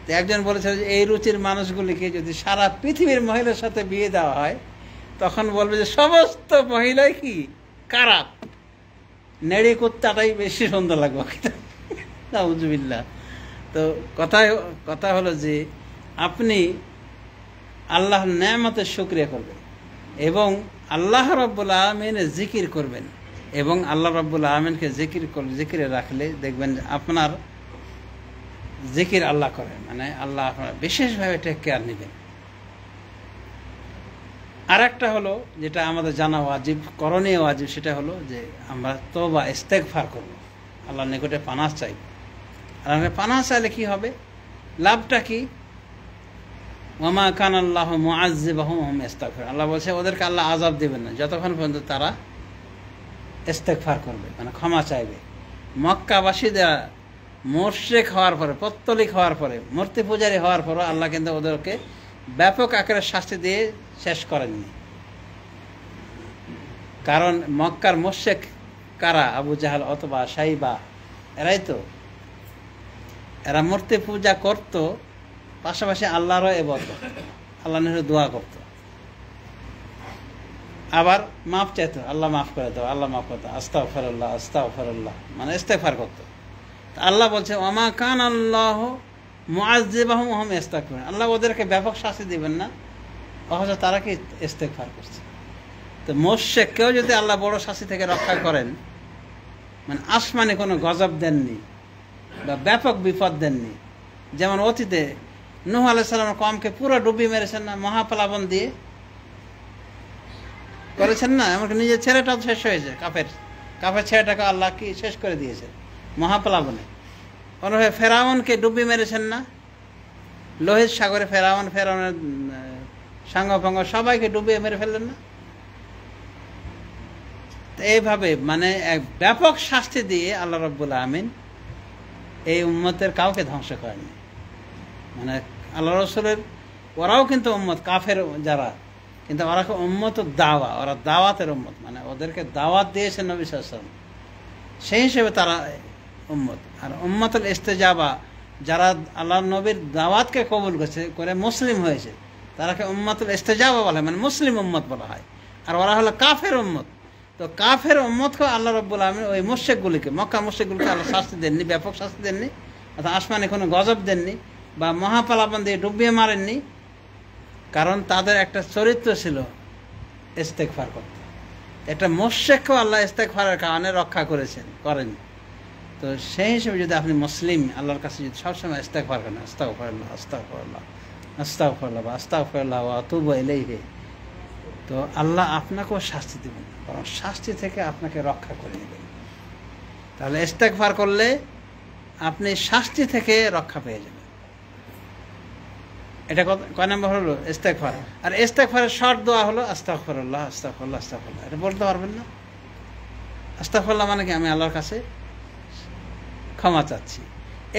তো একজন বলেছিল যে এই রুচির মানুষগুলিকে যদি সারা পৃথিবীর মহিলার সাথে বিয়ে দেওয়া হয়, তখন বলবে যে সমস্ত মহিলাই কি খারাপ, নেড়ি কুত্তাটাই বেশি সুন্দর লাগবে। নাউযুবিল্লাহ। তো কথা হলো যে আপনি আল্লাহর নেয়ামতের শুকরিয়া করবেন এবং আল্লাহ রাব্বুল আলামিনের জিকির করবেন, এবং আল্লাহ রাব্বুল আলামিনকে জিকিরে রাখলে দেখবেন যে আপনার জিকির আল্লাহ করেন, মানে আল্লাহ আপনার বিশেষভাবে টেক কেয়ার নেবেন। আর একটা হলো যেটা আমাদের জানা ওয়াজিব, করণীয় ওয়াজিব, সেটা হলো যে আমরা তওবা ইস্তেগফার করব, আল্লাহর নিকটে পানাহ চাইব। আর আমরা পানাহ চাইলে কি হবে, লাভটা কি? ওয়ামা কানা আল্লাহু মুআযযিবাহুম ওয়া হুম ইস্তাগফিরুন, আল্লাহ বলছে ওদেরকে আল্লাহ আযাব দিবেন না যতক্ষণ পর্যন্ত তারা ইস্তেগফার করবে, মানে ক্ষমা চাইবে। মক্কাবাসীরা মুশরিক হওয়ার পরে, পত্তলিক হওয়ার পরে, মূর্তি পূজারী হওয়ার পরে আল্লাহ কিন্তু ওদেরকে ব্যাপক আকারে শাস্তি দিয়ে শেষ করেননি। কারণ মক্কার মুশরিক কারা? আবু জাহাল অথবা সাইবা, এরাই তো, এরা মূর্তি পূজা করত, পাশাপাশি আল্লাহরও ইবাদত। আল্লাহ নিকটে দোয়া করত, আবার মাফ চাইত, আল্লাহ মাফ করে দাও, আল্লাহ মাফ করে দাও, আস্তাগফিরুল্লাহ আস্তাগফিরুল্লাহ, মানে ইস্তেগফার করত। আল্লাহ বলছে ওমা কান আল্লাহ মুআযযিবাহুম ওয়া হুম ইস্তাগফিরুন, আল্লাহ ওদেরকে ব্যাপক শাস্তি দিবেন না অথচ তারা কি ইস্তেগফার করছে। তো মুশরিককেও যদি আল্লাহ বড় শাস্তি থেকে রক্ষা করেন, মানে আসমানে কোনো গজব দেননি বা ব্যাপক বিপদ দেননি, যেমন অতীতে নূহ আলাইহিস সালামের কওমকে পুরো ডুবিয়ে মেরেছেন না, মহাপ্লাবন দিয়ে করেছেন না, এমনকি নিজের ছেলেটাও শেষ হয়েছে, কাফের ছেলেটাকে আল্লাহ কি শেষ করে দিয়েছেন মহাপ্লাবনে। অনুভবে ফেরাউনকে ডুবিয়ে মেরেছেন না, লোহিত সাগরে ফেরাউনের সাঙ্গপাঙ্গ সবাইকে ডুবিয়ে মেরে ফেললেন না। এইভাবে মানে এক ব্যাপক শাস্তি দিয়ে আল্লাহ রাব্বুল আমিন এই উম্মতের কাউকে ধ্বংস করেননি। মানে আল্লাহ রসুলের ওরাও কিন্তু উম্মত, কাফের যারা, কিন্তু ওরা উম্মত দাওয়া, ওরা দাওয়াতের উম্মত, মানে ওদেরকে দাওয়াত দিয়েছেন নবী সাল্লাল্লাহু আলাইহি ওয়াসাল্লাম, সেই হিসেবে তারা উম্মত। আর উম্মতুল ইস্তেজাবা যারা আল্লাহ নবীর দাওয়াতকে কবুল করে মুসলিম হয়েছে, তারাকে উম্মতুল ইস্তেজাবা বলা হয়, মানে মুসলিম উম্মত বলা হয়। আর ওরা হলো কাফের উম্মত। তো কাফের উম্মতকে আল্লাহ রাব্বুল আমিন ওই মুশরিকগুলিকে, মক্কা মুশরিকগুলিকে আল্লাহ শাস্তি দেননি, ব্যাপক শাস্তি দেননি, অর্থাৎ আসমানে কোনো গজব দেননি বা মহাপ্লাবন দিয়ে ডুবিয়ে মারেননি, কারণ তাদের একটা চরিত্র ছিল ইস্তেগফার করতে। একটা মুশরিককেও আল্লাহ ইস্তেগফারের কারণে রক্ষা করেন। তো সেই হিসেবে যদি আপনি মুসলিম, আল্লাহর কাছে যদি সবসময় ইস্তেগফার করেন, আস্তাগফিরুল্লাহ আস্তাগফিরুল্লাহ আস্তাগফিরুল্লাহ আস্তাগফিরুল্লাহ ওয়া আতুবু ইলাইহি, তো আল্লাহ আপনাকেও শাস্তি দেবেন না, বরং শাস্তি থেকে আপনাকে রক্ষা করে নেবেন। তাহলে ইস্তেগফার করলে আপনি শাস্তি থেকে রক্ষা পেয়ে যাবেন। এটা কয় নম্বর হলো ইস্তেগফার। আর ইস্তেগফারের শর্ট দোয়া হলো আস্তাগফিরুল্লাহ আস্তাগফিরুল্লাহ আস্তাগফিরুল্লাহ। এটা বলতে পারবেন না? আস্তাগফিরুল্লাহ মানে কি আমি আল্লাহর কাছে ক্ষমা চাচ্ছি।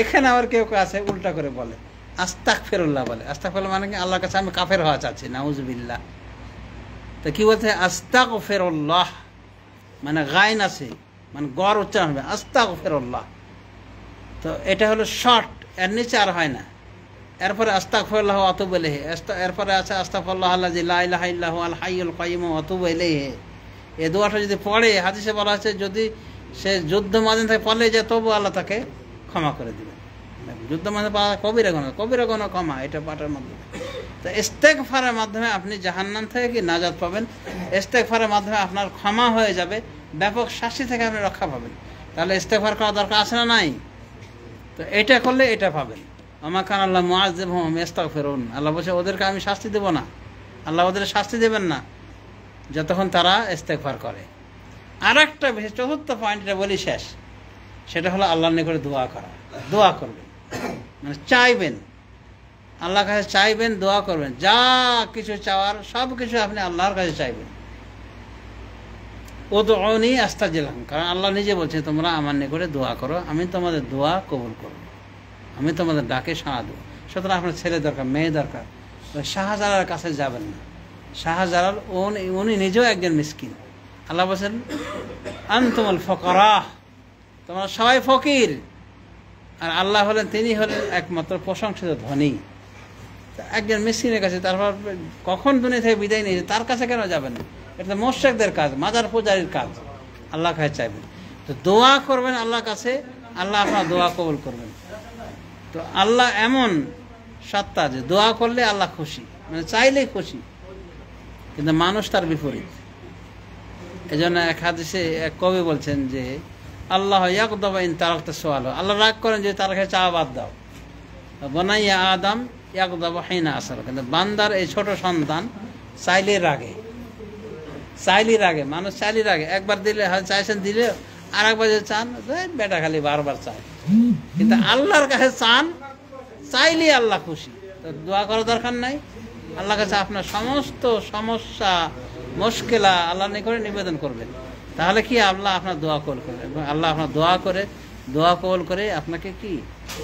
এখানে আবার কেউ আছে উল্টা করে বলে আস্তাগফিরুল্লাহ বলে। আস্তাগফিরুল্লাহ মানে কি আল্লাহর কাছে আমি কাফের হওয়া চাচ্ছি, নাউজুবিল্লাহ। তো কি বলতে আস্তাগফিরুল্লাহ মানে গাইন আছে, মানে গড় উচ্চারণ হবে আস্তাগফিরুল্লাহ। তো এটা হলো শর্ট, এর নিচে আর হয় না। এরপরে আস্তাগফিরুল্লাহ ওয়া আতুবু ইলাইহি, এরপরে আছে আস্তাগফিরুল্লাহ আল্লাযী লা ইলাহা ইল্লা হুয়াল হাইয়ুল কাইয়্যুম ওয়া আতুবু ইলাইহি। এই দোয়াটা যদি পড়ে, হাদিসে বলা আছে যদি সে যুদ্ধ মাঝে থেকে পড়লে যায় তবু আল্লাহ তাকে ক্ষমা করে দিবেন। যুদ্ধ মাঝে পাওয়া কবিরা গুনাহ ক্ষমা, এটা পাঠার মাধ্যমে। তো ইস্তেগফারের মাধ্যমে আপনি জাহান্নাম থেকে কি নাজাত পাবেন, ইস্তেগফারের মাধ্যমে আপনার ক্ষমা হয়ে যাবে, ব্যাপক শাস্তি থেকে আপনি রক্ষা পাবেন। তাহলে ইস্তেগফার করা দরকার আছে না নাই? তো এটা করলে এটা পাবেন। ওমা কান আল্লাহ মুআযযিবহুম ওয়া হুম ইস্তাগফিরুন, আল্লাহ বলছে ওদেরকে আমি শাস্তি দেব না, আল্লাহ ওদের শাস্তি দেবেন না যতক্ষণ তারা ইস্তেগফার করে। আর একটা বিষয়, চতুর্থ পয়েন্টটা বলি শেষ, সেটা হলো আল্লাহর নিকটে দোয়া করা। দোয়া করবেন মানে চাইবেন, আল্লাহর কাছে চাইবেন, দোয়া করবেন, যা কিছু চাওয়ার সব কিছু আপনি আল্লাহর কাছে চাইবেন। উদউনি আস্তাজিব লাকুম, কারণ আল্লাহ নিজে বলছে তোমরা আমার নিকটে দোয়া করো, আমি তোমাদের দোয়া কবুল করব, আমি তোমাদের ডাকে সাড়া দেবো। সুতরাং আপনার ছেলে দরকার, মেয়ে দরকার, শাহজালালের কাছে যাবেন না। শাহজালাল উনি নিজেও একজন মিসকিন। আল্লাহ বলছেন আনতুমুল ফুকারা, তোমরা সবাই ফকির, আর আল্লাহ হলেন, তিনি হলেন একমাত্র প্রশংসিত ধনী। একজন মিসকিনের কাছে, তারপর কখন দুনিয়া থেকে বিদায় নিয়েছে তার কাছে কেন যাবেন? এটা মুশরিকদের কাজ, মাজার পূজারীর কাজ। আল্লাহ কাছে চাইবেন, তো দোয়া করবেন আল্লাহর কাছে, আল্লাহ আপনার দোয়া কবুল করবেন। তো আল্লাহ এমন সত্তা যে দোয়া করলে আল্লাহ খুশি, মানে চাইলেই খুশি, কিন্তু মানুষ তার বিপরীত। এই জন্য এক হাদিসে এক কবি বলছেন যে আল্লাহ ইয়াকদাব ইন তারাকতা সুআল, আল্লাহ রাগ করেন যে তার কাছে চাওয়া বাদ দাও। বনাইয়া আদম ইয়াকদাব হিনা আসর, কিন্তু বান্দার এই ছোট সন্তান চাইলে রাগে, মানুষ চাইলে রাগে। একবার দিলে চাইছেন, দিলে আর একবার যদি চান, বেটা খালি বারবার চায়। কিন্তু আল্লাহর কাছে চান, চাইলে আল্লাহ খুশি। তো দোয়া করার দরকার নাই, আল্লাহর কাছে আপনার সমস্ত সমস্যা মুশকিলা আল্লাহর নিকটে নিবেদন করবেন। তাহলে কি আল্লাহ আপনার দোয়া কবুল করবে, এবং আল্লাহ আপনার দোয়া কবুল করে আপনাকে কি,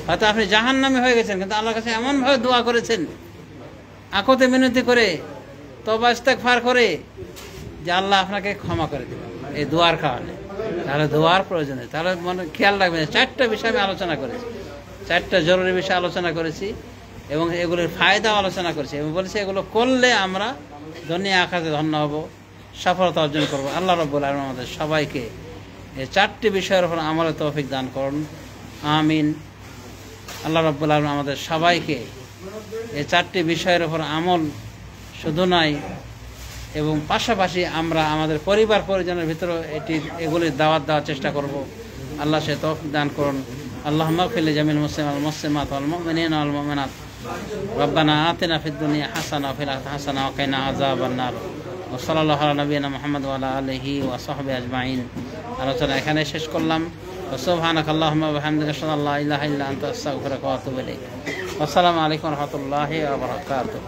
হয়তো আপনি জাহান্নামে হয়ে গেছেন, কিন্তু আল্লাহর কাছে এমনভাবে দোয়া করেছেন, আকতে মিনতি করে, তওবা ইস্তেগফার করে, যে আল্লাহ আপনাকে ক্ষমা করে দেবেন এই দোয়ার কারণে। তাহলে দোয়ার প্রয়োজন নেই। তাহলে মনে খেয়াল রাখবেন, 4টা বিষয় আমি আলোচনা করেছি, 4টা জরুরি বিষয় আলোচনা করেছি। এবং এগুলোর ফায়দা আলোচনা করেছি এবং বলেছি এগুলো করলে আমরা দুনিয়া আখিরাতে ধন্য হব, সফলতা অর্জন করব। আল্লাহ রাব্বুল আলামিন আমাদের সবাইকে এই 4টি বিষয়ের উপর আমলের তৌফিক দান করুন, আমিন। আল্লাহ রাব্বুল আলামিন আমাদের সবাইকে এই 4টি বিষয়ের উপর আমল শুধু নয় এবং পাশাপাশি আমরা আমাদের পরিবার পরিজনের ভিতরে এগুলির দাওয়াত দেওয়ার চেষ্টা করব। আল্লাহ সে তৌফিক দান করুন। আল্লাহুম্মা ইগফির লিজামিল মুসলিমিন ওয়াল মুসলিমাত ওয়াল মুমিনিনা ওয়াল মুমিনাত। রব্বানা আতিনা ফিদ দুনিয়া হাসানাহ ওয়া ফিল আখিরাতি হাসানাহ ওয়া কিনা আযাবান নার। ওয়া সাল্লাল্লাহু আলা নবিয়িনা মুহাম্মদ ওয়া আলা আলিহি ওয়া সাহবিহি আজমাইন। আলোচনা এখানে শেষ করলাম। সুবহানাকা আল্লাহুম্মা ওয়া বিহামদিকা আশহাদু আল্লা ইলাহা ইল্লা আনতা আস্তাগফিরুকা ওয়া আতুবু ইলাইক। আসসালামু আলাইকুম ওয়া রাহমাতুল্লাহি ওয়া বারাকাতুহু।